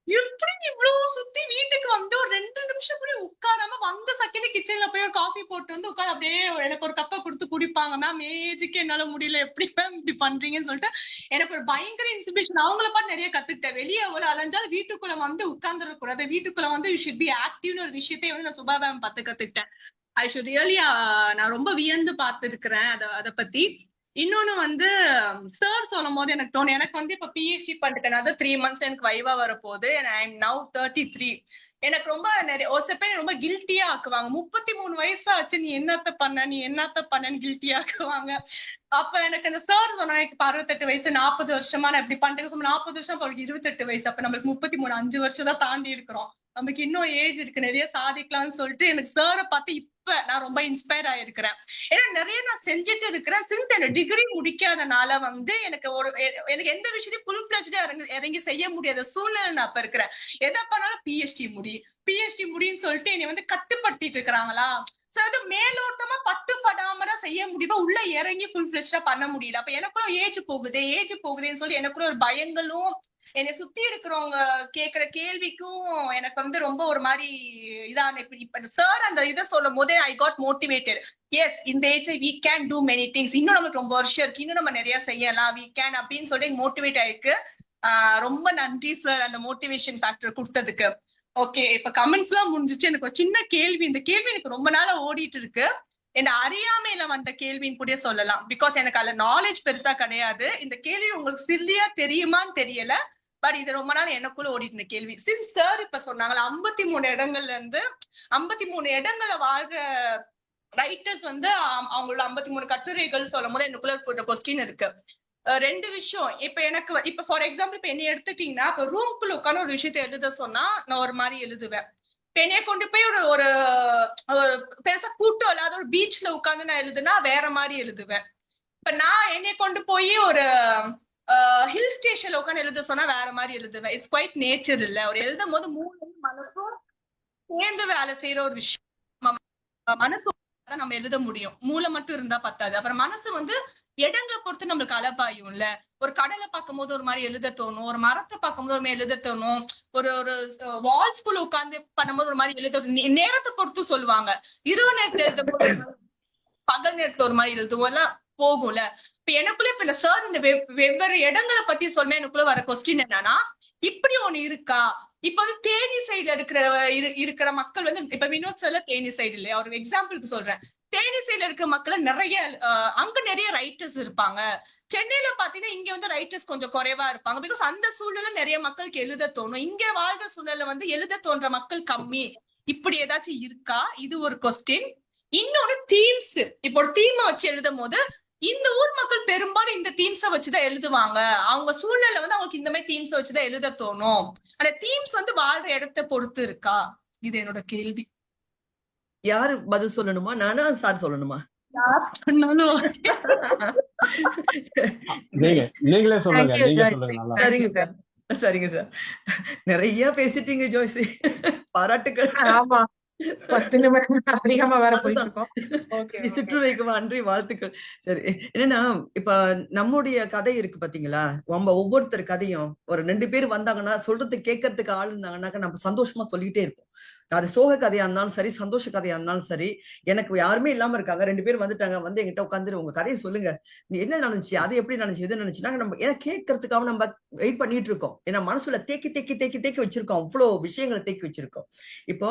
எப்படி இவ்வளவு சுத்தி வீட்டுக்கு வந்து ஒரு 2 நிமிஷம் கூட உட்காராம வந்த செகண்ட் கிச்சன்ல போய் ஒரு காஃபி போட்டு வந்து உட்காந்து அப்படியே எனக்கு ஒரு கப்பை கொடுத்து குடிப்பாங்க. மேம் ஏஜுக்கு என்னால முடியல, எப்படி மேம் இப்படி பண்றீங்கன்னு சொல்லிட்டு எனக்கு ஒரு பயங்கர இன்ஸ்பிரேஷன். அவங்கள பார்த்து நிறைய கத்துக்கிட்டேன். வெளியே எவ்வளவு அலைஞ்சாலும் வீட்டுக்குள்ள வந்து உட்கார்ந்துட கூடாது, வீட்டுக்குள்ள வந்து யூ ஷுட் பி ஆக்டிவ்னு ஒரு விஷயத்தையே வந்து நான் சுபா மேம் பார்த்து கத்துக்கிட்டேன். ஐ ஷுட் ரியலி, நான் ரொம்ப வியந்து பார்த்துருக்கிறேன் அதை பத்தி. இன்னொன்னு வந்து சார் சொல்லும் போது எனக்கு தோணும், எனக்கு வந்து இப்ப பிஹெச்டி பண்ணிட்டேன், அதாவது 3 months எனக்கு வைவா வரப்போகுது. I am now 33. எனக்கு ரொம்ப ஒரு சில பேர் ரொம்ப கில்ட்டியா ஆக்குவாங்க. 33 வயசு ஆச்சு, நீ என்னத்த பண்ணன்னு கில்ட்டியா ஆக்குவாங்க. அப்ப எனக்கு அந்த சார் சொன்னா, எனக்கு 68 வயசு, 40 வருஷமா நான் இப்படி பண்ணிட்டு, 40 வருஷம் 28 வயசு, அப்ப நம்மளுக்கு 33 5 வருஷம் தான் தாண்டி இருக்கிறோம், நமக்கு இன்னும் ஏஜ் இருக்கு, நிறைய சாதிக்கலாம்னு சொல்லிட்டு எனக்கு சாரை பார்த்து இப்ப நான் ரொம்ப இன்ஸ்பயர் ஆயிருக்கிறேன். ஏன்னா நிறைய நான் செஞ்சுட்டு இருக்கிறேன். சின்ஸ் என்ன டிகிரி முடிக்காதனால வந்து எனக்கு எந்த விஷயத்தையும் ஃபுல் ஃபிளெஜ்டா இறங்கி செய்ய முடியாத சூழ்நிலை நான் இப்ப இருக்கிறேன். எதை பண்ணாலும் பிஹெச்டி முடின்னு சொல்லிட்டு என்னை வந்து கட்டுப்படுத்திட்டு இருக்கிறாங்களா. சோ அது மேலோட்டமா பட்டுப்படாம செய்ய முடியுமா, உள்ள இறங்கி ஃபுல் ஃபிளெஜ்டா பண்ண முடியல. அப்ப எனக்குள்ள ஏஜ் போகுதேன்னு சொல்லி எனக்குள்ள ஒரு பயங்களும் என்னை சுத்தி இருக்கிறவங்க கேக்குற கேள்விக்கும் எனக்கு வந்து ரொம்ப ஒரு மாதிரி இதான. இப்ப சார் அந்த இதை சொல்லும் போதே ஐ காட் மோட்டிவேட்டட். எஸ், இந்த ஏஜ்ல we can do many things, இன்னும் நமக்கு ரொம்ப வருஷம் இருக்கு, இன்னும் நம்ம நிறைய செய்யலாம், வி கேன் அப்படின்னு சொல்லி மோட்டிவேட் ஆயிருக்கு. ரொம்ப நன்றி சார் அந்த மோட்டிவேஷன் ஃபேக்டர் கொடுத்ததுக்கு. ஓகே, இப்ப கமெண்ட்ஸ் எல்லாம் முடிஞ்சிச்சு. எனக்கு ஒரு சின்ன கேள்வி, இந்த கேள்வி எனக்கு ரொம்ப நாளா ஓடிட்டு இருக்கு. என்ன அறியாமையில வந்த கேள்வின்னு கூட சொல்லலாம். பிகாஸ் எனக்கு அதுல நாலேஜ் பெருசா கிடையாது. இந்த கேள்வி உங்களுக்கு சில்லியா தெரியுமான்னு தெரியல. பட் இது ரொம்ப நாள் எனக்குள்ள ஓடிட்டு இருந்த கேள்வி. சின்ஸ் சார் இப்ப சொன்னாங்களா 53 இடங்கள்ல இருந்து 53 இடங்கள்ல வாழ்ற ரைட்டர்ஸ் வந்து அவங்களோட 53 கட்டுரைகள் சொல்லும் போது எனக்குள்ள ஒரு கொஸ்டின் இருக்கு. ரெண்டு விஷயம். இப்ப எனக்கு இப்ப ஃபார் எக்ஸாம்பிள் இப்ப என்ன எடுத்துட்டீங்கன்னா, இப்ப ரூம்குள்ள உட்காந்து ஒரு விஷயத்த எழுத சொன்னா நான் ஒரு மாதிரி எழுதுவேன். இப்ப என்னைய கொண்டு போய் ஒரு பெருசா கூட்டம் இல்லாத ஒரு பீச்ல உட்காந்து நான் எழுதுனா வேற மாதிரி எழுதுவேன். இப்ப நான் என்னைய கொண்டு போய் ஒரு ஹில் ஸ்டேஷன்ல உட்காந்து எழுத சொன்னா வேற மாதிரி எழுதுவேன். இட்ஸ் குவைட் நேச்சர் இல்ல. ஒரு எழுதும் போது மூளையும் மனசும் சேர்ந்து வேலை செய்யற ஒரு விஷயம். மனசு நம்ம எழுத முடியும், மூளை மட்டும் இருந்தா பத்தாது. அப்புறம் மனசு வந்து இடங்களை பொறுத்து நம்மளுக்கு அலப்பாயும்ல. ஒரு கடலை பார்க்கும் போது ஒரு மாதிரி எழுத தோணும், ஒரு மரத்தை பார்க்கும் போது ஒரு மாதிரி எழுத தோணும், ஒரு வால்ஸ்குள்ள உட்கார்ந்து பண்ணும்போது ஒரு மாதிரி எழுத. நேரத்தை பொறுத்து சொல்லுவாங்க. இரவு நேரத்துல எழுத போது பகல் நேரத்துல ஒரு மாதிரி எழுதுவோம் எல்லாம் போகும்ல. இப்ப எனக்குள்ள இப்ப இந்த சார் இந்த வெவ்வேறு இடங்களை பத்தி சொல்ல எனக்குள்ள வர கொஸ்டின் என்னன்னா, இப்படி ஒண்ணு இருக்கா? இப்ப வந்து தேனி சைடுல இருக்கிற மக்கள் வந்து இப்ப வினோத் சொல்ல தேனி சைடு இல்லையா, ஒரு எக்ஸாம்பிளுக்கு சொல்றேன். தேனி சைடுல இருக்க மக்கள் நிறைய அங்க நிறைய ரைட்டர்ஸ் இருப்பாங்க. சென்னையில பாத்தீங்கன்னா இங்க வந்து ரைட்டர்ஸ் கொஞ்சம் குறைவா இருப்பாங்க. பிகாஸ் அந்த சூழ்நிலை நிறைய மக்களுக்கு எழுத தோணும். இங்க வாழ்ற சூழ்நிலை வந்து எழுத தோன்ற மக்கள் கம்மி. இப்படி ஏதாச்சும் இருக்கா? இது ஒரு கொஸ்டின். இன்னொன்னு தீம்ஸ். இப்போ ஒரு தீமை வச்சு எழுதும் போது இந்த ஊர் மக்கள் பெரும்பாலும் இந்த தீம்ஸை வச்சுதான் எழுதுவாங்க. அவங்க சூழ்நிலை வந்து அவங்களுக்கு இந்த மாதிரி தீம்ஸை வச்சுதான் எழுத தோணும். அந்த தீம்ஸ் வந்து வாழ்ற இடத்தை பொறுத்து இருக்கா? இது என்னோட கேள்வி. யாரு பதில் சொல்லணுமா, நானா சார் சொல்லணுமா? யார் சொன்னாலும் நீங்களே சொல்லுங்க. நீங்க சொல்லுங்க. நல்லா சரிங்க சார், சரிங்க சார். நிறைய பேசிட்டீங்க ஜோய்ஸ், பாராட்டுக்கள். ஆமா, 10 நிமிடம் அதிகமா வேற போயிட்டு இருக்கோம். சிற்றுரைக்கு நன்றி, வாழ்த்துக்கள். சரி, என்னன்னா இப்ப நம்முடைய கதை இருக்கு பாத்தீங்களா, நம்ம ஒவ்வொருத்தர் கதையும் ஒரு 2 பேர் வந்தாங்கன்னா சொல்றது கேட்கறதுக்கு ஆள் இருந்தாங்கன்னாக்க நம்ம சந்தோஷமா சொல்லிட்டே இருப்போம். அது சோக கதையா இருந்தாலும் சரி, சந்தோஷ கதையா இருந்தாலும் சரி. எனக்கு யாருமே இல்லாம இருக்காங்க, 2 பேர் வந்துட்டாங்க, வந்து என்கிட்ட உட்காந்துட்டு உங்க கதையை சொல்லுங்க, நீ என்ன நினைச்சு, அது எப்படி நினைச்சு, எது நினைச்சுன்னா நம்ம ஏன்னா கேட்கறதுக்காக நம்ம வெயிட் பண்ணிட்டு இருக்கோம். ஏன்னா மனசுல தேக்கி தேக்கி தேக்கி தேக்கி வச்சிருக்கோம், அவ்வளவு விஷயங்களை தேக்கி வச்சிருக்கோம். இப்போ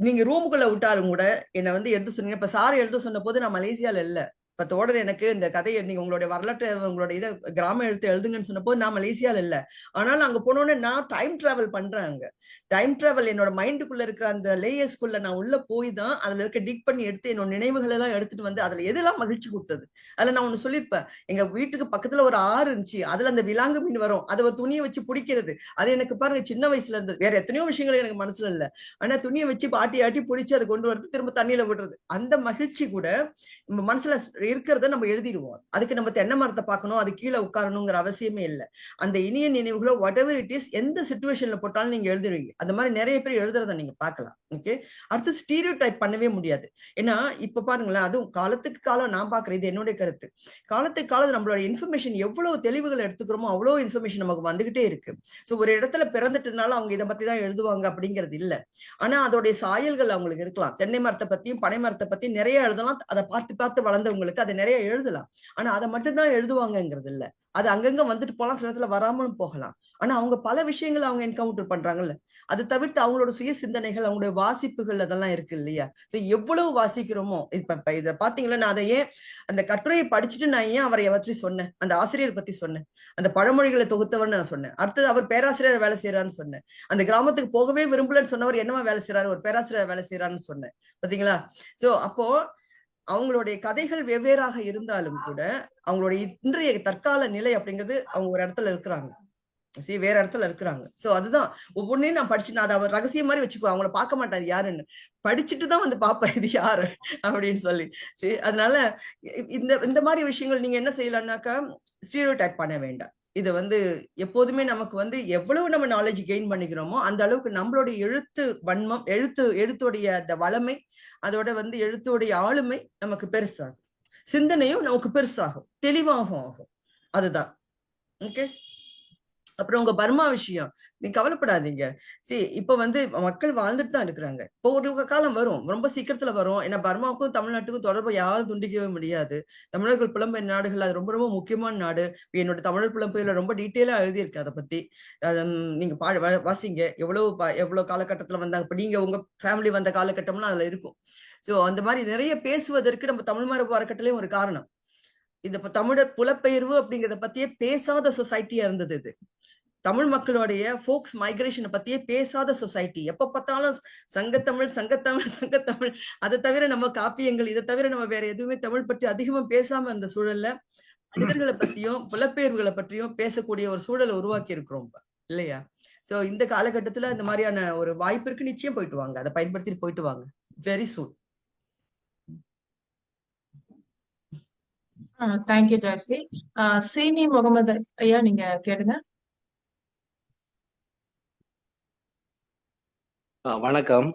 நீங்க ரூமுக்குள்ள விட்டாலும் கூட என்ன வந்து எழுத சொன்னீங்க. இப்ப சார் எழுத சொன்ன போது நான் மலேசியால இல்ல. இப்ப தோடர் எனக்கு இந்த கதையை நீங்க உங்களுடைய வரலாற்று உங்களுடைய இதை கிராம எழுத்து எழுதுங்கன்னு சொன்னப்போ நான் மலேசியால இல்ல. ஆனாலும் அங்க போனோடனே நான் டைம் டிராவல் பண்றேன். அங்க டைம் டிராவல் என்னோட மைண்டுக்குள்ள இருக்கிற அந்த லேயர்ஸ்குள்ள நான் உள்ள போய் தான் அதுல இருக்க டிக் பண்ணி எடுத்து என்னோட நினைவுகள் எல்லாம் எடுத்துட்டு வந்து அதுல எதெல்லாம் மகிழ்ச்சி கொடுத்தது. அதுல நான் ஒண்ணு சொல்லியிருப்பேன், எங்க வீட்டுக்கு பக்கத்துல ஒரு ஆறு இருந்துச்சு, அதுல அந்த விலாங்கு மீன் வரும், அதை ஒரு துணியை வச்சு பிடிக்கிறது. அது எனக்கு பாருங்க சின்ன வயசுல இருந்தது. வேற எத்தனையோ விஷயங்கள் எனக்கு மனசுல இல்ல, ஆனா துணியை வச்சு ஆட்டி ஆட்டி பிடிச்சு அதை கொண்டு வரது, திரும்ப தண்ணியில விடுறது, அந்த மகிழ்ச்சி கூட நம்ம மனசுல இருக்கிறத நம்ம எழுதிடுவோம். அதுக்கு நம்ம தென்னை மரத்தை பார்க்கணும், அது கீழே உட்காரணுங்கிற அவசியமே இல்லை. அந்த இனிய நினைவுகளோ வாட் எவர் இட் இஸ், எந்த சிச்சுவேஷன்ல போட்டாலும் நீங்க எழுதுவீங்க. அந்த மாதிரி நிறைய பேர் எழுதுறத நீங்க பார்க்கலாம். ஓகே, அடுத்து ஸ்டீரியோ டைப் பண்ணவே முடியாது. ஏன்னா இப்ப பாருங்களேன், அதுவும் காலத்துக்கு காலம் நான் பாக்குறேன், இது என்னுடைய கருத்து, காலத்துக்கு காலம் நம்மளோட இன்ஃபர்மேஷன் எவ்வளவு தெளிவுகள் எடுத்துக்கிறோமோ அவ்வளவு இன்ஃபர்மேஷன் நமக்கு வந்துகிட்டே இருக்கு. சோ ஒரு இடத்துல பிறந்துட்டனால அவங்க இதை பத்தி தான் எழுதுவாங்க அப்படிங்கிறது இல்ல. ஆனா அதோடைய சாயல்கள் அவங்களுக்கு இருக்கலாம். தென்னை மரத்தை பத்தியும் பனை மரத்தை பத்தியும் நிறைய எழுதலாம். அதை பார்த்து பார்த்து வளர்ந்தவங்களுக்கு அதை நிறைய எழுதலாம். ஆனா அதை மட்டும்தான் எழுதுவாங்கங்கிறது இல்ல. அது அங்கங்க வந்துட்டு போலாம், சில இடத்துல வராமலும் போகலாம். ஆனா அவங்க பல விஷயங்கள் அவங்க என்கவுண்டர் பண்றாங்கல்ல. அது தவிர்த்து அவங்களோட சுய சிந்தனைகள், அவங்களுடைய வாசிப்புகள் அதெல்லாம் இருக்கு இல்லையா. எவ்வளவு வாசிக்கிறோமோ. இப்ப இதை பாத்தீங்களா, நான் அதை ஏன் அந்த கட்டுரையை படிச்சுட்டு நான் ஏன் அவரை பற்றி சொன்னேன், அந்த ஆசிரியர் பத்தி சொன்னேன், அந்த பழமொழிகளை தொகுத்தவர்னு நான் சொன்னேன். அடுத்தது அவர் பேராசிரியர் வேலை செய்யறாருன்னு சொன்னேன். அந்த கிராமத்துக்கு போகவே விரும்பலன்னு சொன்னவர் என்னவா வேலை செய்யறாரு, ஒரு பேராசிரியர் வேலை செய்யறாருன்னு சொன்னேன். பாத்தீங்களா. சோ அப்போ அவங்களுடைய கதைகள் வெவ்வேறாக இருந்தாலும் கூட அவங்களுடைய இன்றைய தற்கால நிலை அப்படிங்கிறது அவங்க ஒரு இடத்துல இருக்கிறாங்க, வேற இடத்துல இருக்கிறாங்க. சோ அதுதான் ஒவ்வொன்றையும் நான் படிச்சு நான் அதை ரகசியம் மாதிரி வச்சுக்குவேன். அவங்கள பார்க்க மாட்டாது யாருன்னு, படிச்சுட்டு தான் வந்து பார்ப்பேன் இது யாரு அப்படின்னு சொல்லி. சரி, அதனால இந்த மாதிரி விஷயங்கள் நீங்க என்ன செய்யலாம்னாக்கா ஸ்டீரியோ டைப் பண்ண வேண்டாம். இது வந்து எப்போதுமே நமக்கு வந்து எவ்வளவு நம்ம நாலேஜ் கெயின் பண்ணிக்கிறோமோ அந்த அளவுக்கு நம்மளுடைய எழுத்து வன்மம், எழுத்துடைய அந்த வளமை, அதோட வந்து எழுத்துடைய ஆளுமை நமக்கு பெருசாகும், சிந்தனையும் நமக்கு பெருசாகும், தெளிவாகும் ஆகும். அதுதான். ஓகே, அப்புறம் உங்க பர்மா விஷயம், நீங்க கவலைப்படாதீங்க. இப்ப வந்து மக்கள் வாழ்ந்துட்டு தான் இருக்கிறாங்க. இப்போ ஒரு காலம் வரும், ரொம்ப சீக்கிரத்துல வரும். ஏன்னா பர்மாவுக்கும் தமிழ்நாட்டுக்கும் தொடர்பு யாரும் துண்டிக்கவே முடியாது. தமிழர்கள் புலம்பெயர் நாடுகள் அது ரொம்ப ரொம்ப முக்கியமான நாடு. என்னோட தமிழர் புலம்பெயர்ல ரொம்ப டீட்டெயிலா எழுதியிருக்கு அதை பத்தி. நீங்க வாசிங்க, எவ்வளவு காலகட்டத்துல வந்தாங்க. இப்ப நீங்க உங்க ஃபேமிலி வந்த காலகட்டம்லாம் அதுல இருக்கும். சோ அந்த மாதிரி நிறைய பேசுவதற்கு நம்ம தமிழ் மரபு அறக்கட்டளையும் ஒரு காரணம். இந்த தமிழர் புலப்பெயர்வு அப்படிங்கறத பத்தியே பேசாத சொசைட்டியா இருந்தது இது. தமிழ் மக்களுடைய ஃபோக்ஸ் மைக்ரேஷனை பத்தியே பேசாத சொசைட்டி. எப்ப பார்த்தாலும் சங்கத்தமிழ் அதை தவிர நம்ம காப்பியங்கள், இதை தவிர நம்ம வேற எதுவுமே தமிழ் பற்றி அதிகமா பேசாம அந்த சூழல்ல மனிதர்களை பத்தியும் புலப்பெயர்வுகளை பற்றியும் பேசக்கூடிய ஒரு சூழலை உருவாக்கி இருக்கிறோம் இல்லையா? சோ இந்த காலகட்டத்துல இந்த மாதிரியான ஒரு வாய்ப்பிற்கு நிச்சயம் போயிட்டு வாங்க, அதை பயன்படுத்தி போயிட்டு வாங்க. Very soon. தேங்க்யூ ஜாய்ஸ்ரீ. சீனி முகமது ஐயா, நீங்க கேளுங்க. வணக்கம்.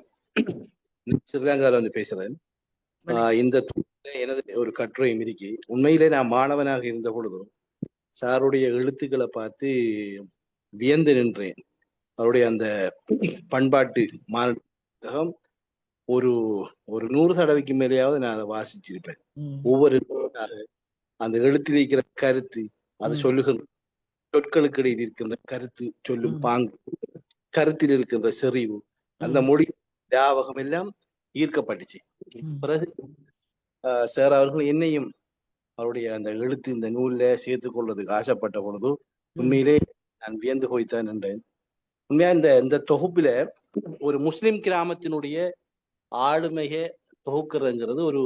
ஸ்ரீலங்கால வந்து பேசுறேன். இந்த எனது ஒரு கட்டுரையும் இருக்கி. உண்மையிலே நான் மாணவனாக இருந்த பொழுதும் சாருடைய எழுத்துக்களை பார்த்து வியந்து நின்றேன். அவருடைய அந்த பண்பாட்டு மாநிலம் ஒரு 100 தடவைக்கு மேலேயாவது நான் அதை வாசிச்சிருப்பேன். ஒவ்வொரு அந்த எழுத்தில் இருக்கிற கருத்து, அதை சொல்லுகின்ற சொற்களுக்கு இடையில் இருக்கின்ற கருத்து சொல்லும் பாங்கு, கருத்தில் இருக்கின்ற செறிவு, அந்த மொழி ஞாபகம் எல்லாம் ஈர்க்கப்பட்டுச்சு. பிறகு சார் அவர்கள் என்னையும் அவருடைய அந்த எழுத்து இந்த நூல்ல சேர்த்துக் கொள்வதற்கு ஆசைப்பட்ட பொழுது உண்மையிலே நான் வியந்து போய்த்தான் நின்றேன். உண்மையா இந்த தொகுப்புல ஒரு முஸ்லிம் கிராமத்தினுடைய ஆளுமையை தொகுக்கிறதுங்கிறது ஒரு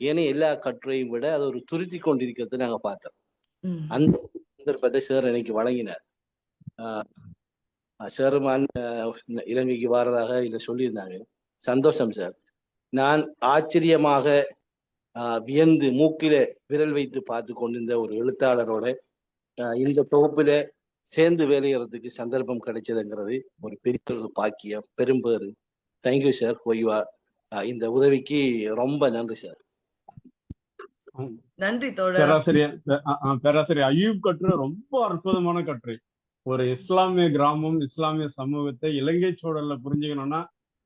ஏனைய எல்லா கட்டுரையும் விட அது ஒரு துருத்தி கொண்டிருக்கிறது நாங்க பார்த்தோம். அந்த சந்தர்ப்பத்தை சார் எனக்கு வழங்கினார். ஷேர்மான் இலங்கைக்கு வாரதாக இதை சொல்லியிருந்தாங்க. சந்தோஷம் சார். நான் ஆச்சரியமாக வியந்து மூக்கில விரல் வைத்து பார்த்து கொண்டிருந்த ஒரு எழுத்தாளரோட இந்த தொகுப்புல சேர்ந்து வேலையறதுக்கு சந்தர்ப்பம் கிடைச்சதுங்கிறது ஒரு பெரிய ஒரு பாக்கியம், பெரும்பேறு. தேங்க்யூ சார் ஃபார் யுவர் இந்த உதவிக்கு ரொம்ப நன்றி சார். நன்றி பேராசிரியர் அய்யூப் கட்டுரை ரொம்ப அற்புதமான கட்டுரை. ஒரு இஸ்லாமிய கிராமம், இஸ்லாமிய சமூகத்தை இலங்கை சூழல்ல புரிஞ்சுக்கணும்னா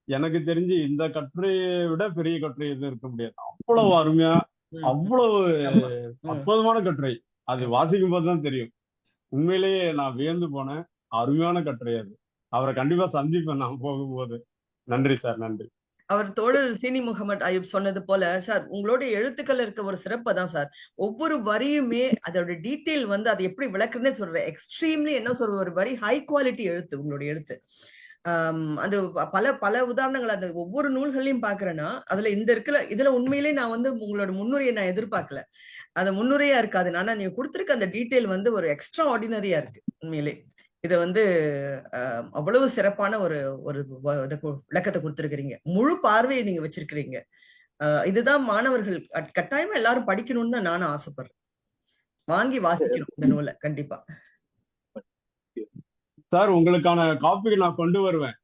எனக்கு தெரிஞ்சு இந்த கட்டுரையை விட பெரிய கட்டுரை எதுவும் இருக்க முடியாது. அவ்வளவு அருமையா, அவ்வளவு அற்புதமான கட்டுரை. அது வாசிக்கும் போதுதான் தெரியும். உண்மையிலேயே நான் வியந்து போனேன். அருமையான கட்டுரை அது. அவரை கண்டிப்பா சந்திப்பேன் நான் போகும்போது. நன்றி சார், நன்றி. அவர் தோழர் சீனி முகமது அய்யூப் சொன்னது போல சார், உங்களோட எழுத்துக்கள் இருக்க ஒரு சிறப்பு தான் சார். ஒவ்வொரு வரியுமே அதோட டீட்டெயில் வந்து அதை எப்படி விளக்குறதுன்னு சொல்றேன். எக்ஸ்ட்ரீம்லி என்ன சொல்ற, ஒரு வரி ஹை குவாலிட்டி எழுத்து உங்களுடைய எழுத்து. அது பல உதாரணங்கள் அந்த ஒவ்வொரு நூல்களையும் பாக்குறேன்னா அதுல இதுல உண்மையிலேயே நான் வந்து உங்களோட முன்னுரையை நான் எதிர்பார்க்கல. அந்த முன்னுரையா இருக்காது. ஆனா நீங்க கொடுத்திருக்க அந்த டீட்டெயில் வந்து ஒரு எக்ஸ்ட்ரா ஆர்டினரியா இருக்கு. உண்மையிலே இதை வந்து அவ்வளவு சிறப்பான ஒரு விளக்கத்தை கொடுத்திருக்கிறீங்க. முழு பார்வையை நீங்க வச்சிருக்கிறீங்க. இதுதான் மாணவர்கள் கட்டாயமா எல்லாரும் படிக்கணும்னு தான் நானும் ஆசைப்படுறேன். வாங்கி வாசிக்கணும் இந்த நூலை கண்டிப்பா. சார் உங்களுக்கான காப்பிகள் நான் கொண்டு வருவேன்.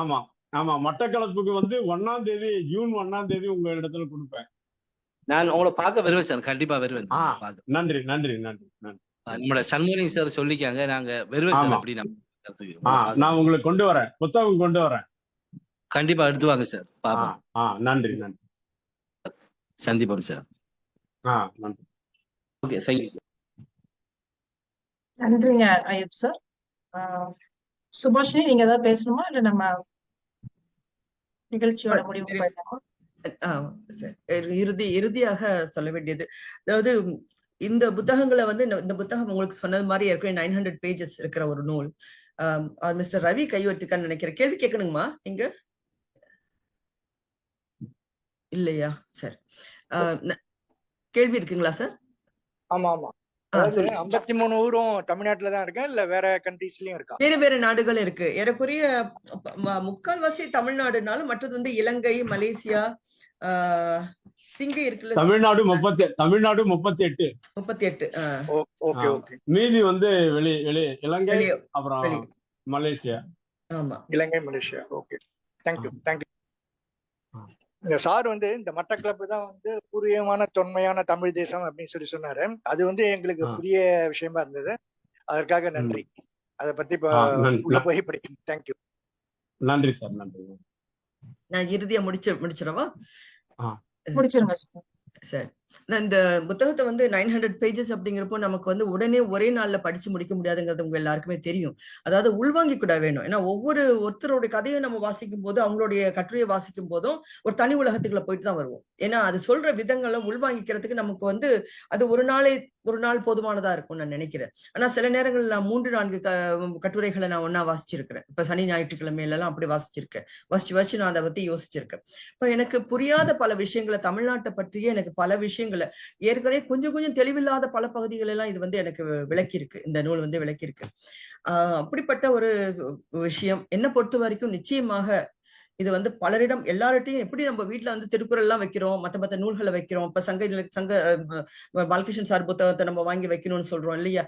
ஆமா ஆமா, மட்டக்களப்புக்கு வந்து 1ஆம் தேதி, ஜூன் 1ஆம் தேதி உங்க இடத்துல கொடுப்பேன். நான் உங்களை பார்க்க வருவேன் சார், கண்டிப்பா வருவேன். நன்றி நன்றி நன்றி நன்றி. நம்மளோட சண்முகி சார் சொல்லிக்காங்க, நாங்க வருவேன் சார். அப்படி நான் உங்களுக்கு கொண்டு வரேன், புத்தகம் கொண்டு வரேன். கண்டிப்பா எடுத்து வாங்க சார், பாப்போம். நன்றி நன்றி, சந்திப்போம் சார். நன்றி. Okay, thank you sir. நன்றிங்க அய்யூப் சார். சுபாஷினி, நீங்க ஏதாவது பேசணுமா இல்ல நம்ம நிகழ்ச்சியோட முடிவு போயிடலாமா? இறுதியாக சொல்ல வேண்டியது, அதாவது இந்த புத்தகங்களை வந்து இந்த புத்தகம் உங்களுக்கு சொன்னது மாதிரி ஏற்கனவே 900 பேஜஸ் இருக்கிற ஒரு நூல். மிஸ்டர் ரவி கையெழுத்துக்கான்னு நினைக்கிறேன். கேள்வி கேட்கணுமா நீங்க? இல்லையா? சரி, கேள்வி இருக்குங்களா சார்? ஆமா ஆமா, 53 ஊரும் தமிழ்நாட்டுல தான் இருக்கா இல்ல வேற கண்ட்ரீஸ்லயும் இருக்கா? வேற நாடுகள் இருக்கு. ஏறக்குறைய முக்கால்வாசி தமிழ்நாடுனாலும் மற்றது வந்து இலங்கை, மலேசியா, சிங்கை இருக்குல்ல, தமிழ்நாடு 38. Okay okay. மீதி வந்து வெளி இலங்கை, அப்புறம் மலேசியா. ஆமா, இலங்கை, மலேசியா. Okay, thank you. இந்த சார் வந்து இந்த மட்டக்களப்பு தான் வந்து பூர்வீகமான தொன்மையான தமிழ் தேசம் அப்படின்னு சொன்னாரு. அது வந்து எங்களுக்கு புதிய விஷயமா இருந்தது. அதற்காக நன்றி. அதை பத்தி உள்ள போய் படிக்கணும். தேங்க்யூ. நன்றி சார், நன்றி. நான் இறுதியா முடிச்சிடவா? முடிச்சிருங்க. சரி, இந்த புத்தகத்தை வந்து 900 பேஜஸ் அப்படிங்கிறப்போ நமக்கு வந்து உடனே ஒரே நாள்ல படிச்சு முடிக்க முடியாதுங்கிறது உங்க எல்லாருக்குமே தெரியும். அதாவது உள்வாங்கி கூட வேணும். ஏன்னா ஒருத்தருடைய கதையை நம்ம வாசிக்கும் போது, அவங்களுடைய கட்டுரையை வாசிக்கும் போதும் ஒரு தனி உலகத்துக்குள்ள போயிட்டு தான் வருவோம். ஏன்னா அது சொல்ற விதங்களை உள்வாங்கிக்கிறதுக்கு நமக்கு வந்து அது ஒரு நாள் போதுமானதா இருக்கும்னு நான் நினைக்கிறேன். ஆனா சில நேரங்கள் நான் 3-4 கட்டுரைகளை நான் ஒன்னா வாசிச்சிருக்கிறேன். இப்ப சனி ஞாயிற்றுக்கிழமையில எல்லாம் அப்படி வாசிச்சிருக்கேன். வாசிச்சு நான் அதை பத்தி யோசிச்சிருக்கேன். இப்ப எனக்கு புரியாத பல விஷயங்களை, தமிழ்நாட்டை பற்றியே எனக்கு பல விஷயங்களை ஏற்கனவே கொஞ்சம் தெளிவில்லாத பல பகுதிகள் எல்லாம் இது வந்து எனக்கு விளக்கி இருக்கு. இந்த நூல் வந்து விளக்கி இருக்கு. அப்படிப்பட்ட ஒரு விஷயம் என்ன பொறுத்த வரைக்கும் நிச்சயமாக இது வந்து பலரிடம் எல்லார்ட்டையும் எப்படி நம்ம வீட்டுல வந்து திருக்குறள் எல்லாம் வைக்கிறோம், மத்த நூல்களை வைக்கிறோம். இப்ப சங்க பாலகிருஷ்ணன் சார் புத்தகத்தை நம்ம வாங்கி வைக்கணும்னு சொல்றோம் இல்லையா,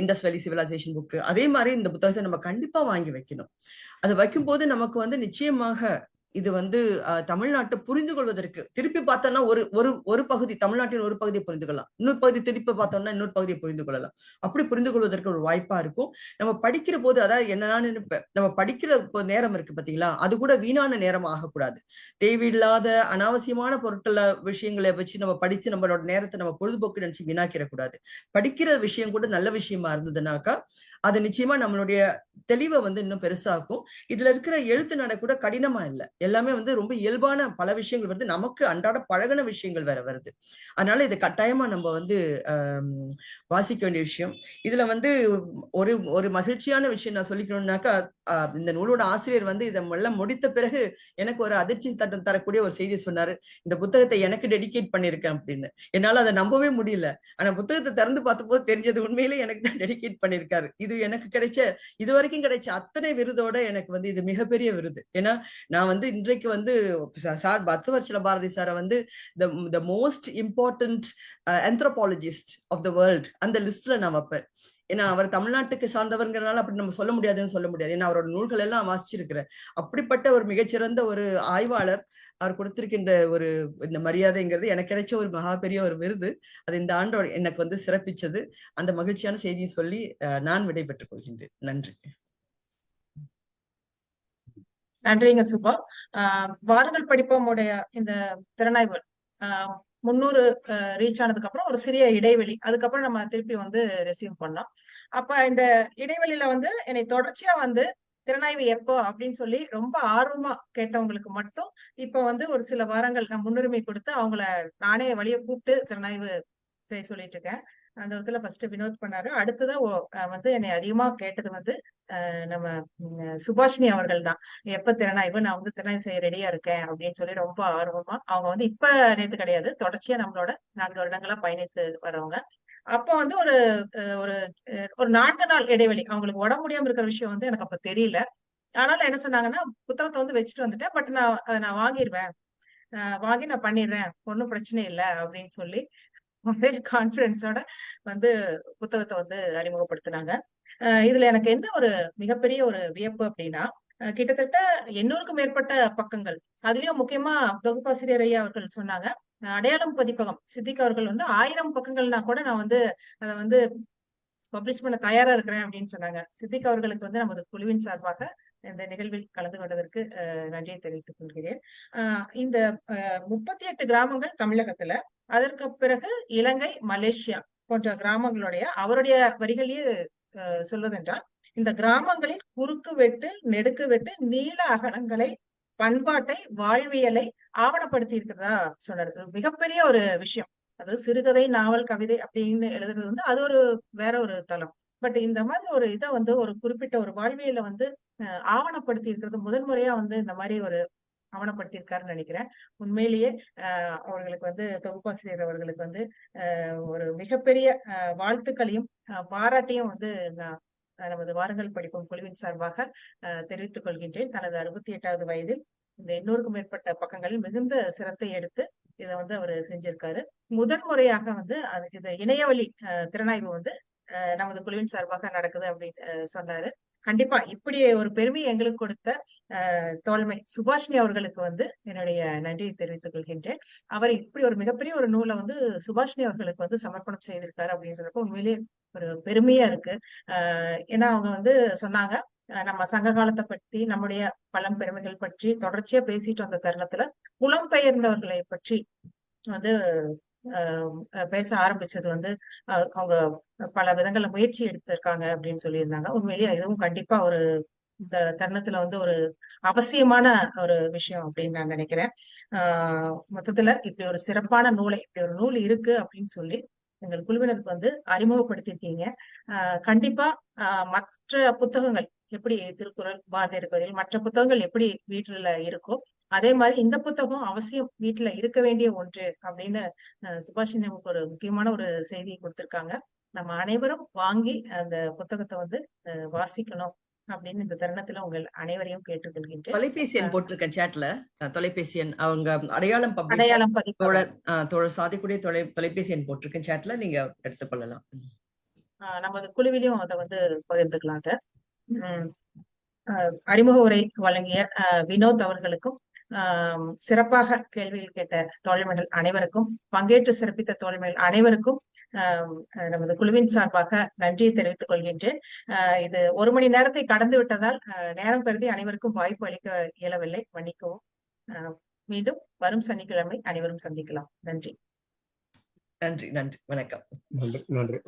இண்டஸ் வேலி சிவிலைசேஷன் புக்கு. அதே மாதிரி இந்த புத்தகத்தை நம்ம கண்டிப்பா வாங்கி வைக்கணும். அது வைக்கும் போது நமக்கு வந்து நிச்சயமாக இது வந்து தமிழ்நாட்டை புரிந்து கொள்வதற்கு, திருப்பி பார்த்தோம்னா ஒரு பகுதி தமிழ்நாட்டின் ஒரு பகுதியை புரிந்து கொள்ளலாம், இன்னொரு பகுதி திருப்பி பார்த்தோம்னா இன்னொரு பகுதியை புரிந்து கொள்ளலாம். அப்படி புரிந்து கொள்வதற்கு ஒரு வாய்ப்பா இருக்கும். நம்ம படிக்கிற போது, அதாவது என்ன நினைப்பேன், நம்ம படிக்கிற நேரம் இருக்கு பாத்தீங்களா, அது கூட வீணான நேரம் ஆகக்கூடாது. தேவையில்லாத அனாவசியமான பொருட்கள விஷயங்களை வச்சு நம்ம படிச்சு நம்மளோட நேரத்தை நம்ம பொழுதுபோக்கு நினைச்சு வீணாக்கிடக்கூடாது. படிக்கிற விஷயம் கூட நல்ல விஷயமா இருந்ததுனாக்கா அது நிச்சயமா நம்மளுடைய தெளிவை வந்து இன்னும் பெருசாக்கும். இதுல இருக்கிற எழுத்து நட கூட கடினமா இல்லை, எல்லாமே வந்து ரொம்ப இயல்பான பல விஷயங்கள் வருது, நமக்கு அன்றாட பழகின விஷயங்கள் வேற வருது. அதனால இது கட்டாயமா நம்ம வந்து வாசிக்க வேண்டிய விஷயம். இதுல வந்து ஒரு மகிழ்ச்சியான விஷயம் நான் சொல்லிக்கணும்னாக்கா, இந்த நூலோட ஆசிரியர் வந்து இதை எல்லாம் முடித்த பிறகு எனக்கு ஒரு அதிர்ச்சி தரக்கூடிய ஒரு செய்தி சொன்னாரு. இந்த புத்தகத்தை எனக்கு டெடிகேட் பண்ணிருக்கேன் அப்படின்னு. என்னால அதை நம்பவே முடியல. ஆனா புத்தகத்தை திறந்து பார்த்த போது தெரிஞ்சது உண்மையிலே எனக்கு தான் டெடிகேட் பண்ணிருக்காரு. இது எனக்கு இதுவரைக்கும் கிடைச்ச அத்தனை விருதோட எனக்கு வந்து இது மிகப்பெரிய விருது. ஏன்னா நான் வந்து இன்றைக்கு வந்து சார் பக்தவத்சல பாரதி சாரை வந்து the most important anthropologist of the world அந்த லிஸ்ட்ல நான் வைப்பேன். ஏன்னா அவர் தமிழ்நாட்டுக்கு சார்ந்தவர்ங்கிறனால அப்படி நம்ம சொல்ல முடியாது. ஏன்னா அவரோட நூல்கள் எல்லாம் வாசிச்சிருக்கிறேன். அப்படிப்பட்ட ஒரு மிகச்சிறந்த ஒரு ஆய்வாளர் அவர் கொடுத்திருக்கின்ற இந்த மரியாதைங்கிறது எனக்கு கிடைச்ச ஒரு மகா பெரிய ஒரு விருது. அது இந்த ஆண்டோட எனக்கு வந்து சிறப்பிச்சது. அந்த மகிழ்ச்சியான செய்தியை சொல்லி நான் விடைபெற்றுக் கொள்கின்றேன். நன்றி. நன்றிங்க சுபா. வாருங்கள் படிப்போம் உடைய இந்த திறனாய்வு 300 ரீச் ஆனதுக்கு அப்புறம் ஒரு சிறிய இடைவெளி, அதுக்கப்புறம் நம்ம திருப்பி வந்து ரெசியூம் பண்ணலாம். அப்ப இந்த இடைவெளியில வந்து என்னை தொடர்ச்சியா வந்து திறனாய்வு எப்போ அப்படின்னு சொல்லி ரொம்ப ஆர்வமா கேட்டவங்களுக்கு மட்டும் இப்ப வந்து ஒரு சில வாரங்கள் நான் முன்னுரிமை கொடுத்து அவங்கள நானே வழிய கூப்பிட்டு திறனாய்வு செய்ய சொல்லிட்டு இருக்கேன். அந்த விதத்துல ஃபர்ஸ்ட் வினோத் பண்ணாரு. அடுத்ததான் வந்து என்னை அதிகமா கேட்டது வந்து நம்ம சுபாஷினி அவர்கள் தான். எப்ப திறனாய்வு, நான் வந்து திறனாய்வு செய்ய ரெடியா இருக்கேன் அப்படின்னு சொல்லி ரொம்ப ஆர்வமா, அவங்க வந்து இப்ப நேத்து கிடையாது, தொடர்ச்சியா நம்மளோட 4 வருடங்களா பயணித்து வரவங்க. அப்ப வந்து ஒரு ஒரு 4 நாள் இடைவெளி, அவங்களுக்கு உடம்பு முடியாம இருக்கிற விஷயம் வந்து எனக்கு அப்ப தெரியல. ஆனாலும் என்ன சொன்னாங்கன்னா, புத்தகத்தை வந்து வச்சுட்டு வந்துட்டேன், பட் நான் வாங்கிடுவேன், வாங்கி நான் பண்ணிடுறேன், ஒன்னும் பிரச்சனை இல்லை அப்படின்னு சொல்லி ஒரே கான்பிடன்ஸோட வந்து புத்தகத்தை வந்து அறிமுகப்படுத்தினாங்க. இதுல எனக்கு என்ன ஒரு மிகப்பெரிய ஒரு வியப்பு அப்படின்னா, கிட்டத்தட்ட 800க்கும் மேற்பட்ட பக்கங்கள். அதுலயும் முக்கியமா தொகுப்பாசிரியர் ஐயா அவர்கள் சொன்னாங்க, அடையாளம் பதிப்பகம் சித்திக் அவர்கள் வந்து 1000 பக்கங்கள்னா கூட நான் வந்து அதை வந்து பப்ளிஷ் பண்ண தயாரா இருக்கிறேன் அப்படின்னு சொன்னாங்க. சித்திக் அவர்களுக்கு வந்து நமது குழுவின் சார்பாக இந்த நிகழ்வில் கலந்து கொண்டதற்கு நன்றியை தெரிவித்துக் கொள்கிறேன். இந்த 38 கிராமங்கள் தமிழகத்துல, அதற்கு பிறகு இலங்கை, மலேசியா போன்ற கிராமங்களுடைய அவருடைய வரிகளையே சொல்வதென்றால், இந்த கிராமங்களின் குறுக்கு வெட்டு, நெடுக்கு வெட்டு, நீள அகலங்களை, பண்பாட்டை, வாழ்வியலை ஆவணப்படுத்தி இருக்கிறதா சொன்னாரு. மிகப்பெரிய ஒரு விஷயம். அதாவது சிறுகதை, நாவல், கவிதை அப்படின்னு எழுதுறது வந்து அது வேற ஒரு தளம். பட் இந்த மாதிரி ஒரு இதை வந்து ஒரு குறிப்பிட்ட ஒரு வாழ்வியலை வந்து ஆவணப்படுத்தி இருக்கிறது முதன்முறையா வந்து இந்த மாதிரி ஒரு ஆவணப்படுத்தியிருக்காருன்னு நினைக்கிறேன். உண்மையிலேயே அவர்களுக்கு வந்து தொகுப்பாசிரியர் அவர்களுக்கு வந்து ஒரு மிகப்பெரிய வாழ்த்துக்களையும் பாராட்டியும் வந்து நான் நமது வாருங்கள் படிப்போம் குழுவின் சார்பாக தெரிவித்துக் கொள்கின்றேன். தனது 68வது வயதில் இந்த 800க்கும் மேற்பட்ட பக்கங்களில் மிகுந்த சிரத்தை எடுத்து இதை வந்து அவர் செஞ்சிருக்காரு. முதன்முறையாக வந்து இது இணையவழி திறனாய்வு வந்து நமது குழுவின் சார்பாக நடக்குது அப்படின்னு சொன்னாரு. கண்டிப்பா இப்படி ஒரு பெருமை எங்களுக்கு கொடுத்த தோழமை சுபாஷினி அவர்களுக்கு வந்து என்னுடைய நன்றியை தெரிவித்துக் கொள்கின்றேன். அவர் இப்படி ஒரு மிகப்பெரிய ஒரு நூலை வந்து சுபாஷினி அவர்களுக்கு வந்து சமர்ப்பணம் செய்திருக்காரு அப்படின்னு சொல்றப்போ உண்மையிலேயே ஒரு பெருமையா இருக்கு. ஏன்னா அவங்க வந்து சொன்னாங்க, நம்ம சங்க காலத்தை பற்றி நம்முடைய பழம் பெருமைகள் பற்றி தொடர்ச்சியா பேசிட்டு வந்த தருணத்துல புலம்பெயர்ந்தவர்களை பற்றி வந்து பேச ஆரம்பிச்சது வந்து அவங்க பல விதங்கள்ல முயற்சி எடுத்திருக்காங்க அப்படின்னு சொல்லியிருந்தாங்க. உண்மையிலேயே இதுவும் கண்டிப்பா ஒரு இந்த தருணத்துல வந்து ஒரு அவசியமான ஒரு விஷயம் அப்படின்னு நான் நினைக்கிறேன். மொத்தத்துல இப்படி ஒரு சிறப்பான நூலை இப்படி ஒரு நூல் இருக்கு அப்படின்னு சொல்லி எங்கள் குழுவினருக்கு வந்து அறிமுகப்படுத்திருக்கீங்க. கண்டிப்பா மற்ற புத்தகங்கள் எப்படி திருக்குறள், பாரதியார் கதைகள், மற்ற புத்தகங்கள் எப்படி வீட்டுல இருக்கோ அதே மாதிரி இந்த புத்தகம் அவசியம் வீட்டுல இருக்க வேண்டிய ஒன்று அப்படின்னு சுபாஷினி நமக்கு ஒரு முக்கியமான ஒரு செய்தியை கொடுத்திருக்காங்க. நம்ம அனைவரும் வாங்கி அந்த புத்தகத்தை வந்து வாசிக்கணும் அப்படின்னு இந்த தருணத்துல உங்கள் அனைவரையும் கேட்டுக்கொள்கின்றேன். தொலைபேசி எண் போட்டிருக்கேன் சேட்ல. தொலைபேசி எண் அவங்க அடையாளம் பதிவு சாதிக்கூடிய தொலைபேசி எண் போட்டிருக்கேன் சேட்ல, நீங்க எடுத்துக்கொள்ளலாம். நமது குழுவிலையும் அதை வந்து பகிர்ந்துக்கலாங்க. அறிமுக உரை வழங்கிய வினோத் அவர்களுக்கும் சிறப்பாக கேள்விகள் கேட்ட தோழமைகள் அனைவருக்கும், பங்கேற்று சிறப்பித்த தோழமைகள் அனைவருக்கும் நமது குழுவின் சார்பாக நன்றியை தெரிவித்துக் கொள்கின்றேன். இது 1 மணி நேரத்தை கடந்து விட்டதால் நேரம் கருதி அனைவருக்கும் வாய்ப்பு அளிக்க இயலவில்லை, மன்னிக்கவும். மீண்டும் வரும் சனிக்கிழமை அனைவரும் சந்திக்கலாம். நன்றி. நன்றி. வணக்கம். நன்றி.